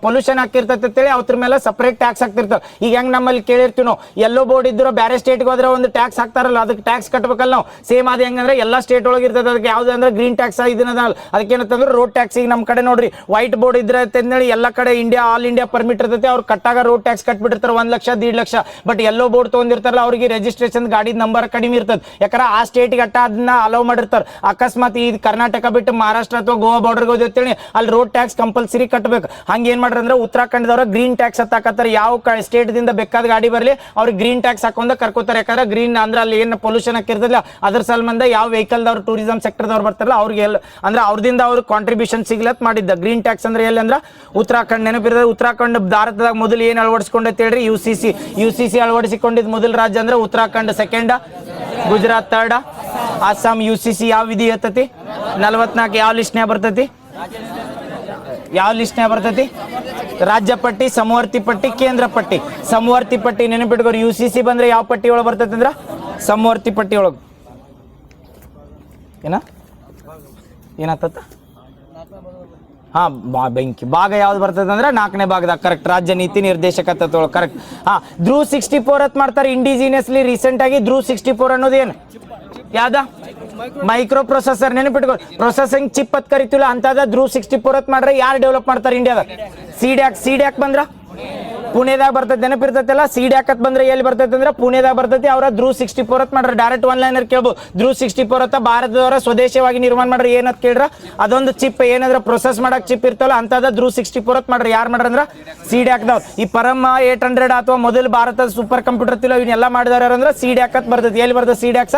ಪೊಲ್ಯೂಷನ್ ಆಗ್ತಿರ್ತೈತೆ ಅಂತೇಳಿ ಅವ್ರ ಮೇಲೆ ಸಪರೇಟ್ ಟ್ಯಾಕ್ಸ್ ಹಾಕ್ತಿರ್ತಾವ ಈಗ ಹೆಂಗ್ ನಮ್ಮಲ್ಲಿ ಕೇಳಿರ್ತೀವಿ ನಾವು ಎಲ್ಲೋ ಬೋರ್ಡ್ ಇದ್ರು ಬೇರೆ ಸ್ಟೇಟ್ಗೆ ಹೋದ್ರೆ ಒಂದು ಟ್ಯಾಕ್ಸ್ ಹಾಕ್ತಾರಲ್ಲ ಅದಕ್ಕೆ ಟ್ಯಾಕ್ಸ್ ಕಟ್ಬೇಕಲ್ಲ ನಾವು ಸೇಮ್ ಅದು ಹೆಂಗಂದ್ರೆ ಎಲ್ಲಾ ಸ್ಟೇಟ್ ಒಳಗೆ ಇರ್ತದೆ ಅದಕ್ಕೆ ಯಾವ್ದು ಅಂದ್ರೆ ಗ್ರೀನ್ ಟ್ಯಾಕ್ಸ್ ಇದನ್ನ ಅದಕ್ಕೆ ಏನಂತಂದ್ರೆ ರೋಡ್ ಟ್ಯಾಕ್ಸ್ ಈಗ ನಮ್ಮ ಕಡೆ ನೋಡ್ರಿ ವೈಟ್ ಬೋರ್ಡ್ ಇದ್ರೆ ಅಂತೇಳಿ ಎಲ್ಲ ಕಡೆ ಇಂಡಿಯಾ ಆಲ್ ಇಂಡಿಯಾ ಪರ್ಮಿಟ್ ಇರ್ತೈತೆ ಅವ್ರು ಕಟ್ಟಾಗ ರೋಡ್ ಟ್ಯಾಕ್ಸ್ ಕಟ್ಬಿಟ್ಟಿರ್ತಾರೆ 1 ಲಕ್ಷ 1.5 ಲಕ್ಷ ಬಟ್ ಎಲ್ಲೋ ಬೋರ್ಡ್ ತಗೊಂಡಿರ್ತಾರಲ್ಲ ಅವ್ರಿಗೆ ರಿಜಿಸ್ಟ್ರೇಷನ್ ಗಾಡಿ ನಂಬರ್ ಕಡಿಮೆ ಇರ್ತದೆ ಯಾಕಂದ್ರೆ ಆ ಸ್ಟೇಟ್ಗೆ ಅಟ್ಟ ಅದನ್ನ ಅಲೋ ಮಾಡಿರ್ತಾರೆ ಅಕಸ್ಮಾತ್ ಈ ಕರ್ನಾಟಕ ಬಿಟ್ಟು ಮಹಾರಾಷ್ಟ್ರ ಅಥವಾ ಗೋವಾ ಬಾರ್ಡರ್ಗೆ ಹೋದಿರ್ತೇಳಿ ಅಲ್ಲಿ ರೋಡ್ ಟ್ಯಾಕ್ಸ್ ಕಂಪಲ್ಸರಿ ಕಟ್ಟಬೇಕು ಹಂಗೆ ಏನ್ ಮಾಡ್ರಿ ಅಂದ್ರೆ ಉತ್ತರಾಖಂಡದವ್ರ ಗ್ರೀನ್ ಟ್ಯಾಕ್ಸ್ ಹಾಕತ್ತಾರೆ ಯಾವ ಸ್ಟೇಟ್ ದಿಂದ ಬೇಕಾದ ಗಾಡಿ ಬರಲಿ ಅವ್ರಿಗೆ ಗ್ರೀನ್ ಟ್ಯಾಕ್ಸ್ ಹಾಕೊಂಡ ಕರ್ಕೋತಾರೆ ಯಾಕಂದ್ರೆ ಗ್ರೀನ್ ಅಂದ್ರೆ ಅಲ್ಲಿ ಏನು ಪೊಲ್ಯೂಷನ್ ಹಾಕಿರ್ತಲ್ಲ ಅದ್ರ ಸಲುವಾಗಿ ಯಾವ ವೆಹಿಕಲ್ ದವ್ರು ಟೂರಿಸಂ ಸೆಕ್ಟರ್ ದವ್ರು ಬರ್ತಾರಲ್ಲ ಅವ್ರಿಗೆ ಅಂದ್ರೆ ಅವ್ರದಿಂದ ಅವ್ರಿಗೆ ಕಾಂಟ್ರಿಬ್ಯೂಷನ್ ಸಿಗ್ಲತ್ ಮಾಡಿದ್ದ ಗ್ರೀನ್ ಟ್ಯಾಕ್ಸ್ ಅಂದ್ರೆ ಎಲ್ಲಿ ಅಂದ್ರೆ ಉತ್ತರಾಖಂಡ ನೆನಪಿರ್ತದೆ ಉತ್ತರಾಖಂಡ ಭಾರತದಾಗ ಮೊದಲು ಏನ್ ಅಳವಡಿಸ್ಕೊಂಡೈತೆ ಹೇಳ್ರಿ UCC ಅಳವಡಿಸಿಕೊಂಡಿದ್ ಮೊದಲ ರಾಜ್ಯ ಅಂದ್ರೆ Uttarakhand second Gujarat third Assam UCC ಯಾವ ವಿಧಿ ಇರ್ತತಿ 44 ಯಾವ ಲಿಸ್ಟ್ನ್ಯಾಗ ಬರ್ತೈತಿ ರಾಜ್ಯ ಪಟ್ಟಿ ಸಮವರ್ತಿ ಪಟ್ಟಿ ಕೇಂದ್ರ ಪಟ್ಟಿ ಸಮವರ್ತಿ ಪಟ್ಟಿ ನೆನಪಿಟ್ಕೋರಿ UCC ಬಂದ್ರೆ ಯಾವ ಪಟ್ಟಿ ಒಳಗೆ ಬರ್ತೈತಿ ಅಂದ್ರ ಸಮವರ್ತಿ ಪಟ್ಟಿ ಒಳಗೆ ಏನಾಗ್ತತ್ತ ಬೆಂಕಿ ಭಾಗ ಯಾವ್ದು ಬರ್ತದೆ ಅಂದ್ರೆ 4ನೇ ಭಾಗದಾಗ ಕರೆಕ್ಟ್ ರಾಜ್ಯ ನೀತಿ ನಿರ್ದೇಶಕ ತತ್ವ ಕರೆಕ್ಟ್ ಧ್ರುವ್ 64 ಅಂತ ಮಾಡ್ತಾರೆ ಇಂಡಿಜಿನಿಯಸ್ಲಿ ರೀಸೆಂಟ್ ಆಗಿ ಧ್ರುವ್ 64 ಅನ್ನೋದು ಏನು ಯಾವ್ದ ಮೈಕ್ರೋ ಪ್ರೊಸೆಸರ್ ನೆನಪಿಟ್ಕೊ ಪ್ರೊಸೆಸಿಂಗ್ ಚಿಪ್ ಅಂತ ಕರಿತೀವಲ್ಲ ಅಂತದ ಧ್ರುವ್ 64 ಅಂತ ಮಾಡ್ರೆ ಯಾರು ಡೆವಲಪ್ ಮಾಡ್ತಾರೆ ಇಂಡಿಯಾದಾಗ ಸಿಡ್ಯಾಕ್ ಬಂದ್ರ ಪುಣೆದಾಗ ಬರ್ತೈತೆ ನೆನಪಿರ್ತೈತಲ್ಲ ಸಿಡ್ಯಾಕ್ ಅಂತ ಬಂದ್ರೆ ಎಲ್ಲಿ ಬರ್ತೈತೆ ಅಂದ್ರೆ ಪುಣೆದಾಗ ಬರ್ತೈತಿ ಅವ್ರ ಧ್ರುವ್ 64 ಅಂತ ಮಾಡ್ರೆ ಡೈರೆಕ್ಟ್ ಒನ್ ಲೈನರ್ ಕೇಳ್ಬೋದು ಧ್ರುವ್ 64 ಅಂತ ಭಾರತದವರ ಸ್ವದೇಶವಾಗಿ ನಿರ್ಮಾಣ ಮಾಡ್ರಿ ಏನಂತ ಕೇಳ್ರ ಅದೊಂದು ಚಿಪ್ ಏನಾದ್ರ ಪ್ರೊಸೆಸ್ ಮಾಡಕ್ ಚಿಪ್ ಇರ್ತಲ್ಲ ಅಂತದ ಧ್ರುವ್ 64 ಅಂತ ಮಾಡ್ರಿ ಯಾರು ಮಾಡ್ರ ಅಂದ್ರ ಸಿಡ್ಯಾಕ್ದವ್ರು ಈ ಪರಮ 800 ಅಥವಾ ಮೊದಲು ಭಾರತದ ಸೂಪರ್ ಕಂಪ್ಯೂಟರ್ ತಿಲ್ಲ ಇವನ್ನೆಲ್ಲ ಮಾಡಿದಾರ ಅಂದ್ರೆ ಸಿಡ್ಯಾಕ್ ಅಂತ ಬರ್ತೈತಿ ಎಲ್ಲಿ ಬರ್ತದೆ ಸಿಡ್ಯಾಕ್ಸ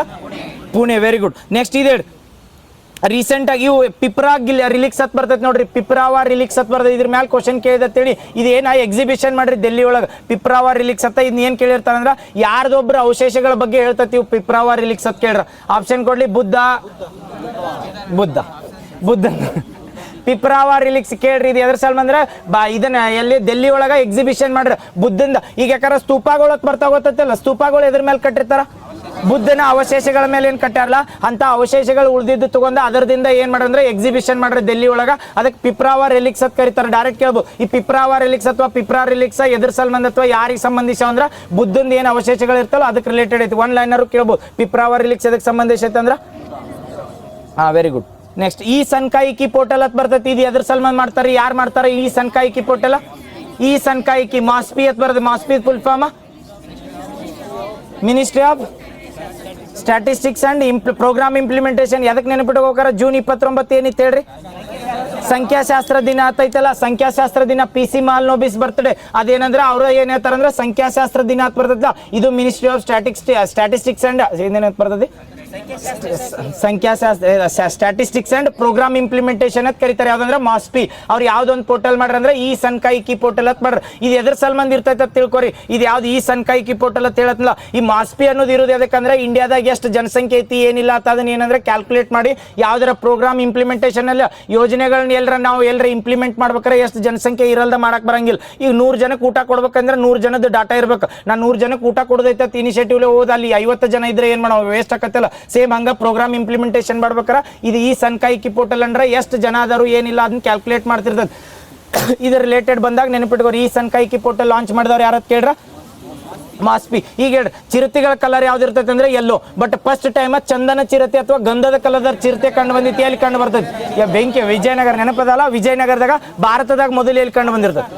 ಪುಣೆ ವೆರಿ ಗುಡ್ ನೆಕ್ಸ್ಟ್ ಇದೆ ರೀಸೆಂಟ್ ಆಗಿ ಇವು ಪಿಪ್ರಾ ರಿಲಿಕ್ಸ್ ಹತ್ ಬರ್ತೈತಿ ನೋಡ್ರಿ ಪಿಪ್ರಾವಾ ರಿಲಿಕ್ಸ್ ಹತ್ ಬರ್ತೈತಿ ಇದ್ರ ಮ್ಯಾಲ ಕ್ವಶನ್ ಕೇಳಿದತ್ತೇಳಿ ಇದು ಏನ ಎಕ್ಸಿಬಿಷನ್ ಮಾಡ್ರಿ ಡೆಲ್ಲಿ ಒಳಗೆ ಪಿಪ್ರಾವಾ ರಿಲಿಕ್ಸ್ ಹತ್ತ ಇದನ್ನ ಏನ್ ಕೇಳಿರ್ತಾರ ಅಂದ್ರ ಯಾರ್ದೊಬ್ರು ಅವಶೇಷಗಳ ಬಗ್ಗೆ ಹೇಳ್ತತಿ ಇವು ಪಿಪ್ರಾವಾ ರಿಲಿಕ್ಸ್ ಹತ್ ಕೇಳ್ರ ಆಪ್ಷನ್ ಕೊಡ್ಲಿ ಬುದ್ಧ ಪಿಪ್ರಾವಾ ರಿಲಿಕ್ಸ್ ಕೇಳ್ರಿ ಇದು ಎದ್ರ ಸಲ ಅಂದ್ರೆ ಇದನ್ನ ಎಲ್ಲಿ ಡೆಲ್ಲಿ ಒಳಗ ಎಕ್ಸಿಬಿಷನ್ ಮಾಡ್ರಿ ಬುದ್ಧಂದ ಈಗ ಯಾಕಂದ್ರೆ ಸ್ತೂಪಗಳು ಬರ್ತಾ ಗೊತ್ತಲ್ಲ ಸ್ತೂಪಗಳು ಎದ್ರ ಮೇಲೆ ಕಟ್ಟಿರ್ತಾರ ಬುದ್ಧನ ಅವಶೇಷಗಳ ಮೇಲೆ ಏನ್ ಕಟ್ಟಾರಲ್ಲ ಅಂತ ಅವಶೇಷಗಳು ಉಳಿದಿದ್ದು ತಗೊಂಡ ಅದರದಿಂದ ಏನ್ ಮಾಡ್ರೆ ಎಕ್ಸಿಬಿಷನ್ ಮಾಡ್ರೆ ಡೆಲ್ಲಿ ಒಳಗ ಅದಕ್ಕೆ ಪಿಪ್ರಾವಾ ರಿಲಿಕ್ಸ್ ಅಂತ ಕರೀತಾರೆ ಡೈರೆಕ್ಟ್ ಕೇಳ್ಬೋದು ಈ ಪಿಪ್ರಾವಾ ರಿಲಿಕ್ಸ್ ಅಥವಾ ಪಿಪ್ರಾ ರಿಲಿಕ್ಸ್ ಎದ್ರ ಸಲ್ಬಂಧ ಅಥವಾ ಯಾರಿಗೆ ಸಂಬಂಧಿಸ ಅಂದ್ರೆ ಬುದ್ಧಂದ ಏನ್ ಅವಶೇಷಗಳು ಇರ್ತಲ್ಲ ಅದಕ್ಕೆ ರಿಲೇಟೆಡ್ ಐತಿ ಒನ್ ಲೈನರ್ ಕೇಳ್ಬೋದು ಪಿಪ್ರಾವಾ ರಿಲಿಕ್ಸ್ ಅದಕ್ಕೆ ಸಂಬಂಧಿಸ ಐತೆ ಅಂದ್ರ ವೆರಿ ಗುಡ್ ನೆಕ್ಸ್ಟ್ ಈ ಸನ್ಕಾಯಿಕಿ ಪೋರ್ಟಲ್ ಅಂತ ಬರ್ತೈತಿ ಇದು ಎದ್ರ ಸಲ್ಮಾನ್ ಮಾಡ್ತಾರೆ ಯಾರು ಮಾಡ್ತಾರೆ ಈ ಸನ್ಕಾಯಿಕಿ ಪೋರ್ಟಲ್ ಈ ಸನ್ಕಾಯಿಕಿ ಮಾಸ್ಪಿ ಅಂತ ಬರ್ತದೆ MoSPI full form ministry of statistics and programme implementation ಎದಕ್ಕೆ ನೆನಪಿಟ್ಟು ಹೋಗಾರ ಜೂನ್ 29 ಏನಿತ್ತು ಹೇಳ್ರಿ ಸಂಖ್ಯಾಶಾಸ್ತ್ರ ದಿನ ಆತೈತಲ್ಲ, ಸಂಖ್ಯಾಶಾಸ್ತ್ರ ದಿನ PC ಮಾಲ್ನೋಬಿಸ್ ಬರ್ತ್ಡೇ. ಅದೇನಂದ್ರೆ ಅವ್ರ ಏನ್ ಹೇಳ್ತಾರಂದ್ರೆ ಸಂಖ್ಯಾಶಾಸ್ತ್ರ ದಿನ ಅಂತ ಬರ್ತದ. ಇದು ಮಿನಿಸ್ಟ್ರಿ ಆಫ್ ಸ್ಟ್ಯಾಟಿಸ್ಟಿಕ್ಸ್ ಅಂಡ್ ಏನೇನಂತ ಬರ್ತದೆ, ಸ್ಟ್ಯಾಟಿಸ್ಟಿಕ್ಸ್ ಅಂಡ್ ಪ್ರೋಗ್ರಾಮ್ ಇಂಪ್ಲಿಮೆಂಟೇಷನ್ ಅಂತ ಕರೀತಾರೆ. ಯಾವ್ದಂದ್ರೆ ಮಾಸ್ಪಿ. ಅವ್ರು ಯಾವ್ದೊಂದು ಪೋರ್ಟಲ್ ಮಾಡ್ರ ಅಂದ್ರೆ ಈ ಸನ್ಕಾಯಿಕಿ ಪೋರ್ಟಲ್ ಅಂತ ಮಾಡ್ರಿ. ಇದು ಎದ್ರ ಸಲ್ಮಂದ್ ಇರ್ತೈತೆ ಅಂತ ತಿಳ್ಕೊರಿ. ಇದು ಯಾವ್ದು ಈ ಸನ್ಕಾಯಿಕಿ ಪೋರ್ಟಲ್ ಅಂತ ಹೇಳತ್ತಲ್ಲ. ಈ ಮಾಸ್ಪಿ ಅನ್ನೋದು ಇರೋದು ಯಾಕಂದ್ರೆ ಇಂಡಿಯಾದಾಗ ಎಷ್ಟು ಜನಸಂಖ್ಯೆ ಐತಿ ಏನಿಲ್ಲ ಅಂತ ಅದನ್ನ ಏನಂದ್ರೆ ಕ್ಯಾಲ್ಕುಲೇಟ್ ಮಾಡಿ ಯಾವ್ದಾರ ಪ್ರೋಗ್ರಾಮ್ ಇಂಪ್ಲಿಮೆಂಟೇಷನ್ ಅಲ್ಲಿ ಯೋಜನೆಗಳನ್ನ ನಾವು ಎಲ್ಲರ ಇಂಪ್ಲಿಮೆಂಟ್ ಮಾಡ್ಬೇಕಾರೆ ಎಷ್ಟು ಜನಸಂಖ್ಯೆ ಇರಲ್ದ ಮಾಡಕ್ ಬರಂಗಿಲ್ಲ. ಈಗ 100 ಜನಕ್ಕೆ ಊಟ ಕೊಡ್ಬೇಕಂದ್ರೆ 100 ಜನದ ಡಾಟಾ ಇರ್ಬೇಕು. ನಾನು 100 ಜನಕ್ಕೆ ಊಟ ಕೊಡೋದೈತೆ ಇನಿಷಿಯೇಟಿವ್ ಹೋದ ಅಲ್ಲಿ 50 ಜನ ಇದ್ರೆ ಏನ್ ಮಾಡೋ ವೇಸ್ಟ್ ಆಕತ್ತಲ್ಲ. ಸೇಮ್ ಹಂಗ ಪ್ರೋಗ್ರಾಮ್ ಇಂಪ್ಲಿಮೆಂಟೇಷನ್ ಮಾಡ್ಬೇಕಾರ ಇದು ಈ ಸನ್ಕಾಯಿಕಿ ಪೋರ್ಟಲ್ ಅಂದ್ರೆ ಎಷ್ಟು ಜನ ಆದರೂ ಏನಿಲ್ಲ ಅದನ್ನ ಕ್ಯಾಲ್ಕುಲೇಟ್ ಮಾಡ್ತಿರ್ತದೆ. ಇದ್ರ ರಿಲೇಟೆಡ್ ಬಂದಾಗ ನೆನಪಿಟ್ಕೋರಿ. ಈ ಸನ್ಕಾಯಿಕಿ ಪೋರ್ಟಲ್ ಲಾಂಚ್ ಮಾಡಿದವ್ರು ಯಾರತ್ ಕೇಳ್ರ, ಮಾಸ್ಪಿ. ಈಗ ಹೇಳ್ರಿ, ಚಿರತೆಗಳ ಕಲರ್ ಯಾವ್ದು ಇರ್ತೈತೆ ಅಂದ್ರೆ ಎಲ್ಲೋ. ಬಟ್ ಫಸ್ಟ್ ಟೈಮ್ ಚಂದನ ಚಿರತೆ ಅಥವಾ ಗಂಧದ ಕಲರ್ದ ಚಿರತೆ ಕಂಡು ಬಂದಿತ್ತು. ಎಲ್ಲಿ ಕಂಡು ಬರ್ತೈತಿ? ಬೆಂಕಿ ವಿಜಯನಗರ ನೆನಪದಲ್ಲ. ವಿಜಯನಗರದಾಗ ಭಾರತದಾಗ ಮೊದಲು ಎಲ್ಲಿ ಕಂಡು ಬಂದಿರ್ತದೆ?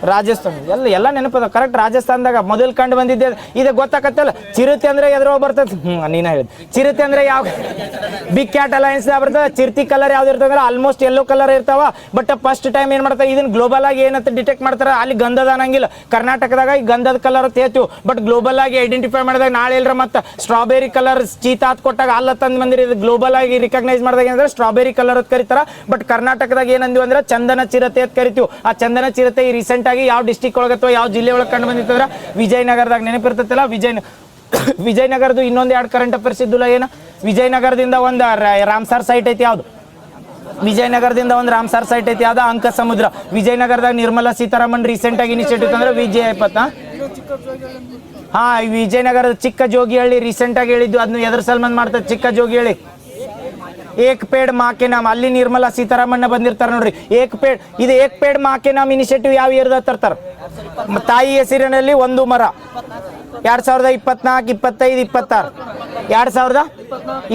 ರಾಜಸ್ಥಾನ. ಎಲ್ಲ ನೆನಪದ ಕರೆಕ್ಟ್. ರಾಜಸ್ಥಾನದಾಗ ಮೊದಲು ಕಂಡು ಬಂದಿದ್ದೆ. ಇದು ಗೊತ್ತಾಕತ್ತಲ್ಲ. ಚಿರತೆ ಅಂದ್ರೆ ಎದ್ರೋ ಬರ್ತದೆ. ನೀನ ಹೇಳಿದ್ ಚಿರತೆ ಅಂದ್ರೆ ಯಾವ ಬಿಗ್ ಕ್ಯಾಟ್ ಅಲಯನ್ಸ್ ಬರ್ತದೆ. ಚಿರತಿ ಕಲರ್ ಯಾವ್ದು ಇರ್ತದೆ ಅಂದ್ರೆ ಆಲ್ಮೋಸ್ಟ್ ಯೆಲ್ಲೋ ಕಲರ್ ಇರ್ತಾವ. ಬಟ್ ಫಸ್ಟ್ ಟೈಮ್ ಏನ್ ಮಾಡ್ತಾರೆ ಇದನ್ನ ಗ್ಲೋಬಲ್ ಆಗಿ ಏನಂತ ಡಿಟೆಕ್ಟ್ ಮಾಡ್ತಾರೆ. ಅಲ್ಲಿ ಗಂಧದ ಅನ್ನಂಗಿಲ್ಲ. ಕರ್ನಾಟಕದಾಗ ಈ ಗಂಧದ ಕಲರ್ ತೇತು. ಬಟ್ ಗ್ಲೋಬಲ್ ಆಗಿ ಐಡೆಂಟಿಫೈ ಮಾಡಿದಾಗ ನಾಳೆ ಎಲ್ರ ಮತ್ತೆ ಸ್ಟ್ರಾಬೆರಿ ಕಲರ್ ಚೀತಾ ಹತ್ ಕೊಟ್ಟಾಗ ಅಲ್ಲ ತಂದು ಬಂದಿರಿ. ಇದು ಗ್ಲೋಬಲ್ ಆಗಿ ರಿಕಗ್ನೈಸ್ ಮಾಡಿದಾಗ ಏನಂದ್ರೆ ಸ್ಟ್ರಾಬೆರಿ ಕಲರ್ ಅಂತ ಕರೀತಾರ. ಬಟ್ ಕರ್ನಾಟಕದಾಗ ಏನಂದಿವಿ ಅಂದ್ರೆ ಚಂದನ ಚಿರತೆ ಅಂತ ಕರಿತೀವಿ. ಆ ಚಂದನ ಚಿರತೆ ಈ ರೀಸೆಂಟ್ ಆಗಿ ಯಾವ ಡಿಸ್ಟಿಕ್ ಒಳಗೆ ಅಥವಾ ಯಾವ ಜಿಲ್ಲೆ ಒಳಗೆ ಕಂಡು ಬಂದಿತ್ತಂದ್ರೆ ವಿಜಯನಗರದಾಗ. ನೆನಪಿರ್ತೈತಲ್ಲ. ವಿಜಯನಗರದ್ದು ಇನ್ನೊಂದು 2 ಕರೆಂಟ್ ಅಫೇರ್ಸ್ ಇದ್ದಿಲ್ಲ. ಏನು ವಿಜಯನಗರದಿಂದ ಒಂದು ರಾಮ್ಸಾರ್ ಸೈಟ್ ಐತಿ. ಯಾವ್ದು ವಿಜಯನಗರದಿಂದ ಒಂದು ರಾಮ್ಸಾರ್ ಸೈಟ್ ಐತಿ? ಯಾವ್ದು? ಅಂಕ ಸಮುದ್ರ. ವಿಜಯನಗರದಾಗ ನಿರ್ಮಲಾ ಸೀತಾರಾಮನ್ ರೀಸೆಂಟ್ ಆಗಿ ಇನಿಷಿಯೇಟಿವ್ ಅಂದ್ರೆ ವಿಜಯ ಹಾ ವಿಜಯನಗರದ ಚಿಕ್ಕ ಜೋಗಿಹಳ್ಳಿ ರೀಸೆಂಟ್ ಆಗಿ ಹೇಳಿದ್ದು. ಅದನ್ನ ಎದ್ರ ಸಲ್ಮಂದ್ ಮಾಡ್ತದೆ? ಚಿಕ್ಕ ಜೋಗಿಹಳ್ಳಿ ಏಕ್ ಪೇಡ್ ಮಾ ಕೆ ನಾಮ್. ಅಲ್ಲಿ ನಿರ್ಮಲಾ ಸೀತಾರಾಮನ್ ಬಂದಿರ್ತಾರೆ ನೋಡ್ರಿ. ಏಕ್ ಪೇಡ್ ಮಾ ಕೆ ನಾಮ್ ಇನಿಷಿಯೇಟಿವ್ ಯಾವ ಇಯರ್ದಾಗ ತರ್ತಾರ? ತಾಯಿ ಹೆಸರಿನಲ್ಲಿ ಒಂದು ಮರ. 2024, 25, 26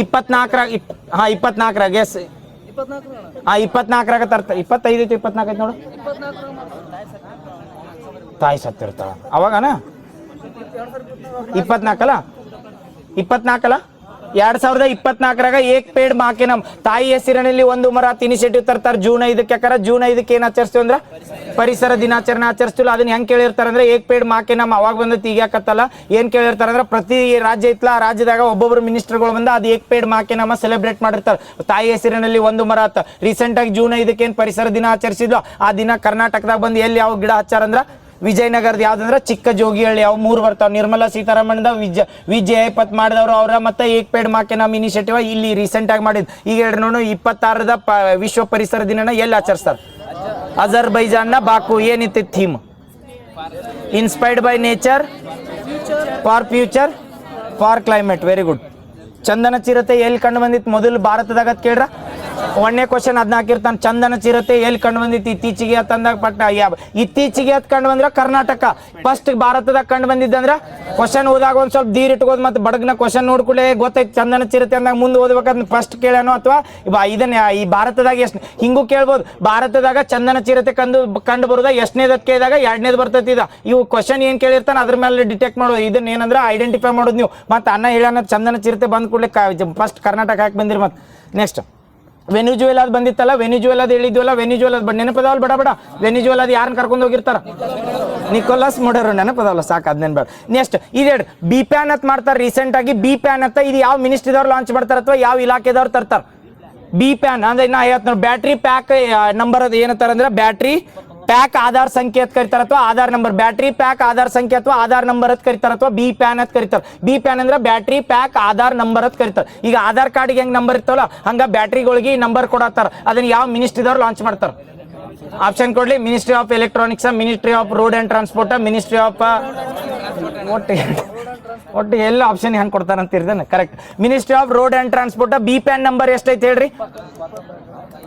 2024 24 ಎಸ್ 24 ತರ್ತಾರೆ. 25 ಐತಿ 24 ಐತಿ ನೋಡು. ತಾಯಿ ಸತ್ತಿರ್ತಾಳ ಅವಾಗನ 24 2024 ಏಕ್ ಪೇಡ್ ಮಾ ಕೆ ನಾಮ್ ತಾಯಿ ಹೆಸರಿನಲ್ಲಿ ಒಂದು ಮರ ಇನಿಷಿಯೇಟಿವ್ ತರ್ತಾರೆ. ಜೂನ್ 5ಕ್ಕೆ. ಯಾಕಂದ್ರೆ ಜೂನ್ 5ಕ್ಕೆ ಏನ್ ಆಚರಿಸ್ತೀವಿ ಅಂದ್ರೆ ಪರಿಸರ ದಿನಾಚರಣೆ ಆಚರಿಸ್ತಿಲ್ಲ. ಅದನ್ನ ಹೆಂಗ್ ಕೇಳಿರ್ತಾರ ಅಂದ್ರೆ ಏಕ್ ಪೇಡ್ ಮಾ ಕೆ ನಾಮ್ ಅವಾಗ ಬಂದ ಈಗಾಕತ್ತಲ್ಲ. ಏನ್ ಕೇಳಿರ್ತಾರ ಅಂದ್ರೆ ಪ್ರತಿ ರಾಜ್ಯ ಇತ್ತಲ್ಲ, ಆ ರಾಜ್ಯದಾಗ ಒಬ್ಬೊಬ್ರು ಮಿನಿಸ್ಟರ್ಗಳು ಬಂದ ಅದು ಏಕ್ ಪೇಡ್ ಮಾ ಕೆ ನಾಮ ಸೆಲೆಬ್ರೇಟ್ ಮಾಡಿರ್ತಾರೆ. ತಾಯಿ ಹೆಸರಿನಲ್ಲಿ ಒಂದು ಮರ ಅಂತ. ರೀಸೆಂಟ್ ಆಗಿ ಜೂನ್ 5ಕ್ಕೆ ಏನ್ ಪರಿಸರ ದಿನ ಆಚರಿಸಿದ್ಲು ಆ ದಿನ ಕರ್ನಾಟಕದಾಗ ಬಂದು ಎಲ್ಲಿ ಯಾವ ಗಿಡ ಹಚ್ಚಾರ ಅಂದ್ರ ವಿಜಯನಗರದ ಯಾವ್ದಂದ್ರೆ ಚಿಕ್ಕ ಜೋಗಿಹಳ್ಳಿ. ಅವು 3 ಬರ್ತಾವ. ನಿರ್ಮಲಾ ಸೀತಾರಾಮನ್ ವಿಜಯ ಮಾಡಿದವರು ಅವರ ಮತ್ತೆ ಏಕ್ ಪೇಡ್ ಮಾ ಕೆ ನಾಮ್ ಇನಿಷಿಯೇಟಿವ್ ಇಲ್ಲಿ ರೀಸೆಂಟ್ ಆಗಿ ಮಾಡಿದ್. ಈಗ ಹೇಳ್ರಿ ನೋಡು 26ರ ವಿಶ್ವ ಪರಿಸರ ದಿನನ ಎಲ್ಲಿ ಆಚರಿಸ್ತಾರೆ? ಅಜರ್ಬೈಜಾನ್ನ ಬಾಕು. ಏನಿತ್ತು theme? Inspired by nature for future for climate. Very good. ಚಂದನ ಚಿರತೆ ಎಲ್ಲಿ ಕಂಡು ಬಂದಿತ್ತು ಮೊದಲು ಭಾರತದಾಗ ಅಂತ ಕೇಳ್ರ. 1ನೇ ಕ್ವಶನ್ ಅದನ್ನ ಹಾಕಿರ್ತಾನೆ. ಚಂದನ ಚಿರತೆ ಎಲ್ಲಿ ಕಂಡು ಬಂದಿತ್ತು ಇತ್ತೀಚೆಗೆ ಅಂತಂದಾಗ ಇತ್ತೀಚೆಗೆ ಅಂತ ಕಂಡು ಬಂದ್ರೆ ಕರ್ನಾಟಕ. ಫಸ್ಟ್ ಭಾರತದಾಗ ಕಂಡು ಬಂದಿದ್ದಂದ್ರ ಕ್ವಶನ್ ಓದಾಗ ಒಂದ್ ಸ್ವಲ್ಪ ದೀರ್ ಇಟ್ಕೋದು. ಮತ್ತೆ ಬಡಗ್ನ ಕ್ವಶನ್ ನೋಡ್ಕೊಳ್ಳೆ ಗೊತ್ತೈತಿ ಚಂದನ ಚಿರತೆ ಅಂದಾಗ ಮುಂದೆ ಓದ್ಬೇಕಂತ ಫಸ್ಟ್ ಕೇಳಾನೋ ಅಥವಾ ಇದನ್ನ ಈ ಭಾರತದಾಗ ಎಷ್ಟು ಹಿಂಗೂ ಕೇಳ್ಬೋದು. ಭಾರತದಾಗ ಚಂದನ ಚಿರತೆ ಕಂಡು ಬರೋದ ಎಷ್ಟನೇದ ಕೇಳಿದಾಗ 2ನೇದು ಬರ್ತೈತಿ. ಇವು ಕ್ವಶನ್ ಏನ್ ಕೇಳಿರ್ತಾನೆ ಅದ್ರ ಮೇಲೆ ಡಿಟೆಕ್ಟ್ ಮಾಡೋದು. ಇದನ್ನ ಏನಂದ್ರೆ ಐಡೆಂಟಿಫೈ ಮಾಡೋದು ನೀವು. ಮತ್ತೆ ಅನ್ನ ಹೇಳೋಣ ಚಂದನ ಚಿರತೆ ಬಂದ್ ಕೂಡಲೇ ಫಸ್ಟ್ ಕರ್ನಾಟಕ ಹಾಕಿ ಬಂದಿರಿ. ಮತ್ತೆ ನೆಕ್ಸ್ಟ್ ವೆನಿಜುವೆಲಾದ್ ಬಂದಿತ್ತಲ್ಲ. ವೆನಿಜುವೆಲಾದ್ ಹೇಳಿದ್ವಲ್ಲ. ವೆನಿಜುವೆಲಾದ್ ನೆನಪದವಲ್ಲ ಬಡ ವೆನಿಜುವೆಲಾದ್ ಯಾರನ್ನ ಕರ್ಕೊಂಡು ಹೋಗಿರ್ತಾರ? ನಿಕೋಲಸ್ ಮೊಡರೋ. ನೆನಪದವಲ್ಲ ಸಾಕು ಅದನ್ನೇನು ಬೇಡ. ನೆಕ್ಸ್ಟ್ ಇದೇಳು ಬಿ ಪ್ಯಾನ್ ಅಂತ ಮಾಡ್ತಾರೆ ರೀಸೆಂಟ್ ಆಗಿ. ಬಿ ಪ್ಯಾನ್ ಅಂತ ಇದು ಯಾವ ಮಿನಿಸ್ಟ್ರಿದವ್ರು ಲಾಂಚ್ ಮಾಡ್ತಾರ ಅಥವಾ ಯಾವ ಇಲಾಖೆದವ್ರು ತರ್ತಾರೆ? ಬಿ ಪ್ಯಾನ್ ಅಂದ್ರೆ ನಾ ಹೇಳ್ತೀನಿ ಬ್ಯಾಟ್ರಿ ಪ್ಯಾಕ್ ನಂಬರ್ ಅದು ಏನಂತಾರ ಅಂದ್ರೆ ಬ್ಯಾಟ್ರಿ ಪ್ಯಾಕ್ ಆಧಾರ್ ಸಂಖ್ಯೆ ಅಂತ ಕರಿತಾರ ಅಥವಾ Aadhaar number. Battery pack Aadhaar ಸಂಖ್ಯೆ ಅಥವಾ ಆಧಾರ್ ನಂಬರ್ ಅಂತ ಕರಿತಾರ ಅಥವಾ ಬಿ ಪ್ಯಾನ್ ಅಂತ ಕರಿತಾರ. ಬಿ ಪ್ಯಾನ್ ಅಂದ್ರೆ ಬ್ಯಾಟ್ರಿ ಪ್ಯಾಕ್ ಆಧಾರ್ ನಂಬರ್ ಅಂತ ಕರಿತಾರ. ಈಗ ಆಧಾರ್ ಕಾರ್ಡ್ಗೆ ಹೆಂಗ್ ನಂಬರ್ ಇರ್ತಾವಲ್ಲ ಹಂಗ ಬ್ಯಾಟ್ರಿಗಳಿಗೆ ನಂಬರ್ ಕೊಡತ್ತಾರ. ಅದನ್ನ ಯಾವ ಮಿನಿಸ್ಟ್ರಿದವ್ರು ಲಾಂಚ್ ಮಾಡ್ತಾರ? ಆಪ್ಷನ್ ಕೊಡ್ಲಿ. Ministry of electronics, ministry of road and transport, ministry of ಒಟ್ಟು ಎಲ್ಲ ಆಪ್ಷನ್ ಹೆಂಗ್ ಕೊಡ್ತಾರ ಅಂತ ಇರ್ತಾನೆ. Correct. Ministry of road and transport. B PAN number ಎಷ್ಟೈತೆ ಹೇಳ್ರಿ?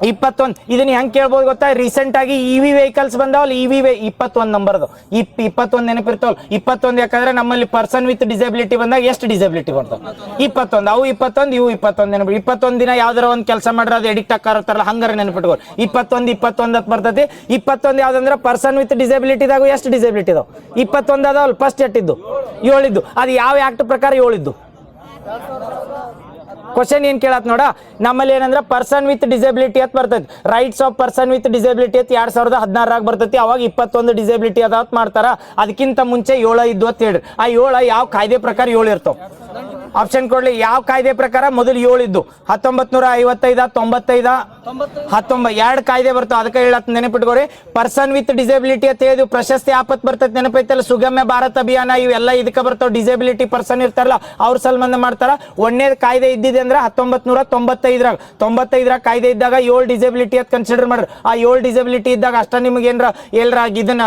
21. ಇದನ್ನ ಹೆಂಗ್ ಕೇಳ್ಬೋದು ಗೊತ್ತಾ? ರೀಸೆಂಟ್ ಆಗಿ ಇವಿ ವೆಹಿಕಲ್ಸ್ ಬಂದಾವಲ್ಲ, ಇವಿ 21 ನಂಬರ್ದು 21 ನೆನಪಿರ್ತಾವಲ್ಲ. 21 ಯಾಕಂದ್ರೆ ನಮ್ಮಲ್ಲಿ ಪರ್ಸನ್ ವಿತ್ ಡಿಸಬಿಲಿಟಿ ಬಂದಾಗ ಎಷ್ಟು ಡಿಸಬಿಲಿಟಿ ಬರ್ತಾವ? 21. ಅವು 21 ಇವು 21 ನೆನಪಿ. 21 ದಿನ ಯಾವ್ದಾರ ಒಂದು ಕೆಲಸ ಮಾಡ್ರೆ ಅದು ಎಡಿಕ್ಟ್ ಆಕಾರಲ್ಲ ಹಂಗಾರ ನೆನಪಿಟ್ಕೋ. 21 ಅಂತ ಬರ್ತೈತಿ. 21 ಯಾವ್ದಂದ್ರೆ ಪರ್ಸನ್ ವಿತ್ ಡಿಸಬಿಲಿಟಿದಾಗ ಎಷ್ಟು ಡಿಸಬಿಲಿಟಿ ಇದಾವ? 21 ಅದಾವಲ್ಲ. ಫಸ್ಟ್ ಎಷ್ಟಿದ್ದು? 7 ಇದ್ದು. ಅದು ಯಾವ ಆಕ್ಟ್ ಪ್ರಕಾರ 7 ಇದ್ದು? ಕ್ವಶನ್ ಏನ್ ಕೇಳತ್ ನೋಡ, ನಮ್ಮಲ್ಲಿ ಏನಂದ್ರೆ ಪರ್ಸನ್ ವಿತ್ ಡಿಸೇಬಿಲಿಟಿ ಅಂತ ಬರ್ತೈತಿ, rights of person with disability ಅಂತ 2016 ಬರ್ತೈತಿ. ಅವಾಗ 21 ಡಿಸೇಬಿಲಿಟಿ ಅದಾವತ್ ಮಾಡ್ತಾರ. ಅದಕ್ಕಿಂತ ಮುಂಚೆ 7 ಇದ್ವು ಅಂತ ಹೇಳ್ರಿ. ಆ 7 ಯಾವ ಕಾಯ್ದೆ ಪ್ರಕಾರ 7 ಇರ್ತಾವ? ಆಪ್ಷನ್ ಕೊಡ್ಲಿ. ಯಾವ ಕಾಯ್ದೆ ಪ್ರಕಾರ ಮೊದಲು 7 ಇದ್ದು? 1955, 95, 19 2 ಕಾಯ್ದೆ ಬರ್ತಾವ. ಅದಕ್ಕೆ ಹೇಳತ್ ನೆನಪಿಟ್ಕೋರಿ. ಪರ್ಸನ್ ವಿತ್ ಡಿಸೇಬಿಲಿಟಿ ಅಂತ ಹೇಳಿದ್ವಿ. ಪ್ರಶಸ್ತಿ ಆಪತ್ ಬರ್ತೈತಿ ನೆನಪೈತಲ್ಲ, ಸುಗಮ್ಯ ಭಾರತ ಅಭಿಯಾನ, ಇವೆಲ್ಲ ಇದಕ್ಕೆ ಬರ್ತಾವ. ಡಿಸೇಬಿಲಿಟಿ ಪರ್ಸನ್ ಇರ್ತಾರಲ್ಲ ಅವ್ರ ಸಲ್ಬಂಧ ಮಾಡ್ತಾರ. ಒಂದೇ ಕಾಯ್ದೆ ಇದ್ದಿದೆ ಅಂದ್ರೆ 1995 ಕಾಯ್ದೆ ಇದ್ದಾಗ 7 ಡಿಸೇಬಿಲಿಟಿ ಅಂತ ಕನ್ಸಿಡರ್ ಮಾಡ್ರಿ. ಆ 7 ಡಿಸೇಬಿಲಿಟಿ ಇದ್ದಾಗ ಅಷ್ಟ ನಿಮ್ಗೆ ಏನ್ರ ಇದನ್ನ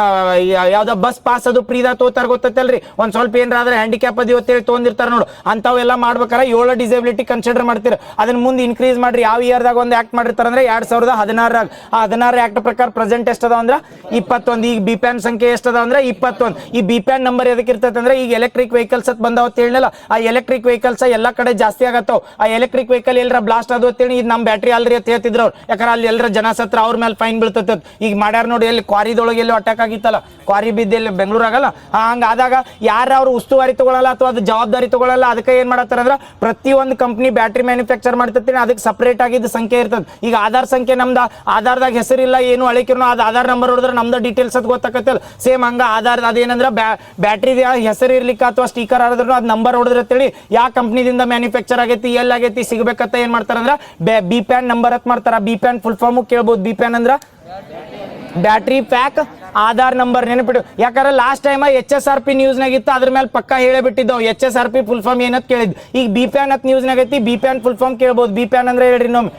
ಯಾವ್ದ ಬಸ್ ಪಾಸ್ ಅದು ಫ್ರೀದಾಗ ತೋತಾರ ಗೊತ್ತಲ್ರಿ. ಒಂದ್ ಸ್ವಲ್ಪ ಏನ್ರ ಆದ್ರೆ ಹ್ಯಾಂಡಿಕ್ಯಾಪ್ ಅದಿ ಅಂತೇಳಿ ತೊಗೊಂಡಿರ್ತಾರ ನೋಡು, ಅಂತಾವೆಲ್ಲ ಮಾಡ್ಬೇಕಾರೆ 7 ಡಿಸೇಬಿಲಿಟಿ ಕನ್ಸಿಡರ್ ಮಾಡ್ತೀರ. ಅದನ್ನ ಮುಂದೆ ಇನ್ಕ್ರೀಸ್ ಮಾಡ್ರಿ. ಯಾವ ಇಯರ್ದಾಗ ಒಂದು ಆಕ್ಟ್ ಮಾಡಿರ್ತಾರ ಅಂದ್ರೆ 2016. ಆ 16 ಆಕ್ಟ್ ಪ್ರಕಾರ ಪ್ರೆಸೆಂಟ್ ಎಷ್ಟದ ಅಂದ್ರೆ 21. ಈಗ ಬಿಪ್ಯಾನ್ ಸಂಖ್ಯೆ ಎಷ್ಟದ ಅಂದ್ರೆ 21. ಈ ಬಿಪ್ಯಾನ್ ನಂಬರ್ ಎದಕ್ಕೆ ಇರ್ತೈತೆ ಅಂದ್ರೆ ಈಗ ಎಲೆಕ್ಟ್ರಿಕ್ ವೆಹಿಕಲ್ಸ್ ಅಂತ ಬಂದಾವ ಅಂತ ಹೇಳಿಲ್ಲ. ಆ ಎಲೆಕ್ಟ್ರಿಕ್ ವೆಹಿಕಲ್ಸ್ ಎಲ್ಲಾ ಕಡೆ ಜಾಸ್ತಿ ಆಗತ್ತಾವ. ಆ ಎಲೆಕ್ಟ್ರಿಕ್ ವೆಹಿಕಲ್ ಎಲ್ಲರ ಬ್ಲಾಸ್ಟ್ ಅದು ಅಂತೇಳಿ ಇದು ನಮ್ಮ ಬ್ಯಾಟ್ರಿ ಅಲ್ರಿ ಅಂತ ಹೇಳ್ತಿದ್ರು ಅವ್ರು. ಯಾಕಂದ್ರೆ ಅಲ್ಲಿ ಎಲ್ಲರ ಜನ ಸತ್ರ ಅವ್ರ ಮೇಲೆ ಫೈನ್ ಬೀಳ್ತೈತೆ. ಈಗ ಮಾಡ್ಯಾರ ನೋಡಿ, ಎಲ್ಲಿ ಕ್ವಾರಿದೊಳಗೆ ಎಲ್ಲೋ ಅಟ್ಯಾಕ್ ಆಗಿತ್ತಲ್ಲ, ಕ್ವಾರಿ ಬಿದ್ದಲ್ಲಿ ಬೆಂಗಳೂರು ಆಗಲ್ಲ. ಹಂಗಾದಾಗ ಯಾರು ಅವ್ರು ಉಸ್ತುವಾರಿ ತಗೊಳ್ಳಲ್ಲ ಅಥವಾ ಅದು ಜವಾಬ್ದಾರಿ ತಗೊಳ್ಳಲ್ಲ. ಅದಕ್ಕೆ ಏನ್ ಮಾಡತ್ತಾರ ಅಂದ್ರೆ ಪ್ರತಿಯೊಂದು ಕಂಪ್ನಿ ಬ್ಯಾಟ್ರಿ ಮ್ಯಾನುಫ್ಯಾಕ್ಚರ್ ಮಾಡ್ತಿರ್ತೀನಿ, ಅದಕ್ಕೆ ಸಪರೇಟ್ ಆಗಿದ್ದ ಸಂಖ್ಯೆ ಇರ್ತದೆ. ಈಗ ಆಧಾರ್ ಸಂಖ್ಯೆ ನಮ್ದು ಆಧಾರ್ದಾಗ ಹೆಸರಿಲ್ಲ ಏನು ಅಳಿಕಿರ್ನೋ ಅದು ಆಧಾರ್ ನಂಬರ್ ಹೊಡೆದ್ರೆ ನಮ್ದು ಡೀಟೇಲ್ಸ್ ಅದು ಗೊತ್ತಾಗತ್ತಲ್ಲ. ಸೇಮ್ ಹಂಗ ಆಧಾರ್ ಅದೇನಂದ್ರೆ ಬ್ಯಾಟ್ರಿ ಹೆಸರು ಇರ್ಲಿಕ್ಕೆ ಅಥವಾ ಸ್ಟಿಕರ್ ಆದ್ರೂ ಅದು ನಂಬರ್ ಹೊಡೆದ್ರೆ ಅಂತೇಳಿ ಯಾವ ಕಂಪ್ನಿದಿಂದ ಮ್ಯಾನುಫ್ಯಾಕ್ಚರ್ ಆಗೈತಿ ಎಲ್ಲಿ ಆಗೈತಿ ಸಿಗಬೇಕಂತ ಏನ್ ಮಾಡ್ತಾರಂದ್ರೆ ಬಿಪ್ಯಾನ್ ನಂಬರ್ ಅಂತ ಮಾಡ್ತಾರ. ಬಿಪ್ಯಾನ್ ಫುಲ್ ಫಾರ್ಮ್ ಕೇಳ್ಬೋದು. ಬಿಪ್ಯಾನ್ ಅಂದ್ರ ಬ್ಯಾಟ್ರಿ ಪ್ಯಾಕ್ ಆಧಾರ್ ನಂಬರ್ ನೆನಪಿಡು. ಯಾಕಂದ್ರೆ ಲಾಸ್ಟ್ ಟೈಮ್ HSRP ನ್ಯೂಸ್ನಾಗ ಇತ್ತು, ಅದ್ರ ಮೇಲೆ ಪಕ್ಕ ಹೇಳೇ ಬಿಟ್ಟಿದ್ದವು. HSRP ಫುಲ್ ಫಾರ್ಮ್ ಏನಂತ ಕೇಳಿದ್. ಈಗ ಬಿಪ್ಯಾನ್ ಅಂತ ನ್ಯೂಸ್ನಾಗ ಐತಿ, ಬಿಪ್ಯಾನ್ ಫುಲ್ ಫಾರ್ಮ್ ಕೇಳ್ಬೋದು. ಬಿಪ್ಯಾನ್ ಅಂದ್ರೆ ಹೇಳ್ರಿ ನಮ್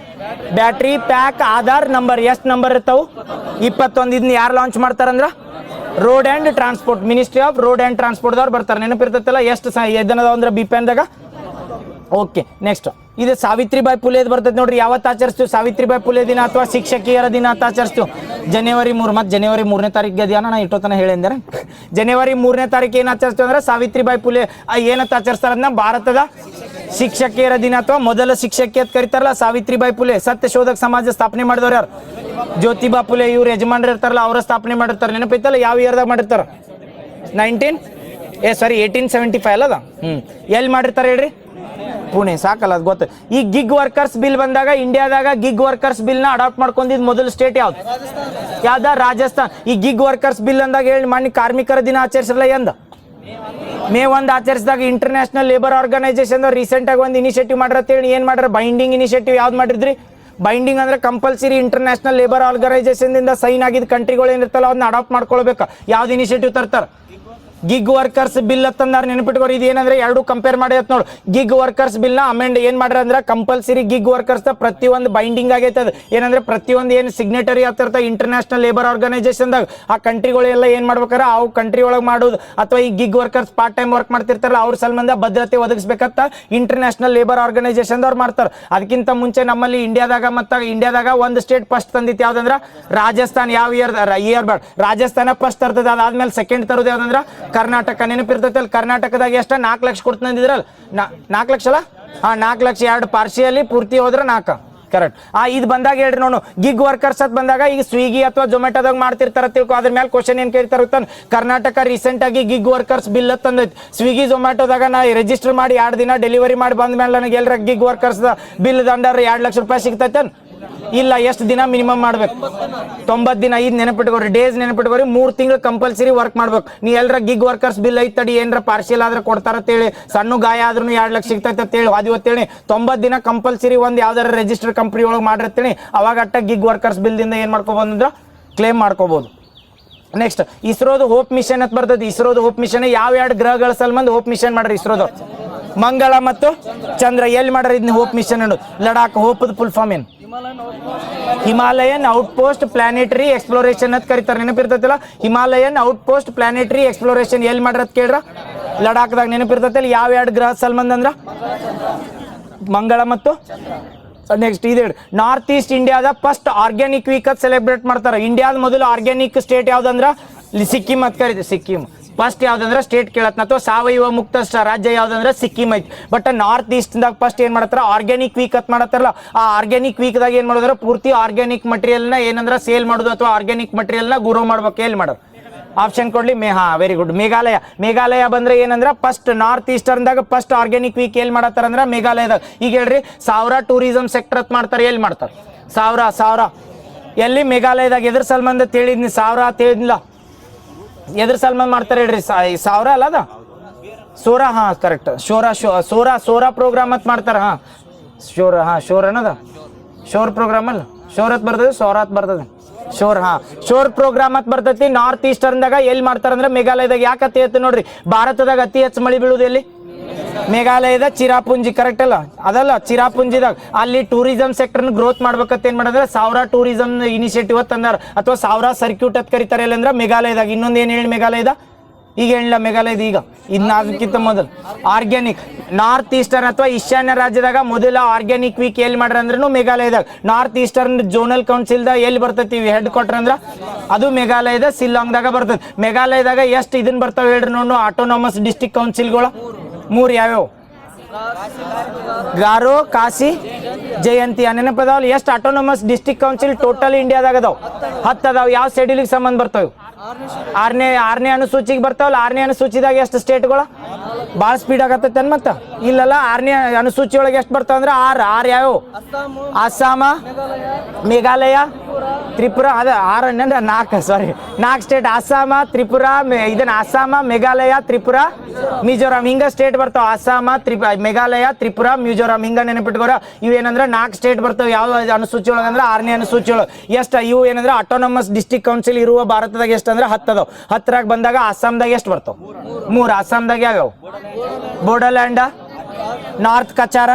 ಬ್ಯಾಟ್ರಿ ಪ್ಯಾಕ್ ಆಧಾರ್ ನಂಬರ್. ಎಷ್ಟು ನಂಬರ್ ಇರ್ತಾವು? 21. ಇದನ್ನ ಯಾರು ಲಾಂಚ್ ಮಾಡ್ತಾರಂದ್ರ road and transport, ministry of road and transport ದವ್ರು ಬರ್ತಾರೆ. ನೆನಪಿರ್ತೈತಲ್ಲ ಎಷ್ಟು ಎದನದಾವ ಅಂದ್ರೆ ಬಿಪ್ಯಾನ್ದಾಗ. ಓಕೆ, ನೆಕ್ಸ್ಟ್ ಇದು ಸಾವಿತ್ರಿಬಾಯಿ ಫುಲೆ ಬರ್ತೈತೆ ನೋಡ್ರಿ. ಯಾವತ್ತು ಆಚರಿಸ್ತೀವಿ? ಸಾವಿತ್ರಿಬಾಯಿ ಫುಲೆ ದಿನ ಅಥವಾ ಶಿಕ್ಷಕಿಯರ ದಿನ ಅಂತ ಆಚರಿಸ್ತೀವಿ. ಜನವರಿ 3. ಮತ್ತು ಜನವರಿ 3ನೇ ತಾರೀಕಿಗೆ ಅದ್ಯಾನ ನಾ ಇಟ್ಟೋತನ ಹೇಳಿಂದರೆ ಜನವರಿ 3ನೇ ತಾರೀಕು ಏನು ಆಚರಿಸ್ತೀವಿ ಅಂದ್ರೆ ಸಾವಿತ್ರಿಬಾಯಿ ಫುಲೆ ಏನಂತ ಆಚರಿಸ್ತಾರ ಅದನ್ನ ಭಾರತದ ಶಿಕ್ಷಕಿಯರ ದಿನ ಅಥವಾ ಮೊದಲ ಶಿಕ್ಷಕಿ ಅಂತ ಕರಿತಾರಲ್ಲ ಸಾವಿತ್ರಿಬಾಯಿ ಫುಲೆ. ಸತ್ಯಶೋಧಕ ಸಮಾಜ ಸ್ಥಾಪನೆ ಮಾಡಿದವ್ರು ಯಾರು? ಜ್ಯೋತಿಬಾ ಫುಲೆ. ಇವ್ರು ಯಜಮಾನ್ರು ಇರ್ತಾರಲ್ಲ ಅವರ ಸ್ಥಾಪನೆ ಮಾಡಿರ್ತಾರೆ. ನೆನಪೈತಲ್ಲ ಯಾವ ಇಯರ್ದಾಗ ಮಾಡಿರ್ತಾರ? 1875 ಅಲ್ಲದ. ಎಲ್ಲಿ ಮಾಡಿರ್ತಾರೆ ಹೇಳ್ರಿ? ಪುಣೆ. ಸಾಕಲ್ಲ ಅದು ಗೊತ್ತು. ಈ ಗಿಗ್ ವರ್ಕರ್ಸ್ ಬಿಲ್ ಬಂದಾಗ ಇಂಡಿಯಾದಾಗ ಗಿಗ್ ವರ್ಕರ್ಸ್ ಬಿಲ್ ನ ಅಡಾಪ್ಟ್ ಮಾಡ್ಕೊಂಡಿದ್ ಮೊದಲು ಸ್ಟೇಟ್ ಯಾವ್ದು? ರಾಜಸ್ಥಾನ್. ಈ ಗಿಗ್ ವರ್ಕರ್ಸ್ ಬಿಲ್ ಅಂದಾಗ ಹೇಳಿ ಮಣ್ಣಿ ಕಾರ್ಮಿಕರ ದಿನ ಆಚರಿಸಲ್ಲ ಎಂದ May 1 ಆಚರಿಸಿದಾಗ international labour organisation recent ಆಗಿ ಒಂದು ಇನಿಷಿಯೇಟಿವ್ ಮಾಡಿರತ್ತೇಳಿ ಏನ್ ಮಾಡ್ರ? ಬೈಂಡಿಂಗ್ ಇನಿಷಿಯೇಟಿವ್ ಯಾವ್ದು ಮಾಡಿದ್ರಿ? ಬೈಂಡಿಂಗ್ ಅಂದ್ರೆ ಕಂಪಲ್ಸರಿ ಇಂಟರ್ನ್ಯಾಷನಲ್ ಲೇಬರ್ ಆರ್ಗನೈಸೇಷನ್ ದಿಂದ ಸೈನ್ ಆಗಿದ್ದ ಕಂಟ್ರಿಗಳು ಏನಿರ್ತಲ್ಲ ಅದನ್ನ ಅಡಾಪ್ಟ್ ಮಾಡ್ಕೊಳ್ಬೇಕು. ಯಾವ್ದು ಇನಿಷಿಯೇಟಿವ್ ತರ್ತಾರ? ಗಿಗ್ ವರ್ಕರ್ಸ್ ಬಿಲ್ ಅಂತಂದಾರ. ನೆನಪಿಟ್ಕೋರಿ. ಇದು ಏನಂದ್ರೆ ಎರಡು ಕಂಪೇರ್ ಮಾಡಿ ನೋಡು. ಗಿಗ್ ವರ್ಕರ್ಸ್ ಬಿಲ್ ನ ಅಮೆಂಡ್ ಏನ್ ಮಾಡ್ರ ಅಂದ್ರೆ ಕಂಪಲ್ಸರಿ ಗಿಗ್ ವರ್ಕರ್ಸ್ ಪ್ರತಿಯೊಂದು ಬೈಂಡಿಂಗ್ ಆಗೈತೆ. ಏನಂದ್ರೆ ಪ್ರತಿಯೊಂದು ಏನು ಸಿಗ್ನೇಟರಿ ಆಗ್ತಿರ್ತಾವ ಇಂಟರ್ನ್ಯಾಷನಲ್ ಲೇಬರ್ ಆರ್ಗನೈಸೇಷನ್ದಾಗ ಆ ಕಂಟ್ರಿಗಳೆಲ್ಲ ಏನ್ ಮಾಡ್ಬೇಕಾರ ಅವು ಕಂಟ್ರಿ ಒಳಗೆ ಮಾಡೋದು ಅಥವಾ ಈ gig workers part time work ಮಾಡ್ತಿರ್ತಾರಲ್ಲ ಅವ್ರ ಸಂಬಂಧ ಭದ್ರತೆ ಒದಗಿಸ್ಬೇಕಂತ ಇಂಟರ್ನ್ಯಾಷನಲ್ ಲೇಬರ್ ಆರ್ಗನೈಸೇಷನ್ ಅವ್ರು ಮಾಡ್ತಾರೆ. ಅದಕ್ಕಿಂತ ಮುಂಚೆ ನಮ್ಮಲ್ಲಿ ಇಂಡಿಯಾದಾಗ ಒಂದು ಸ್ಟೇಟ್ ಫಸ್ಟ್ ತಂದಿತ್ತು ಯಾವ್ದಂದ್ರ ರಾಜಸ್ಥಾನ್. ಯಾವ ಇಯರ್ ಬೇಡ, ರಾಜಸ್ಥಾನ ಫಸ್ಟ್ ತರ್ತದೆ. ಅದಾದ್ಮೇಲೆ ಸೆಕೆಂಡ್ ತರೋದು ಯಾವ್ದಂದ್ರ ಕರ್ನಾಟಕ. ನೆನಪಿರ್ತೈತಲ್ಲ ಕರ್ನಾಟಕದಾಗ ಎಷ್ಟ 4 ಲಕ್ಷ ಕೊಡ್ತಂದಿದ್ರಲ್ಲ. 4 ಲಕ್ಷ ಅಲ್ಲ? 4 ಲಕ್ಷ. 2 ಪಾರ್ಶಿಯಲಿ ಪೂರ್ತಿ ಹೋದ್ರೆ 4 ಕರೆಕ್ಟ್. ಇದು ಬಂದಾಗ ಹೇಳ್ರಿ ನೋಡು. ಗಿಗ್ ವರ್ಕರ್ಸ್ ಅಂತ ಬಂದಾಗ ಈಗ ಸ್ವಿಗ್ಗಿ ಅಥವಾ ಜೊಮ್ಯಾಟೋದಾಗ ಮಾಡ್ತಿರ್ತಾರ ತಿಳ್ಕೊ. ಅದ್ರ ಮೇಲೆ ಕ್ವಶನ್ ಏನ್ ಕೇಳ್ತಾರ ಕರ್ನಾಟಕ ರೀಸೆಂಟ್ ಆಗಿ ಗಿಗ್ ವರ್ಕರ್ಸ್ ಬಿಲ್ ತಂದೈತಿ. ಸ್ವಿಗ್ಗಿ ಜೊಮ್ಯಾಟೋದಾಗ ನಾ ರಿಜಿಸ್ಟರ್ ಮಾಡಿ 2 ದಿನ ಡೆಲಿವರಿ ಮಾಡಿ ಬಂದ ಮೇಲೆ ನನಗೆ ಎಲ್ಲರ ಗಿಗ್ ವರ್ಕರ್ಸ್ ಬಿಲ್ ದಂಡರ್ 2 ಲಕ್ಷ ರೂಪಾಯಿ ಸಿಗ್ತೈತೆ ಇಲ್ಲ? ಎಷ್ಟು ದಿನ ಮಿನಿಮಮ್ ಮಾಡ್ಬೇಕು? 90 ದಿನ. ಇದು ನೆನಪಿಟ್ಕೋರಿ, ಡೇಸ್ ನೆನಪಿಟ್ಕೋರಿ. 3 ತಿಂಗಳು ಕಂಪಲ್ಸರಿ ವರ್ಕ್ ಮಾಡ್ಬೇಕು. ನೀ ಎಲ್ಲರ ಗಿಗ್ ವರ್ಕರ್ಸ್ ಬಿಲ್ ಐತಡಿ ಏನ್ರ ಪಾರ್ಶಿಯಲ್ ಆದ್ರೆ ಕೊಡ್ತಾರ ಅಂತೇಳಿ, ಸಣ್ಣ ಗಾಯ ಆದ್ರೂ 2 ಲಕ್ಷ ಸಿಗ್ತೈತೆ ಅಂತೇಳಿ ಅದಿವತ್ತೇಳಿ 90 ದಿನ ಕಂಪಲ್ಸರಿ ಒಂದು ಯಾವ್ದಾರ ರಿಜಿಸ್ಟರ್ ಕಂಪ್ನಿ ಒಳಗೆ ಮಾಡಿರ್ತೇಳಿ ಅವಾಗ ಅಟ್ಟ ಗಿಗ್ ವರ್ಕರ್ಸ್ ಬಿಲ್ ದಿಂದ ಏನ್ ಮಾಡ್ಕೋಬಹುದು ಅಂದ್ರೆ ಕ್ಲೇಮ್ ಮಾಡ್ಕೋಬಹುದು. ನೆಕ್ಸ್ಟ್ ಇಸ್ರೋದು ಹೋಪ್ ಮಿಷನ್ ಅಂತ ಬರ್ತದೆ. ಇಸ್ರೋದು ಹೋಪ್ ಮಿಷನ್ ಯಾವ 2 ಗ್ರಹಗಳ ಸಲ್ಬಂದ್ ಹೋಪ್ ಮಿಷನ್ ಮಾಡ್ರಿ ಇಸ್ರೋದು? ಮಂಗಳ ಮತ್ತು ಚಂದ್ರ. ಎಲ್ಲಿ ಮಾಡ್ರಿ ಇದನ್ನ ಹೋಪ್ ಮಿಷನ್ ಅನ್ನೋದು? ಲಡಾಖ್. ಹೋಪದ ಫುಲ್ ಫಾರ್ಮ್ ಏನು? Himalayan outpost planetary exploration ಅಂತ ಕರೀತಾರೆ. ನೆನಪಿರ್ತೈತಿಲ್ಲ? Himalayan outpost planetary exploration ಎಲ್ಲಿ ಮಾಡ್ರತ್ ಕೇಳ್ರ? ಲಡಾಖ್ದಾಗ. ನೆನಪಿರ್ತೈತಿಲ್ಲ? ಯಾವ 2 ಗ್ರಹ ಸಲ್ಬಂದ್ ಅಂದ್ರ ಮಂಗಳ ಮತ್ತು ನೆಕ್ಸ್ಟ್ ಇದು ನಾರ್ತ್ ಈಸ್ಟ್ ಇಂಡಿಯಾದ ಫಸ್ಟ್ ಆರ್ಗ್ಯಾನಿಕ್ ವೀಕ್ ಅಂತ ಸೆಲೆಬ್ರೇಟ್ ಮಾಡ್ತಾರೆ. ಇಂಡಿಯಾದ ಮೊದಲು ಆರ್ಗ್ಯಾನಿಕ್ ಸ್ಟೇಟ್ ಯಾವ್ದಂದ್ರ ಸಿಕ್ಕಿಂ ಅಂತ ಕರೀತೀವಿ. ಸಿಕ್ಕಿಂ ಫಸ್ಟ್ ಯಾವ್ದಂದ್ರ ಸ್ಟೇಟ್ ಕೇಳತ್ನ ಅಥವಾ ಸಾವಯವ ಮುಕ್ತ ರಾಜ್ಯ ಯಾವ್ದಂದ್ರೆ ಸಿಕ್ಕಿಂ ಐತಿ. ಬಟ್ ನಾರ್ತ್ ಈಸ್ಟ್ ದಾಗ ಫಸ್ಟ್ ಏನ್ ಮಾಡತ್ತಾರ? ಆರ್ಗ್ಯಾನಿಕ್ ವೀಕ್ ಅಂತ ಮಾಡತ್ತಾರಲ್ಲ. ಆ ಆರ್ಗ್ಯಾನಿಕ್ ವೀಕ್ ದಾಗ ಏನ್ ಮಾಡೋದ್ರ ಪೂರ್ತಿ ಆರ್ಗ್ಯಾನಿಕ್ ಮಟೀರಿಯಲ್ ನ ಏನಂದ್ರ ಸೇಲ್ ಮಾಡೋದು ಅಥವಾ ಆರ್ಗ್ಯಾನಿಕ್ ಮಟೀರಿಯಲ್ ನ ಗ್ರೋ ಮಾಡ್ಬೇಕು. ಎಲ್ಲಿ ಮಾಡೋದು? ಆಪ್ಷನ್ ಕೊಡ್ಲಿ ವೆರಿ ಗುಡ್. ಮೇಘಾಲಯ ಬಂದ್ರೆ ಏನಂದ್ರ ಫಸ್ಟ್ ನಾರ್ತ್ ಈಸ್ಟರ್ನ್ದಾಗ ಫಸ್ಟ್ ಆರ್ಗ್ಯಾನಿಕ್ ವೀಕ್ ಎಲ್ಲಿ ಮಾಡತ್ತಾರ ಅಂದ್ರ ಮೇಘಾಲಯದಾಗ. ಈಗ ಹೇಳ್ರಿ ಸಾವಿರ ಟೂರಿಸಂ ಸೆಕ್ಟರ್ ಅಂತ ಮಾಡ್ತಾರೆ, ಎಲ್ಲಿ ಮಾಡ್ತಾರೆ? ಸಾವಿರ ಎಲ್ಲಿ? ಮೇಘಾಲಯದಾಗ. ಎದ್ರ ಸಲ್ಮಾನ್ ಅಂತ ಹೇಳಿದ್ನಿ, ಸಾವಿರ ಅಂತ ಹೇಳಿದ್ನಿಲ್ಲ, ಎದ್ರ ಸಲ್ಮಾನ್ ಮಾಡ್ತಾರೆ ಹೇಳ್ರಿ? ಸಾವಿರ ಅಲ್ಲ ಅದ ಸೋರಾ, ಕರೆಕ್ಟ್. ಸೋರಾ ಪ್ರೋಗ್ರಾಮ್ ಅಂತ ಮಾಡ್ತಾರ. ಶೋರ್ ಅನ್ನದ ಶೋರ್ ಪ್ರೋಗ್ರಾಮ್ ಅಲ್ಲ, ಶೋರ್ ಅಂತ ಬರ್ತದೆ, ಸೋರಾತ್ ಬರ್ತದೆ, ಶೋರ್ ಪ್ರೋಗ್ರಾಮ್ ಅಂತ ಬರ್ತೈತಿ. ನಾರ್ತ್ ಈಸ್ಟರ್ನ್ದಾಗ ಎಲ್ಲಿ ಮಾಡ್ತಾರ ಅಂದ್ರೆ ಮೇಘಾಲಯದಾಗ. ಯಾಕಂತ ಹೇಳ್ತೀನಿ ನೋಡ್ರಿ, ಭಾರತದಾಗ ಅತಿ ಹೆಚ್ಚು ಮಳಿ ಬೀಳುದು ಎಲ್ಲಿ? ಮೇಘಾಲಯದ ಚಿರಾಪುಂಜಿ, ಕರೆಕ್ಟ್ ಅಲ್ಲ? ಅದಲ್ಲ, ಚಿರಾಪುಂಜಿದಾಗ. ಅಲ್ಲಿ ಟೂರಿಸಂ ಸೆಕ್ಟರ್ ಗ್ರೋತ್ ಮಾಡ್ಬೇಕಂತ ಏನ್ ಮಾಡಿದ್ರೆ ಸಾವಿರ ಟೂರಿಸಂ ಇನಿಷಿಯೇಟಿವ್ ತಂದಾರ, ಅಥವಾ ಸಾವಿರ ಸರ್ಕ್ಯೂಟ್ ಅಂತ ಕರಿತಾರೆ. ಎಲ್ಲಿ ಅಂದ್ರೆ ಮೇಘಾಲಯದಾಗ. ಇನ್ನೊಂದು ಏನ್ ಹೇಳಿ ಮೇಘಾಲಯದ? ಈಗ ಹೇಳಿಲ್ಲ ಮೇಘಾಲಯದ. ಈಗ ಇದಕ್ಕಿಂತ ಮೊದಲು ಆರ್ಗ್ಯಾನಿಕ್ ನಾರ್ತ್ ಈಸ್ಟರ್ನ್ ಅಥವಾ ಈಶಾನ್ಯ ರಾಜ್ಯದಾಗ ಮೊದಲ ಆರ್ಗ್ಯಾನಿಕ್ ವೀಕ್ ಎಲ್ಲಿ ಮಾಡ್ರ ಅಂದ್ರೂ ಮೇಘಾಲಯದಾಗ. ನಾರ್ತ್ ಈಸ್ಟರ್ನ್ ಝೋನಲ್ ಕೌನ್ಸಿಲ್ದಾಗ ಎಲ್ಲಿ ಬರ್ತೈತಿ ಹೆಡ್ ಕ್ವಾರ್ಟರ್ ಅಂದ್ರ? ಅದು ಮೇಘಾಲಯದ ಶಿಲ್ಲಾಂಗ್ದಾಗ ಬರ್ತೈತಿ. ಮೇಘಾಲಯದಾಗ ಎಷ್ಟು ಇದನ್ ಬರ್ತಾವ ಹೇಳ್ರಿ ನೋಡು, ಆಟೋನಾಮಸ್ ಡಿಸ್ಟ್ರಿಕ್ಟ್ ಕೌನ್ಸಿಲ್ಗಳು? 3 ಯಾವ್ಯಾವ? ಗಾರೋ, ಕಾಸಿ, ಜಯಂತಿ. ನೆನಪದಾವಲ್ಲ? ಎಷ್ಟು ಆಟೋನಾಮಸ್ ಡಿಸ್ಟ್ರಿಕ್ಟ್ ಕೌನ್ಸಿಲ್ ಟೋಟಲ್ ಇಂಡಿಯಾದಾಗ ಅದಾವ? 10 ಅದಾವ. ಯಾವ ಶೆಡ್ಯೂಲಿಗೆ ಸಂಬಂಧ ಬರ್ತಾವ? ಆರನೇ ಅನುಸೂಚಿಗೆ ಬರ್ತಾವಲ್ಲ. 6ನೇ ಅನುಸೂಚಿದಾಗ ಎಷ್ಟು ಸ್ಟೇಟ್ಗಳು? ಭಾಳ ಸ್ಪೀಡ್ ಆಗತ್ತೈತೆ ಮತ್ತ? ಇಲ್ಲಲ್ಲ, 6ನೇ ಅನುಸೂಚಿ ಒಳಗೆ ಎಷ್ಟು ಬರ್ತಾವ ಅಂದ್ರೆ 6 ಯಾವ್ಯಾವ? ಅಸ್ಸಾಮ, ಮೇಘಾಲಯ, ತ್ರಿಪುರಾ. ಅದ 4 ಸ್ಟೇಟ್. ಅಸ್ಸಾಮ, ತ್ರಿಪುರಾ, ಅಸ್ಸಾಮ, ಮೇಘಾಲಯ, ತ್ರಿಪುರಾ, ಮಿಜೋರಾಂ. ಹಿಂಗ ಸ್ಟೇಟ್ ಬರ್ತಾವ. ಅಸ್ಸಾಮ, ಮೇಘಾಲಯ, ತ್ರಿಪುರಾ, ಮಿಜೋರಾಂ. ಹಿಂಗ ನೆನಪಿಟ್ಕೋರ. ಇವೇನಂದ್ರೆ 4 ಸ್ಟೇಟ್ ಬರ್ತಾವ. ಯಾವ ಅನುಸೂಚಿ ಒಳಗಂದ್ರೆ 6ನೇ ಅನುಸೂಚಿ ಒಳಗೆ. ಎಷ್ಟು ಇವು ಏನಂದ್ರೆ ಆಟೋನಮಸ್ ಡಿಸ್ಟ್ರಿಕ್ಟ್ ಕೌನ್ಸಿಲ್ ಇರುವ ಭಾರತದಾಗ ಎಷ್ಟು ಅಂದ್ರೆ 10 ಅದಾವ. 10ರಾಗ ಬಂದಾಗ ಅಸ್ಸಾಂದಾಗ ಎಷ್ಟು ಬರ್ತಾವ? 3. ಅಸ್ಸಾಂದಾಗ ಯಾವ್ಯಾವ? ಬೋಡೋಲ್ಯಾಂಡ, ನಾರ್ತ್ ಕಚಾರ,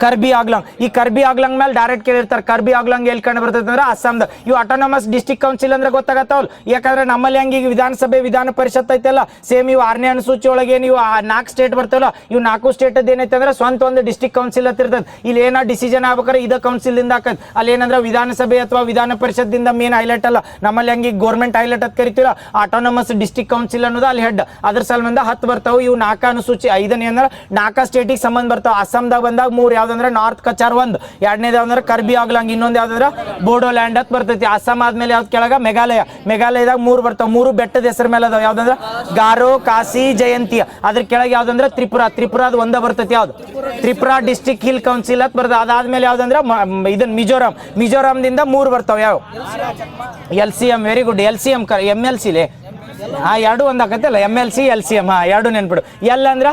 ಕರ್ಬಿ ಆಗ್ಲಾಂಗ್. ಈ ಕರ್ಬಿ ಆಗ್ಲಾಂಗ್ ಮೇಲೆ ಡೈರೆಕ್ಟ್ ಕೇಳಿರ್ತಾರೆ. ಕರ್ಬಿ ಆಗ್ಲಾಂಗ್ ಎಲ್ಲಿ ಕಂಡು ಬರ್ತೈತೆ ಅಂದ್ರೆ ಅಸ್ಸಾಂದಾಗ. ಇವು ಆಟೋನಮಸ್ ಡಿಸ್ಟ್ರಿಕ್ಟ್ ಕೌನ್ಸಿಲ್ ಅಂದ್ರೆ ಗೊತ್ತಾಗತ್ತವಲ್ಲ. ಯಾಕಂದ್ರೆ ನಮ್ಮಲ್ಲಿ ಹಂಗೆ ಈಗ ವಿಧಾನಸಭೆ ವಿಧಾನ ಪರಿಷತ್ ಐತಲ್ಲ, ಸೇಮ್ ಇವು 6ನೇ ಅನುಸೂಚಿ ಒಳಗೆ ನೀವು 4 ಸ್ಟೇಟ್ ಬರ್ತಾವಲ್ಲ, ಇವು 4 ಸ್ಟೇಟ್ ಏನೈತೆ ಅಂದ್ರೆ ಸ್ವಂತ ಒಂದು ಡಿಸ್ಟ್ರಿಕ್ಟ್ ಕೌನ್ಸಿಲ್ ಅಂತ ಇರ್ತದೆ. ಇಲ್ಲಿ ಏನೋ ಡಿಸಿಷನ್ ಆಗ್ಬೇಕಾದ್ರೆ ಇದ ಕೌನ್ಸಿಲ್ ದಿಂದ ಹಾಕದ್. ಅಲ್ಲಿ ಏನಂದ್ರೆ ವಿಧಾನಸಭೆ ಅಥವಾ ವಿಧಾನ ಪರಿಷತ್ದಿಂದ ಮೇನ್ ಹೈಲೈಟ್ ಅಲ್ಲ. ನಮ್ಮಲ್ಲಿ ಹಂಗೆ ಗೌರ್ಮೆಂಟ್ ಹೈಲೈಟ್ ಅಂತ ಕರಿತೀವಲ್ಲ, ಆಟೋನಮಸ್ ಡಿಸ್ಟ್ರಿಕ್ಟ್ ಕೌನ್ಸಿಲ್ ಅನ್ನೋದು ಅಲ್ಲಿ ಹೆಡ್. ಅದ್ರ ಸಲುವಾಗಿ 10 ಬರ್ತಾವ. ಇವು 4 ಅನುಸೂಚಿ. 5ನೇ ಅಂದ್ರೆ 4 ಸ್ಟೇಟಿಗೆ ಸಂಬಂಧ ಬರ್ತಾವ. ಅಸ್ಸಾಂದಾಗ ಬಂದಾಗ 3 ಯಾವ್ದಂದ್ರೆ ನಾರ್ತ್ ಕಚಾರ್ 1, 2ನೇದು ಯಾವ್ದಂದ್ರೆ ಕರ್ಬಿ ಆಗ್ಲಾಂಗ್, ಇನ್ನೊಂದು ಯಾವ್ದಂದ್ರೆ ಬೋಡೋಲ್ಯಾಂಡ್ ಅಂತ ಬರ್ತೈತಿ. ಅಸ್ಸಾಂ ಆದ್ಮೇಲೆ ಯಾವ್ದು ಕೆಳಗ? ಮೇಘಾಲಯದಾಗ 3 ಬರ್ತಾವ. 3 ಬೆಟ್ಟದ ಹೆಸರು ಮೇಲೆ ಅದಾವ. ಯಾವ್ದಂದ್ರೆ ಗಾರೋ, ಕಾಸಿ, ಜಯಂತಿ. ಅದ್ರ ಕೆಳಗೆ ಯಾವ್ದಂದ್ರೆ ತ್ರಿಪುರಾದ 1 ಬರ್ತೈತಿ. ಯಾವ್ದು? ತ್ರಿಪುರಾ ಡಿಸ್ಟ್ರಿಕ್ಟ್ ಹಿಲ್ ಕೌನ್ಸಿಲ್ ಅಂತ ಬರ್ತದೆ. ಅದಾದ್ಮೇಲೆ ಯಾವ್ದಂದ್ರೆ ಇದನ್ ಮಿಜೋರಾಂದಿಂದ 3 ಬರ್ತಾವ. ಯಾವ? LCM. Very good. LCM MLC ಲೇ. 2 ಒಂದಾಕತ್ತಲ್ಲ, MLC LCM. 2 ನೆನ್ಪಿಡು. L ಅಂದ್ರ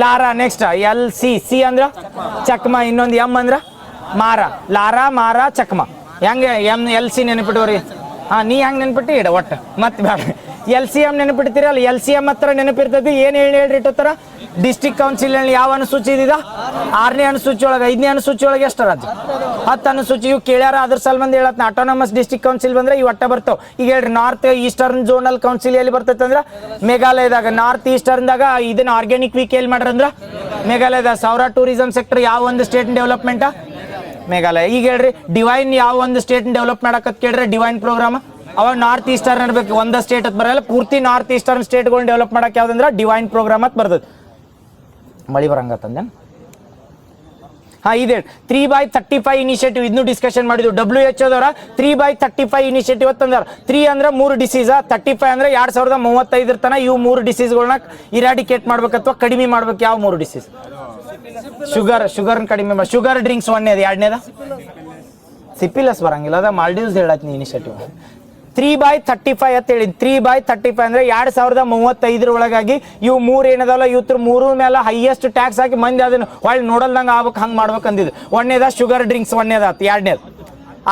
ಲಾರಾ. ನೆಕ್ಸ್ಟ್ LC ಅಂದ್ರ ಚಕ್ಮ. ಇನ್ನೊಂದು M ಅಂದ್ರ ಮಾರ. ಲಾರಾ, ಮಾರ, ಚಕ್ಮ. ಹೆಂಗೆ LC ನೆನಪಿಟ್ಟವ್ರಿ? ನೀ ಹೆಂಗ್ ನೆನ್ಪಿಟ್ಟಿ ಇಡ ಒಟ್ಟು ಮತ್ತೆ ಬೇಡ. LCM ನೆನಪಿಡ್ತೀರಲ್ಲ, LCM ಹತ್ರ ನೆನಪಿರ್ತೈತಿ. ಏನ್ ಹೇಳ್ರಿ ಇಟ್ಟೋತರ? ಡಿಸ್ಟ್ರಿಕ್ಟ್ ಕೌನ್ಸಿಲ್ ಯಾವ ಅನುಸೂಚಿ ಇದ? 6ನೇ ಅನುಸೂಚಿ ಒಳಗೆ. 5ನೇ ಅನುಸೂಚಿ ಒಳಗೆ ಎಷ್ಟು ರಾಜ್ಯ? 10 ಅನುಸೂಚಿ. ಇವು ಕೇಳ್ಯಾರ. ಅದ್ರ ಸಲ್ಬಂದ್ ಹೇಳತ್ನ ಆಟೋನಮಸ್ ಡಿಸ್ಟ್ರಿಕ್ಟ್ ಕೌನ್ಸಿಲ್ ಬಂದ್ರೆ ಇವು ಒಟ್ಟ ಬರ್ತಾವ. ಈಗ ಹೇಳ್ರಿ, ನಾರ್ತ್ ಈಸ್ಟರ್ನ್ ಝೋನಲ್ ಕೌನ್ಸಿಲ್ ಎಲ್ಲಿ ಬರ್ತೈತೆ ಅಂದ್ರೆ ಮೇಘಾಲಯದಾಗ. ನಾರ್ತ್ ಈಸ್ಟರ್ನ್ದಾಗ ಇದನ್ನ ಆರ್ಗ್ಯಾನಿಕ್ ವೀಕ್ ಎಲ್ಲಿ ಮಾಡ್ರಂದ್ರ ಮೇಘಾಲಯದಾಗ. ಸಾವಿರ ಟೂರಿಸಂ ಸೆಕ್ಟರ್ ಯಾವ ಒಂದು ಸ್ಟೇಟ್ ಡೆವಲಪ್ಮೆಂಟ್? ಮೇಘಾಲಯ. ಈಗ ಹೇಳ್ರಿ, ಡಿವೈನ್ ಯಾವ ಒಂದು ಸ್ಟೇಟ್ ಡೆವಲಪ್ ಮಾಡಕತ್ ಕೇಳ್ರಿ? Divine programme. ಅವಾಗ ನಾರ್ತ್ ಈಸ್ಟರ್ನ್ ಇರ್ಬೇಕು. ಒಂದ ಸ್ಟೇಟ್ ಅಂತ ಬರಲ್ಲ, ಪೂರ್ತಿ ನಾರ್ತ್ ಈಸ್ಟರ್ನ್ ಸ್ಟೇಟ್ಗಳನ್ನ ಡೆವಲಪ್ ಮಾಡಕ್ ಯಾವ್ದಂದ್ರೆ ಡಿವೈನ್ ಪ್ರೋಗ್ರಾಮ್ ಅಂತ ಬರ್ತದೆ. ಮಳಿ ಬರಂಗತ್ತಂದೇನು? ಇದೆ 3/35 ಇನಿಷಿಯೇಟಿವ್. ಇದನ್ನು ಡಿಸ್ಕಷನ್ ಮಾಡಿದ್ವಿ. WHO ದವರ 3/35 ಇನಿಷಿಯೇಟಿವ್ ಅಂತಂದಾರ. 3 ಅಂದ್ರೆ 3 ಡಿಸೀಸ್, 35 ಅಂದ್ರೆ 2035 ತನ ಇವು 3 ಡಿಸೀಸ್ಗಳನ್ನ ಇರಾಡಿಕೇಟ್ ಮಾಡ್ಬೇಕು ಅಥವಾ ಕಡಿಮೆ ಮಾಡ್ಬೇಕು. ಯಾವ 3 ಡಿಸೀಸ್? ಶುಗರ್ ಕಡಿಮೆ ಮಾಡಿ. Sugar drinks 1ನೇದು. 2ನೇದ ಸಿಪಿಲಸ್ ಬರಂಗಿಲ್ಲ. ಅದ ಮಾಲ್ಡೀವ್ಸ್ ಹೇಳತ್ನಿ ಇನಿಷಿಯೇಟಿವ್. 3/35 ಅಂತ ಹೇಳಿ. 3/35 ಅಂದ್ರೆ 2035 ಒಳಗಾಗಿ ಇವು 3 ಏನದಾವಲ್ಲ, ಇವತ್ತು 3 ಮೇಲೆ ಹೈಯೆಸ್ಟ್ ಟ್ಯಾಕ್ಸ್ ಹಾಕಿ ಮಂದಿ ಅದನ್ನ ಹೊಳ್ಳಿ ನೋಡಲ್ದಂಗ ಆಗ್ಬೇಕು, ಹಂಗ್ ಮಾಡ್ಬೇಕು ಅಂದಿದ್ದು. 1ನೇದ ಶುಗರ್ ಡ್ರಿಂಕ್ಸ್. 1ನೇದ. 2ನೇದು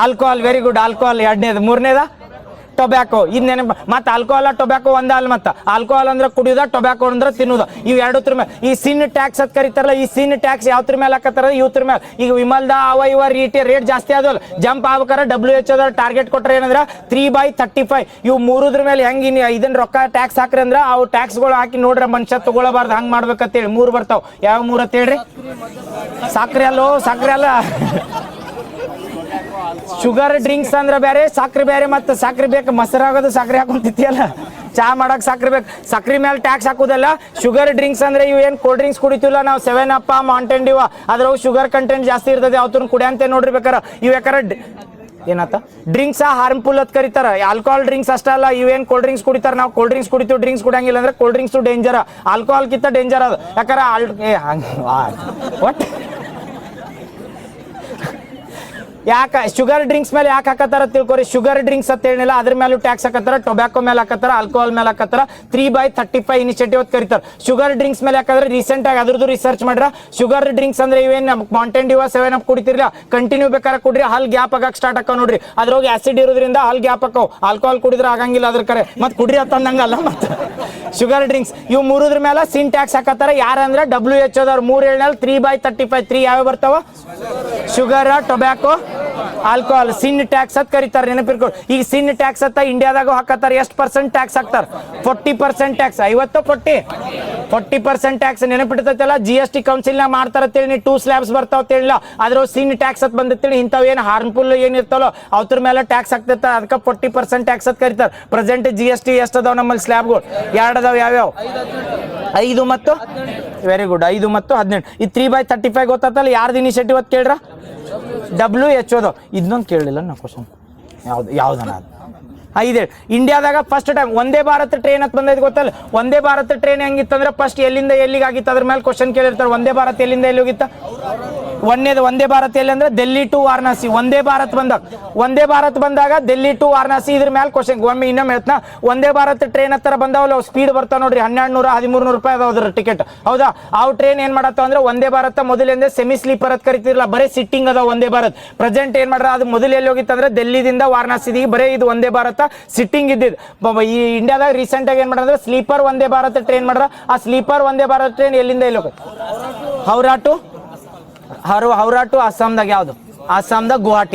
ಆಲ್ಕೋಹಾಲ್. Very good. ಆಲ್ಕೋಹಾಲ್ 2ನೇದು. 3ನೇದ ಟೊಬ್ಯಾಕೋ. ಇನ್ನೇನು ಮತ್ತೆ ಆಲ್ಕೋಹಾಲ್ ಟೊಬ್ಯಾಕೋ ಒಂದ ಅಲ್ಲ. ಮತ್ತೆ ಆಲ್ಕೋಹಾಲ್ ಅಂದ್ರೆ ಕುಡಿಯೋದ, ಟೊಬ್ಯಾಕೋ ಅಂದ್ರೆ ತಿನ್ನೋದ. ಇವು 2 ಮೇಲೆ ಈ ಸಿನ್ ಟ್ಯಾಕ್ಸ್ ಅಂತ ಕರಿತಾರಲ್ಲ, ಈ ಸಿನ್ ಟ್ಯಾಕ್ಸ್ ಯಾವ್ದ್ರ ಮೇಲೆ ಹಾಕತ್ತಾರ? ಇವತ್ರ ಮೇಲೆ. ಈಗ ವಿಮಲ್ದ ಅವ ಇವ ರೇಟ್ ಜಾಸ್ತಿ ಆದವಲ್ಲ, ಜಂಪ್ ಆಗ್ಬೇಕಾರೆ WHO ಟಾರ್ಗೆಟ್ ಕೊಟ್ರೆ ಏನಂದ್ರ 3/35. ಇವು 3 ಮೇಲೆ ಹೆಂಗ್ ಇದನ್ನ ರೊಕ್ಕ ಟ್ಯಾಕ್ಸ್ ಹಾಕ್ರಿ ಅಂದ್ರ ಅವು ಟ್ಯಾಕ್ಸ್ಗಳು ಹಾಕಿ ನೋಡ್ರ ಮನುಷ್ಯ ತಗೊಳಬಾರ್ದು, ಹಂಗ್ ಮಾಡ್ಬೇಕಂತೇಳಿ 3 ಬರ್ತಾವ. ಯಾವ 3 ಅಂತ ಹೇಳ್ರಿ? ಸಕ್ರೆ ಅಲ್ಲ. ಶುಗರ್ ಡ್ರಿಂಕ್ಸ್ ಅಂದ್ರೆ ಬೇರೆ, ಸಕ್ರೆ ಬೇರೆ. ಮತ್ತೆ ಸಕ್ರೆ ಬೇಕು, ಮೊಸರಾಗೋದು ಸಕ್ರೆ ಹಾಕೊಂತಿಯಲ್ಲ, ಚಾ ಮಾಡಕ್ ಸಕ್ರೆ ಬೇಕು. ಸಕ್ರೆ ಮೇಲೆ ಟ್ಯಾಕ್ಸ್ ಹಾಕೋದಲ್ಲ. ಶುಗರ್ ಡ್ರಿಂಕ್ಸ್ ಅಂದ್ರೆ ಇವು ಏನ್ ಕೋಲ್ಡ್ ಡ್ರಿಂಕ್ಸ್ ಕುಡಿತೀವಲ್ಲ ನಾವು, 7 ಅಪ್, ಮೌಂಟೇನ್ ಡ್ಯೂ, ಅದ್ರಾಗ ಶುಗರ್ ಕಂಟೆಂಟ್ ಜಾಸ್ತಿ ಇರ್ತದೆ. ಅವತ್ತನ್ನ ಕುಡಿಯಂತೆ ನೋಡ್ರಿ ಬೇಕಾರೆ. ಇವು ಯಾಕಾರ ಏನತ್ತ ಡ್ರಿಂಕ್ಸ್ ಹಾರ್ಮ್ಫುಲ್ ಅಂತ ಕರೀತಾರ. ಆಲ್ಕೋಹಾಲ್ ಡ್ರಿಂಕ್ಸ್ ಅಷ್ಟ ಅಲ್ಲ, ಇವೇನ್ ಕೋಲ್ಡ್ ಡ್ರಿಂಕ್ಸ್ ಕುಡಿತಾರ, ನಾವು ಕೋಲ್ಡ್ ಡ್ರಿಂಕ್ಸ್ ಕುಡಿತೀವಿ, ಡ್ರಿಂಕ್ಸ್ ಕುಡಿಯಂಗಿಲ್ಲ ಅಂದ್ರೆ ಕೋಲ್ಡ್ ಡ್ರಿಂಕ್ಸ್ ಡೇಂಜರ್, ಆಲ್ಕೋಹಾಲ್ ಕಿಂತ ಡೇಂಜರ್ ಅದು. ಯಾಕಂದ್ರೆ ಒಟ್ ಯಾಕೆ ಶುಗರ್ ಡ್ರಿಂಕ್ಸ್ ಮೇಲೆ ಯಾಕೆ ಹಾಕತ್ತಾರ ತಿಳ್ಕೊರಿ. ಶುಗರ್ ಡ್ರಿಂಕ್ಸ್ ಅಂತ ಹೇಳಿಲ್ಲ, ಅದ್ರ ಮೇಲೂ ಟ್ಯಾಕ್ಸ್ ಹಾಕತ್ತಾರ, ಟೊಬ್ಯಾಕೋ ಮೇಲೆ ಹಾಕತ್ತಾರ, ಆಲ್ಕೋಹಾಲ್ ಮೇಲೆ ಹಾಕತ್ತಾರ. 3/35 ಇನಿಷಿಯೇಟಿವ್ ಅಂತ ಕರೀತಾರೆ. ಶುಗರ್ ಡ್ರಿಂಕ್ಸ್ ಮೇಲೆ ಯಾಕಂದ್ರೆ ರೀಸೆಂಟ್ ಆಗಿ ಅದ್ರದ್ದು ರಿಸರ್ಚ್ ಮಾಡ್ರ, ಶುಗರ್ ಡ್ರಿಂಕ್ಸ್ ಅಂದ್ರೆ ಇವೇನ್ ಮೌಂಟೇನ್ ಡ್ಯೂ 7 ಕುಡಿತಿರ್ಲಿಲ್ಲ, ಕಂಟಿನ್ಯೂ ಬೇಕಾದ್ರೆ ಕುಡ್ರಿ, ಹಲ್ ಗ್ಯಾಪ್ ಆಗಕ್ಕೆ ಸ್ಟಾರ್ಟ್ ಆಕ ನೋಡ್ರಿ. ಅದ್ರೋಗಿ ಆಸಿಡ್ ಇರೋದ್ರಿಂದ ಹಲ್ ಗ್ಯಾಪ್ ಹಾಕವ್. ಆಲ್ಕೋಹಾಲ್ ಕುಡಿದ್ರೆ ಆಗಂಗಿಲ್ಲ, ಅದ್ರ ಕರೆ ಮತ್ತೆ ಕುಡ್ರಿ ಅಂತಂದಂಗಲ್ಲ. ಮತ್ತೆ ಶುಗರ್ ಡ್ರಿಂಕ್ಸ್ ಇವು ಮೂರುದ್ರ ಮೇಲೆ ಸಿನ್ ಟ್ಯಾಕ್ಸ್ ಹಾಕತ್ತಾರ. ಯಾರಂದ್ರೆ WHO 3/35 3 ಯಾವ ಬರ್ತಾವ? Sugar, tobacco, alcohol. Sin tax ಅಂತ ಕರೀತಾರೆ, ನೆನಪಿರ್ಕೊಂಡು. ಈಗ ಸಿನ್ ಟ್ಯಾಕ್ಸ್ ಅಂತ ಇಂಡಿಯಾದಾಗ ಹಾಕತ್ತಾರ. ಎಷ್ಟು % ಟ್ಯಾಕ್ಸ್ ಹಾಕ್ತಾರ? 40% ಟ್ಯಾಕ್ಸ್. 40% ಟ್ಯಾಕ್ಸ್ ನೆನಪಿಡ್ತೈತಲ್ಲ. GST ಕೌನ್ಸಿಲ್ ಮಾಡ್ತಾರ ಅಂತೇಳಿ 2 ಸ್ಲ್ಯಾಬ್ಸ್ ಬರ್ತಾವ ಅಂತೇಳಿಲ್ಲ, ಅದ್ರ ಸಿನ್ ಟ್ಯಾಕ್ಸ್ ಅಂತ ಬಂದಿರ್ತೇಳಿ. ಇಂಥವ್ ಏನು ಹಾರ್ಮ್ಫುಲ್ ಏನಿರ್ತಾವೋ ಅವ್ರ ಮೇಲೆ ಟ್ಯಾಕ್ಸ್ ಆಗ್ತೈತ, ಅದಕ್ಕೆ 40% ಟ್ಯಾಕ್ಸ್ ಅಂತ ಕರೀತಾರೆ. ಪ್ರೆಸೆಂಟ್ GST ಎಷ್ಟದಾವ ನಮ್ಮಲ್ಲಿ ಸ್ಲ್ಯಾಬ್ಗಳು? 2 ಅದಾವ. ಯಾವ್ಯಾವ? 5 ಮತ್ತು ವೆರಿ ಗುಡ್, 5 ಮತ್ತು 18. ಈ 3/35 ಗೊತ್ತಾತಲ್ಲ, ಯಾರ್ದು ಇನಿಷಿಯೇಟಿವ್ ಅಂತ ಕೇಳ್ರ? WHO. ಇದನ್ನೊಂದು ಕೇಳಲಿಲ್ಲ ನಾ ಕ್ವಶನ್. ಯಾವ್ದನ ಅದು? 5 ಇಂಡಿಯಾದಾಗ first time Vande Bharat train ಅಂತ ಬಂದೈತೆ ಗೊತ್ತಲ್ಲ. ವಂದೇ ಭಾರತ್ ಟ್ರೈನ್ ಹೆಂಗಿತ್ತಂದ್ರೆ ಫಸ್ಟ್ ಎಲ್ಲಿಂದ ಎಲ್ಲಿಗೆ ಆಗಿತ್ತು ಅದ್ರ ಮೇಲೆ ಕ್ವಶನ್ ಕೇಳಿರ್ತಾರೆ. ವಂದೇ ಭಾರತ್ ಎಲ್ಲಿಂದ ಎಲ್ಲಿ ಹೋಗಿತ್ತ? ವಂದೇ ಭಾರತ್ ಎಲ್ಲಿ ಅಂದ್ರೆ ಡೆಲ್ಲಿ ಟು ವಾರಣಾಸಿ. ವಂದೇ ಭಾರತ್ ಬಂದಾಗ ಡೆಲ್ಲಿ ಟು ವಾರಣಾಸಿ, ಇದ್ರ ಮೇಲೆ ಕ್ವಶನ್. ಒಮ್ಮೆ ಇನ್ನೊಮ್ಮೆ ಹೇಳ್ತಾ, ವಂದೇ ಭಾರತ್ ಟ್ರೈನ್ ಹತ್ರ ಬಂದಾವಲ್ಲ, ಸ್ಪೀಡ್ ಬರ್ತಾವ ನೋಡ್ರಿ, 1200-1300 ರೂಪಾಯಿ ಅದಾವ್ರ ಟಿಕೆಟ್. ಹೌದಾ? ಅವು ಟ್ರೈನ್ ಏನ್ ಮಾಡತ್ತಾವ ಅಂದ್ರೆ ವಂದೇ ಭಾರತ ಮೊದಲಿಂದ ಸೆಮಿ ಸ್ಲೀಪರ್ ಅಂತ ಕರಿತಿರಲ್ಲ, ಬರೀ ಸಿಟ್ಟಿಂಗ್ ಅದಾವ ವಂದೇ ಭಾರತ್. ಪ್ರೆಸೆಂಟ್ ಏನ್ ಮಾಡ್ರ, ಅದು ಮೊದಲು ಎಲ್ಲಿ ಹೋಗಿತ್ತು ಅಂದ್ರೆ ಡೆಲ್ಲಿದಿಂದ ವಾರಣಾಸಿಗೆ ಬರೀ ಇದು ವಂದೇ ಭಾರತ ಸಿಟ್ಟಿಂಗ್ ಇದ್ದಿದ್ದು. ಈ ಇಂಡಿಯಾದಾಗ ರೀಸೆಂಟ್ ಆಗಿ ಏನ್ ಮಾಡ್ರೆ ಸ್ಲೀಪರ್ ವಂದೇ ಭಾರತ್ ಟ್ರೈನ್ ಮಾಡ್ರ. ಆ ಸ್ಲೀಪರ್ ವಂದೇ ಭಾರತ್ ಟ್ರೈನ್ ಎಲ್ಲಿಂದ ಎಲ್ಲಿ ಹೋಗುತ್ತೆ? ಹೌರಾ ಟು ಅಸ್ಸಾಂದಾಗ. ಯಾವ್ದು? ಅಸ್ಸಾಂದಾಗ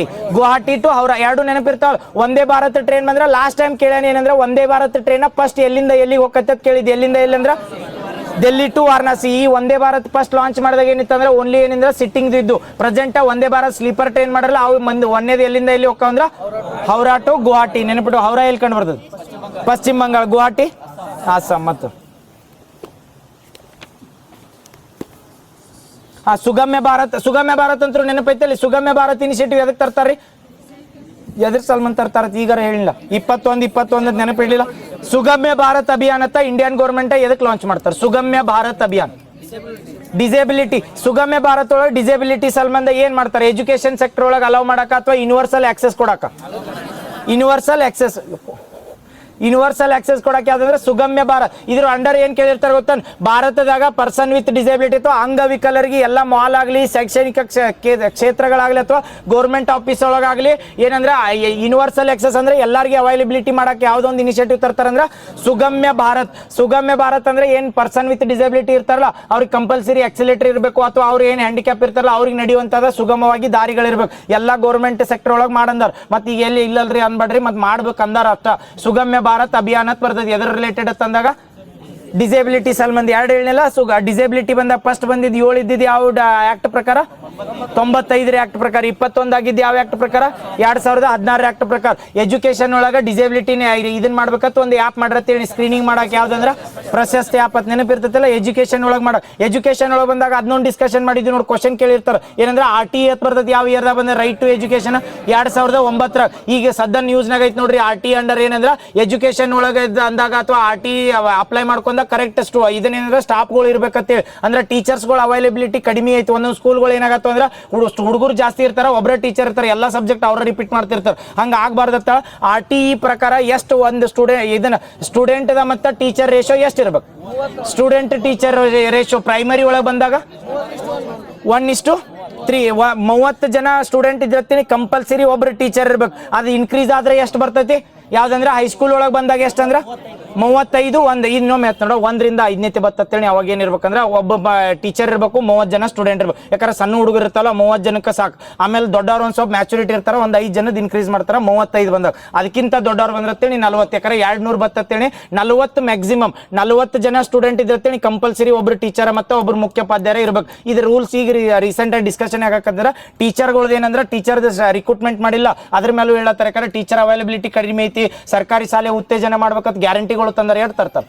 ಗುವಾಹಟಿ ಟು ಹೌರಾ. 2 ನೆನಪಿರ್ತಾವ. ವಂದೇ ಭಾರತ್ ಟ್ರೈನ್ ಬಂದ್ರೆ ಲಾಸ್ಟ್ ಟೈಮ್ ಕೇಳ್ಯಾನ ಏನಂದ್ರೆ ವಂದೇ ಭಾರತ್ ಟ್ರೈನ್ ಫಸ್ಟ್ ಎಲ್ಲಿಂದ ಎಲ್ಲಿಗೆ ಹೋಗತ್ತೆ ಕೇಳಿದ್. ಎಲ್ಲಿಂದ ಎಲ್ಲಿ ಅಂದ್ರೆ ಡೆಲ್ಲಿ ಟು ವಾರಣಾಸಿ. ಈ ವಂದೇ ಭಾರತ್ ಫಸ್ಟ್ ಲಾಂಚ್ ಮಾಡಿದಾಗ ಏನಿತ್ತಂದ್ರೆ ಓನ್ಲಿ ಏನಿಂದ್ರೆ ಸಿಟ್ಟಿಂಗ್ ಇದ್ದು. Present Vande Bharat sleeper train ಮಾಡಲ್ಲ, ಅವು ಒಂದೇದು ಎಲ್ಲಿಂದ ಎಲ್ಲಿ ಹೋಗ್ತಾವಂದ್ರ ಹೌರಾ ಟು ಗುವಾಹಟಿ. ನೆನಪಿಟ್ಟು, ಹೌರಾ ಎಲ್ಲಿ ಕಂಡು ಬರ್ತದೆ? ಪಶ್ಚಿಮ ಬಂಗಾಳ. ಗುವಾಹಟಿ ಅಸ್ಸಾಂ. ಮತ್ತು ಸುಗಮ್ಯ ಭಾರತ್ ಅಂತೂ ನೆನಪೈತಲ್ಲಿ. ಸುಗಮ್ಯ ಭಾರತ್ ಇನಿಷಿಯೇಟಿವ್ ಎದಕ್ಕೆ ತರ್ತಾರ್ರಿ? ಎದ್ರ ಸಲ್ಮಾನ್ ತರ್ತಾರ ಈಗಾರ ಹೇಳಿಲ್ಲ. 21 ನೆನಪಿಡ್ಲಿಲ್ಲ. ಸುಗಮ್ಯ ಭಾರತ್ ಅಭಿಯಾನ ಅಂತ ಇಂಡಿಯನ್ ಗೌರ್ಮೆಂಟ್ ಎದಕ್ಕೆ ಲಾಂಚ್ ಮಾಡ್ತಾರೆ? ಸುಗಮ್ಯ ಭಾರತ್ ಅಭಿಯಾನ್. ಡಿಸೇಬಿಲಿಟಿ. ಸುಗಮ್ಯ ಭಾರತ್ ಒಳಗೆ ಡಿಸೇಬಿಲಿಟಿ ಸಂಬಂಧ ಏನ್ ಮಾಡ್ತಾರೆ? ಎಜುಕೇಶನ್ ಸೆಕ್ಟರ್ ಒಳಗೆ ಅಲೌ ಮಾಡಕ ಅಥವಾ ಯೂನಿವರ್ಸಲ್ ಆಕ್ಸೆಸ್ ಕೊಡಕ? ಯೂನಿವರ್ಸಲ್ ಆಕ್ಸೆಸ್ ಕೊಡಕ್ಕೆ ಯಾವ್ದಂದ್ರೆ ಸುಗಮ್ಯ ಭಾರತ್. ಇದ್ರ ಅಂಡರ್ ಏನ್ ಕೇಳಿರ್ತಾರೆ ಗೊತ್ತ? ಭಾರತದಾಗ ಪರ್ಸನ್ ವಿತ್ ಡಿಸೇಬಿಲಿಟಿ ಅಥವಾ ಅಂಗವಿಕಲರಿಗೆ ಎಲ್ಲ ಮಾಲ್ ಆಗಲಿ, ಶೈಕ್ಷಣಿಕ ಕ್ಷೇತ್ರಗಳಾಗ್ಲಿ ಅಥವಾ ಗೌರ್ಮೆಂಟ್ ಆಫೀಸ್ ಒಳಗಾಗ್ಲಿ ಏನಂದ್ರೆ ಯೂನಿವರ್ಸಲ್ ಆಕ್ಸೆಸ್ ಅಂದ್ರೆ ಎಲ್ಲರಿಗೆ ಅವೈಲಬಿಲಿಟಿ ಮಾಡಕ್ಕೆ ಯಾವ್ದೊಂದು ಇನಿಷಿಯೇಟಿವ್ ತರ್ತಾರಂದ್ರೆ ಸುಗಮ್ಯ ಭಾರತ್ ಅಂದ್ರೆ ಏನ್ ಪರ್ಸನ್ ವಿತ್ ಡಿಸೇಬಿಲಿಟಿ ಇರ್ತಾರಲ್ಲ ಅವ್ರಿಗೆ ಕಂಪಲ್ಸರಿ ಆಕ್ಸಿಲೇಟರ್ ಇರಬೇಕು, ಅಥವಾ ಅವ್ರು ಏನ್ ಹ್ಯಾಂಡಿಕ್ಯಾಪ್ ಇರ್ತಾರಲ್ಲ ಅವ್ರಿಗೆ ನಡೆಯುವಂತದ ಸುಗಮವಾಗಿ ದಾರಿಗಳಿರ್ಬೇಕು. ಎಲ್ಲ ಗೌರ್ಮೆಂಟ್ ಸೆಕ್ಟರ್ ಒಳಗೆ ಮಾಡಂದಾರ. ಮತ್ತೆ ಈಗ ಎಲ್ಲಿ ಇಲ್ಲಲ್ರಿ ಅನ್ಬೇಡ್ರಿ, ಮತ್ತೆ ಮಾಡ್ಬೇಕು ಅಂದಾರ ಅಷ್ಟ. ಸುಗಮ್ಯ ಭಾರತ್ ಅಭಿಯಾನ ಬರ್ತದೆ. ಎದ್ರ ರಿಲೇಟೆಡ್ ಅಂತಂದಾಗ ಡಿಸೇಬಿಲಿಟಿ ಸಂಬಂಧ 2 ಹೇಳಿಲ್ಲ. ಡಿಸೇಬಿಲಿಟಿ ಬಂದಾಗ ಫಸ್ಟ್ ಬಂದಿದ್ದು 7 ಇದ್ದಿದ್ದು ಯಾವ ಆಕ್ಟ್ ಪ್ರಕಾರ? 95 ಆಕ್ಟ್ ಪ್ರಕಾರ. 21 ಆಗಿದ್ದು ಯಾವ ಆಕ್ಟ್ ಪ್ರಕಾರ? 2016 ಆಕ್ಟ್ ಪ್ರಕಾರ. ಎಜುಕೇಶನ್ ಒಳಗ ಡಿಸೇಬಿಲಿಟಿನೇ ಇದನ್ನ ಮಾಡ್ಬೇಕಂತ ಒಂದು ಆ್ಯಪ್ ಮಾಡಿರತ್ತೇಳಿ ಸ್ಕ್ರೀನಿಂಗ್ ಮಾಡಕ್ಕೆ. ಯಾವ್ದಂದ್ರೆ ಪ್ರಶಸ್ತಿ ಆ್ಯಪ್ ಅಂತ ನೆನಪಿರ್ತೈತಲ್ಲ. ಎಜುಕೇಶನ್ ಒಳಗೆ ಎಜುಕೇಶನ್ ಒಳಗೆ ಬಂದಾಗ ಅದನ್ನೊಂದು ಡಿಸ್ಕಷನ್ ಮಾಡಿದ್ವಿ ನೋಡಿ. ಕ್ವಶನ್ ಕೇಳಿರ್ತಾರೆ ಏನಂದ್ರೆ RT ಬರ್ತದೆ. ಯಾವ ಇಯರ್ದಾಗ ಬಂದ್ರೆ ರೈಟ್ ಟು ಎಜುಕೇಶನ್ 2009. ಈಗ ಸದ್ದ ನ್ಯೂಸ್ನಾಗ ಐತಿ ನೋಡ್ರಿ. RT ಅಂಡರ್ ಏನಂದ್ರೆ ಎಜುಕೇಶನ್ ಒಳಗೆ ಅಂದಾಗ ಅಥವಾ RT ಅಪ್ಲೈ ಮಾಡ್ಕೊಂಡ ಕರೆಕ್ಟ್ ಇದನ್ನೇನಂದ್ರೆ ಸ್ಟಾಫ್ಗಳು ಇರ್ಬೇಕಂತೇಳಿ. ಅಂದ್ರೆ ಟೀಚರ್ಸ್ಗಳು ಅವೈಲಬಿಲಿಟಿ ಕಡಿಮೆ ಐತಿ. ಒಂದೊಂದು ಸ್ಕೂಲ್ಗಳು ಏನಾಗತ್ತ ಅಂದ್ರೆ ಹುಡುಗರು ಜಾಸ್ತಿ ಇರ್ತಾರ, ಒಬ್ಬರೇ ಟೀಚರ್ ಇರ್ತಾರೆ, ಎಲ್ಲ ಸಬ್ಜೆಕ್ಟ್ ಅವ್ರ ರಿಪೀಟ್ ಮಾಡ್ತಿರ್ತಾರೆ. ಹಂಗ ಆಗ್ಬಾರ್ದತ್ತ. RT ಪ್ರಕಾರ ಎಷ್ಟು ಒಂದು ಸ್ಟೂಡೆಂಟ್ ಮತ್ತೆ ಟೀಚರ್ ರೇಷಿಯೋ ಎಷ್ಟು ಇರ್ಬೇಕು? ಸ್ಟೂಡೆಂಟ್ ಟೀಚರ್ ರೇಷಿಯೋ ಪ್ರೈಮರಿ ಒಳಗೆ ಬಂದಾಗ 1:3. 30 ಜನ ಸ್ಟೂಡೆಂಟ್ ಇದ್ರತ್ತೀನಿ, ಕಂಪಲ್ಸರಿ ಒಬ್ರು ಟೀಚರ್ ಇರ್ಬೇಕು. ಅದು ಇನ್ಕ್ರೀಸ್ ಆದ್ರೆ ಎಷ್ಟು ಬರ್ತೈತಿ? ಯಾವ್ದಂದ್ರೆ ಹೈಸ್ಕೂಲ್ ಒಳಗೆ ಬಂದಾಗ ಎಷ್ಟಂದ್ರೆ 35. ಇನ್ನೊಮ್ಮೆ ನೋಡ 1ರಿಂದ 5ನೇತೆ ಬರ್ತೇಳಿ. ಅವಾಗ ಏನಿರ್ಬೇಕಂದ್ರೆ ಒಬ್ಬ ಟೀಚರ್ ಇರ್ಬೇಕು, 30 ಜನ ಸ್ಟೂಡೆಂಟ್ ಇರ್ಬೇಕು. ಯಾಕಂದ್ರೆ ಸಣ್ಣ ಹುಡುಗರು ಇರ್ತಾವಲ್ಲ 30 ಜನಕ್ಕೆ ಸಾಕು. ಆಮೇಲೆ ದೊಡ್ಡವ್ರು ಒಂದ್ ಸ್ವಲ್ಪ ಮ್ಯಾಚುರಿಟಿ ಇರ್ತಾರ, ಒಂದು 5 ಜನದ ಇನ್ಕ್ರೀಸ್ ಮಾಡ್ತಾರ. 35 ಬಂದಾಗ ಅದಕ್ಕಿಂತ ದೊಡ್ಡವ್ರು ಬಂದಿರ್ತೇಳಿ 40. ಯಾಕಂದ್ರೆ 200 ಬರ್ತೇಳಿ 40 ಮ್ಯಾಕ್ಸಿಮಮ್. 40 ಜನ ಸ್ಟೂಡೆಂಟ್ ಇದ್ರತೇಳಿ ಕಂಪಲ್ಸರಿ ಒಬ್ರು ಟೀಚರ್ ಮತ್ತೆ ಒಬ್ರು ಮುಖ್ಯೋಪಾಧ್ಯಾಯ ಇರ್ಬೇಕು. ಇದು ರೂಲ್ಸ್ ಈಗ ರೀಸೆಂಟ್ ಆಗಿ ಡಿಸ್ಕಷನ್ ಆಗಕ್ಕಂದ್ರೆ ಟೀಚರ್ಗಳದ್ದು ಏನಂದ್ರೆ ಟೀಚರ್ ರಿಕ್ರೂಟ್ಮೆಂಟ್ ಮಾಡಿಲ್ಲ, ಅದ್ರ ಮೇಲೂ ಹೇಳತ್ತಾರೆ. ಯಾಕಂದ್ರೆ ಟೀಚರ್ ಅವೈಲಬಿಲಿಟಿ ಕಡಿಮೆ ಐತಿ, ಸರ್ಕಾರಿ ಶಾಲೆ ಉತ್ತೇಜನ ಮಾಡ್ಬೇಕಂತ ಗ್ಯಾರಂಟಿಗಳು ಗ್ಯಾರಂಟಿಗಳು ತಂದಾರ, ಎಷ್ಟು ತರ್ತಾರೆ?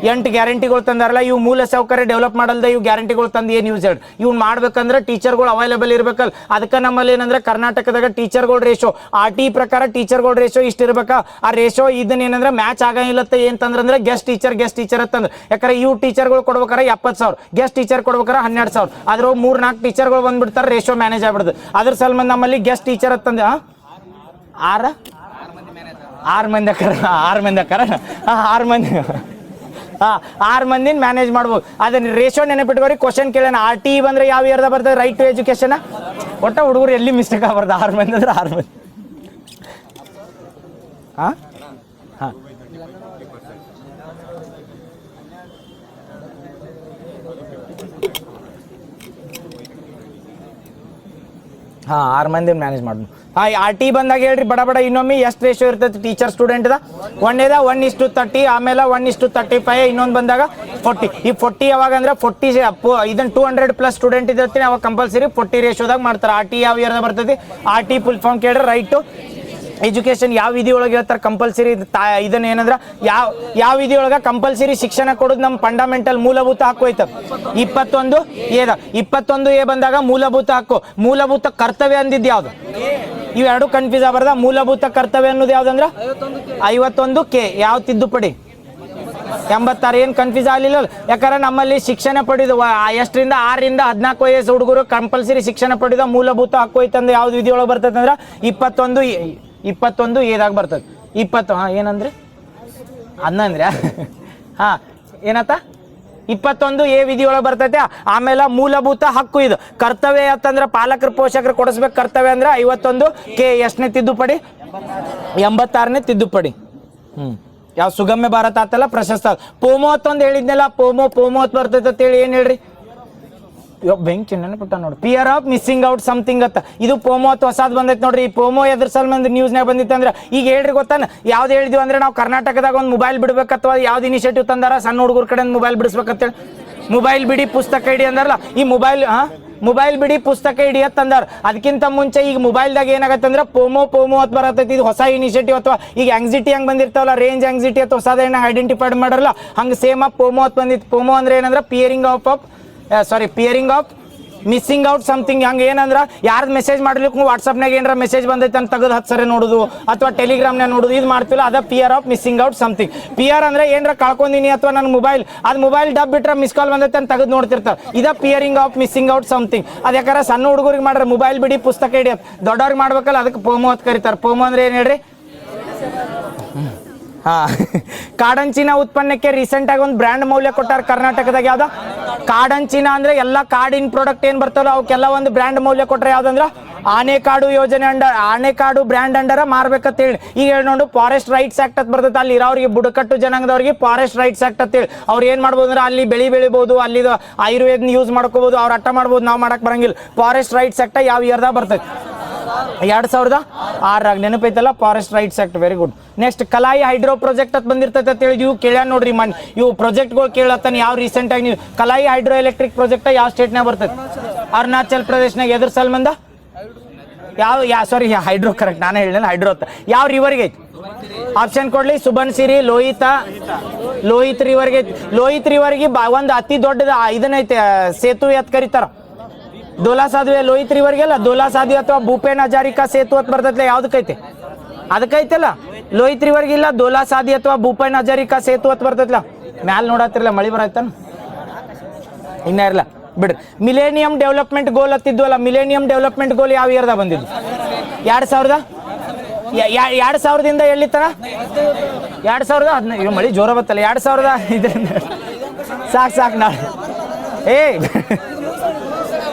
8 ಗ್ಯಾರಂಟಿಗಳು ತಂದಾರಲ್ಲ, ಇವು ಮೂಲ ಸೌಕರ್ಯ ಡೆವಲಪ್ ಮಾಡಲ್ದ ಇವು ಗ್ಯಾರಂಟಿಗಳು ತಂದು ಏನು ಯೂಸ್ ಹೇಳಿ? ಇವ್ನು ಮಾಡ್ಬೇಕಂದ್ರೆ ಟೀಚರ್ಗಳು ಅವೈಲೇಬಲ್ ಇರ್ಬೇಕಲ್ಲ. ಅದಕ್ಕೆ ನಮ್ಮಲ್ಲಿ ಏನಂದ್ರೆ ಕರ್ನಾಟಕದಾಗ ಟೀಚರ್ಗಳ ರೇಷೋ RT ಪ್ರಕಾರ ಟೀಚರ್ಗಳ ರೇಷೋ ಇಷ್ಟು ಇರ್ಬೇಕಾ. ಆ ರೇಷೋ ಇದನ್ನ ಏನಂದ್ರೆ ಮ್ಯಾಚ್ ಆಗಂಗಿಲ್ಲತ್ತ ಏನಂತಂದ್ರೆ ಗೆಸ್ಟ್ ಟೀಚರ್ ಅಂತಂದ್ರೆ, ಯಾಕಂದ್ರೆ ಇವು ಟೀಚರ್ಗಳು ಕೊಡ್ಬೇಕಾರೆ 70,000, ಗೆಸ್ಟ್ ಟೀಚರ್ ಕೊಡ್ಬೇಕಾರೆ 12,000, ಅದ್ರ 3-4 ಟೀಚರ್ಗಳು ಬಂದ್ಬಿಡ್ತಾರೆ, ರೇಷೋ ಮ್ಯಾನೇಜ್ ಆಗ್ಬಿಡುದು. ಅದ್ರ ಸಲ ನಮ್ಮಲ್ಲಿ ಗೆಸ್ಟ್ ಟೀಚರ್ ಅಂತಂದ್ರೆ 6 ಮಂದಿ ಅಕ್ಕಾರ 6 ಮಂದಿ 6 ಮಂದಿನ ಮ್ಯಾನೇಜ್ ಮಾಡ್ಬೋದು. ಅದನ್ನ ರೇಷೋ ನೆನಪಿಟ್ಕೋರಿ. ಕ್ವಶನ್ ಕೇಳೋಣ, RT ಬಂದ್ರೆ ಯಾವ ಇಯರ್ದಾಗ ಬರ್ತದೆ? Right to education. ಒಟ್ಟ ಹುಡುಗರು ಎಲ್ಲಿ ಮಿಸ್ಟೇಕ್ ಆಗ್ಬಾರ್ದು. 6 ಮಂದಿ ಅಂದ್ರೆ 6 ಮಂದಿ. ಹಾಂ ಹಾಂ ಹಾಂ 6 ಮಂದಿ ಮ್ಯಾನೇಜ್ ಮಾಡ್ಬೋದು. RT ಬಂದಾಗ ಹೇಳ್ರಿ ಬಡ ಇನ್ನೊಮ್ಮೆ ಎಷ್ಟು ರೇಷೋ ಇರ್ತೈತಿ ಟೀಚರ್ ಸ್ಟೂಡೆಂಟ್ದ? 1:30, ಆಮೇಲೆ 1:35, ಇನ್ನೊಂದು ಬಂದಾಗ 40. ಈ 40 ಯಾವಾಗ ಅಂದ್ರೆ 40 ಇದನ್ನ 200+ ಸ್ಟೂಡೆಂಟ್ ಇದ್ದಿರ್ತೀನಿ ಅವಾಗ ಕಂಪಲ್ಸರಿ 40 ರೇಷೋದಾಗ ಮಾಡ್ತಾರೆ. RT ಯಾವ ಇಯರ್ದಾಗ ಬರ್ತೈತಿ? RT ಫುಲ್ ಫಾರ್ಮ್ ಕೇಳ್ರಿ, ರೈಟ್ ಟು ಎಜುಕೇಶನ್. ಯಾವ ವಿಧಿ ಒಳಗೆ ಹೇಳ್ತಾರೆ ಕಂಪಲ್ಸರಿ? ಇದನ್ನ ಏನಂದ್ರೆ ಯಾವ ವಿಧಿ ಒಳಗೆ ಕಂಪಲ್ಸರಿ ಶಿಕ್ಷಣ ಕೊಡೋದು ನಮ್ಮ ಫಂಡಮೆಂಟಲ್ ಮೂಲಭೂತ ಹಕ್ಕು ಐತ. 21A ಬಂದಾಗ ಮೂಲಭೂತ ಹಕ್ಕು. ಮೂಲಭೂತ ಕರ್ತವ್ಯ ಅಂದಿದ್ದು ಯಾವ್ದು? ಇವೆರಡು ಕನ್ಫ್ಯೂಸ್ ಆಗಬಾರ್ದ. ಮೂಲಭೂತ ಕರ್ತವ್ಯ ಅನ್ನೋದು ಯಾವ್ದಂದ್ರೆ 51K. ಯಾವ ತಿದ್ದುಪಡಿ? 86. ಏನು ಕನ್ಫ್ಯೂಸ್ ಆಗಲಿಲ್ಲ? ಯಾಕಂದ್ರೆ ನಮ್ಮಲ್ಲಿ ಶಿಕ್ಷಣ ಪಡೆದು 6ರಿಂದ 14 ವಯಸ್ಸು ಹುಡುಗರು ಕಂಪಲ್ಸರಿ ಶಿಕ್ಷಣ ಪಡೆದ ಮೂಲಭೂತ ಹಕ್ಕು ಐತಂದ್ರೆ ಯಾವ್ದು ವಿಧಿ ಒಳಗೆ ಬರ್ತೈತೆ ಅಂದ್ರೆ 21Aದಾಗ ಬರ್ತದೆ. 20 ಏನಂದ್ರೆ ಅನ್ನಂದ್ರೆ ಏನತ್ತ 21A ವಿಧಿ ಒಳಗೆ ಬರ್ತೈತೆ. ಆಮೇಲೆ ಮೂಲಭೂತ ಹಕ್ಕು ಇದು. ಕರ್ತವ್ಯ ಅಂತಂದ್ರೆ ಪಾಲಕರು ಪೋಷಕರು ಕೊಡಿಸ್ಬೇಕು. ಕರ್ತವ್ಯ ಅಂದ್ರೆ 51K. ಎಷ್ಟನೇ ತಿದ್ದುಪಡಿ? 86ನೇ ತಿದ್ದುಪಡಿ. ಯಾವ ಸುಗಮ್ಯ ಭಾರತ ಆತಲ್ಲ ಪ್ರಶಸ್ತ. ಪೋಮೋ ಅಂತ ಹೇಳಿದ್ನಲ್ಲ, ಪೋಮೋ ಬರ್ತೈತೆ ಅಂತೇಳಿ ಏನು ಹೇಳ್ರಿ? ಬೆಂಕಿ ನೆನಪಿಟ್ಟ ನೋಡಿ. Fear of missing out something ಅಂತ. ಇದು ಪೋಮೋ ಹೊಸಾದ್ ಬಂದೈತೆ ನೋಡ್ರಿ. ಈ ಪೋಮೋ ಎದ್ರ ಸಲ ಬಂದು ನ್ಯೂಸ್ನಾಗ ಬಂದಿತ್ತು ಅಂದ್ರೆ ಈಗ ಹೇಳ್ರಿ ಗೊತ್ತಾನ ಯಾವ್ದು ಹೇಳಿದ್ವಿ ಅಂದ್ರೆ ನಾವು ಕರ್ನಾಟಕದಾಗ ಒಂದು ಮೊಬೈಲ್ ಬಿಡ್ಬೇಕು ಅಥವಾ ಯಾವ್ದು ಇನಿಷಿಯೇಟಿವ್ ತಂದಾರ ಸಣ್ಣ ಹುಡುಗರ ಕಡೆ ಮೊಬೈಲ್ ಬಿಡಿಸ್ಬೇಕಂತೇಳಿ. ಮೊಬೈಲ್ ಬಿಡಿ ಪುಸ್ತಕ ಇಡಿ ಅಂದಾರಲ್ಲ, ಈ ಮೊಬೈಲ್ ಬಿಡಿ ಪುಸ್ತಕ ಇಡಿ ಅಂತಂದಾರ. ಅದಕ್ಕಿಂತ ಮುಂಚೆ ಈಗ ಮೊಬೈಲ್ದಾಗ ಏನಾಗತ್ತೆ ಅಂದ್ರೆ ಪೋಮೋ ಅಂತ ಬರತೈತಿ. ಇದು ಹೊಸ ಇನಿಷಿಯೇಟಿವ್. ಅಥವಾ ಈಗ ಆಂಗ್ಸಿಟಿ ಹಂಗೆ ಬಂದಿರ್ತಾವಲ್ಲ, ರೇಂಜ್ ಆಂಗ್ಸಿಟಿ ಅಥವಾ ಹೊಸದ ಐಡೆಂಟಿಫೈಡ್ ಮಾಡಲ್ಲ, ಹಂಗೆ ಸೇಮ್ ಪೋಮೋ ಅಂತ ಬಂದಿತ್ತು. ಪೋಮೋ ಅಂದ್ರೆ ಏನಂದ್ರೆ ಪಿಯರಿಂಗ್ ಆಫ್ ಮಿಸ್ಸಿಂಗ್ ಔಟ್ ಸಮಥಿಂಗ್. ಹಂಗೆ ಏನಂದ್ರೆ ಯಾರ್ದು ಮೆಸೇಜ್ ಮಾಡ್ಲಿಕ್ಕೆ ವಾಟ್ಸಪ್ನಾಗ ಏನಾರ ಮೆಸೇಜ್ ಬಂದೈತೆ ಅಂತ ತೆಗೆದು 10 ಸರಿ ನೋಡೋದು ಅಥವಾ ಟೆಲಿಗ್ರಾಮ್ನಾಗ ನೋಡೋದು, ಇದು ಮಾಡ್ತಿಲ್ಲ. ಅದ fear of missing out something. Fear ಅಂದ್ರೆ ಏನಾರ ಕಳ್ಕೊಂಡಿನಿ ಅಥವಾ ನನ್ನ ಮೊಬೈಲ್ ಡಬ್ ಬಿಟ್ರೆ ಮಿಸ್ ಕಾಲ್ ಬಂದೈತೆ ಅಂತ ತೆಗೆದು ನೋಡ್ತಿರ್ತಾರೆ. ಇದ fearing of missing out something. ಅದು ಯಾಕಂದ್ರೆ ಸಣ್ಣ ಹುಡುಗರಿಗೆ ಮಾಡ್ರೆ ಮೊಬೈಲ್ ಬಿಡಿ ಪುಸ್ತಕ ಇಡಿ, ದೊಡ್ಡವ್ರಿಗೆ ಮಾಡ್ಬೇಕಲ್ಲ, ಅದಕ್ಕೆ ಪೋಮೋ ಅಂತ ಕರೀತಾರೆ. ಪೋಮೋ ಅಂದ್ರೆ ಏನು ಹೇಳ್ರಿ? ಕಾಡಂಚಿನ ಉತ್ಪನ್ನಕ್ಕೆ ರೀಸೆಂಟ್ ಆಗಿ ಒಂದು ಬ್ರ್ಯಾಂಡ್ ಮೌಲ್ಯ ಕೊಟ್ಟಾರ ಕರ್ನಾಟಕದಾಗ. ಯಾವ್ದ? ಕಾಡಂಚಿನ ಅಂದ್ರೆ ಎಲ್ಲ ಕಾಡಿನ ಪ್ರಾಡಕ್ಟ್ ಏನ್ ಬರ್ತಾವಲ್ಲ ಅವಕ್ಕೆಲ್ಲ ಒಂದು ಬ್ರ್ಯಾಂಡ್ ಮೌಲ್ಯ ಕೊಟ್ರೆ ಯಾವ್ದಂದ್ರ ಆನೆಕಾಡು ಯೋಜನೆ ಆನೆಕಾಡು ಬ್ರ್ಯಾಂಡ್ ಅಂಡರ ಮಾರ್ಬೇಕಂತ ಹೇಳಿ. ಈಗ ಹೇಳಿ ನೋಡು, ಫಾರೆಸ್ಟ್ ರೈಟ್ಸ್ ಆಕ್ಟ್ ಅಂತ ಬರ್ತೈತೆ. ಅಲ್ಲಿ ಇರೋರಿಗೆ ಬುಡಕಟ್ಟು ಜನಾಂಗದವ್ರಿಗೆ ಫಾರೆಸ್ಟ್ ರೈಟ್ಸ್ ಆಕ್ಟ್ ಅಂತ ಹೇಳಿ ಅವ್ರು ಏನ್ ಮಾಡ್ಬೋದು ಅಂದ್ರೆ ಅಲ್ಲಿ ಬೆಳಿಬಹುದು, ಅಲ್ಲಿ ಆಯುರ್ವೇದ ಯೂಸ್ ಮಾಡ್ಕೋಬಹುದು, ಅವ್ರು ಅಟ್ಟ ಮಾಡ್ಬೋದು, ನಾವು ಮಾಡಕ್ ಬರಂಗಿಲ್ಲ. ಫಾರೆಸ್ಟ್ ರೈಟ್ಸ್ ಆಕ್ಟ್ ಯಾವ ಇಯರ್ದಾಗ ಬರ್ತೈತೆ? 2006 ನೆನಪೈತಲ್ಲ forest rights act. Very good. Next Kalai hydro project ಅಂತ ಬಂದಿರ್ತೈತೆ ಅಂತ ಹೇಳಿ ಇವು ಕೇಳ್ಯಾನ ನೋಡ್ರಿ. ಇವು ಪ್ರಾಜೆಕ್ಟ್ಗಳು ಕೇಳತ್ತಾನೆ. ಯಾವ ರೀಸೆಂಟ್ ಆಗಿ ನೀವು ಕಲಾಯಿ ಹೈಡ್ರೋ ಎಲೆಕ್ಟ್ರಿಕ್ ಪ್ರಾಜೆಕ್ಟ್ ಯಾವ ಸ್ಟೇಟ್ನಾಗ ಬರ್ತೈತೆ? ಅರುಣಾಚಲ್ ಪ್ರದೇಶನಾಗ. ಎದ್ರ ಸಲ್ ಬಂದ? ಹೈಡ್ರೋ ಕರೆಕ್ಟ್, ನಾನೇ ಹೇಳಿಲ್ಲ ಹೈಡ್ರೋ ಅಂತ. ಯಾವ ರಿವರ್ಗೆ ಐತಿ? ಆಪ್ಷನ್ ಕೊಡ್ಲಿ? ಸುಬನ್ಸಿರಿ, ಲೋಹಿತ್ ರಿವರ್ಗೆ ಐತಿ. ಲೋಹಿತ್ ರಿವರ್ಗೆ ಒಂದು ಅತಿ ದೊಡ್ಡದ ಇದನ್ನೈತೆ ಸೇತುವೆ ಅಂತ ಕರೀತಾರ. ದೋಲಾ ಸಾಧುವೆ ಲೋಹಿತ್ ರಿವರ್ಗೆಲ್ಲ ದೋಲಾ ಸಾಧು ಅಥವಾ ಭೂಪೇನ್ ಹಜಾರಿಕಾ ಸೇತು ಅಂತ ಬರ್ತೈತೆ. ಯಾವ್ದಕ್ಕೈತೆ? ಅದಕ್ಕೈತಲ್ಲ ಲೋಹಿತ್ ರಿವರ್ಗೆ ಇಲ್ಲ, ದೋಲಾ ಸಾಧಿ ಅಥವಾ ಭೂಪೇನ್ ಹಜಾರಿಕಾ ಸೇತು ಅಂತ ಬರ್ತೈತಲ್ಲ. ಮ್ಯಾಲ ನೋಡತ್ತಿರಲ್ಲ, ಮಳಿ ಬರತ್ತಾನ ಇನ್ನ ಇರಲ್ಲ ಬಿಡ್ರಿ. ಮಿಲೇನಿಯಂ ಡೆವಲಪ್ಮೆಂಟ್ ಗೋಲ್ ಹತ್ತಿದ್ವಲ್ಲ, ಮಿಲೇನಿಯಂ ಡೆವಲಪ್ಮೆಂಟ್ ಗೋಲ್ ಯಾವ ಇಯರ್ದಾಗ ಬಂದಿದ್ದು? 2000ದಿಂದ ಎಲ್ಲಿತ್ತನ? 2015. ಮಳಿ ಜೋರ ಬತ್ತಲ್ಲ. 2000 ಇದರಿಂದ ಸಾಕು ನಾಳೆ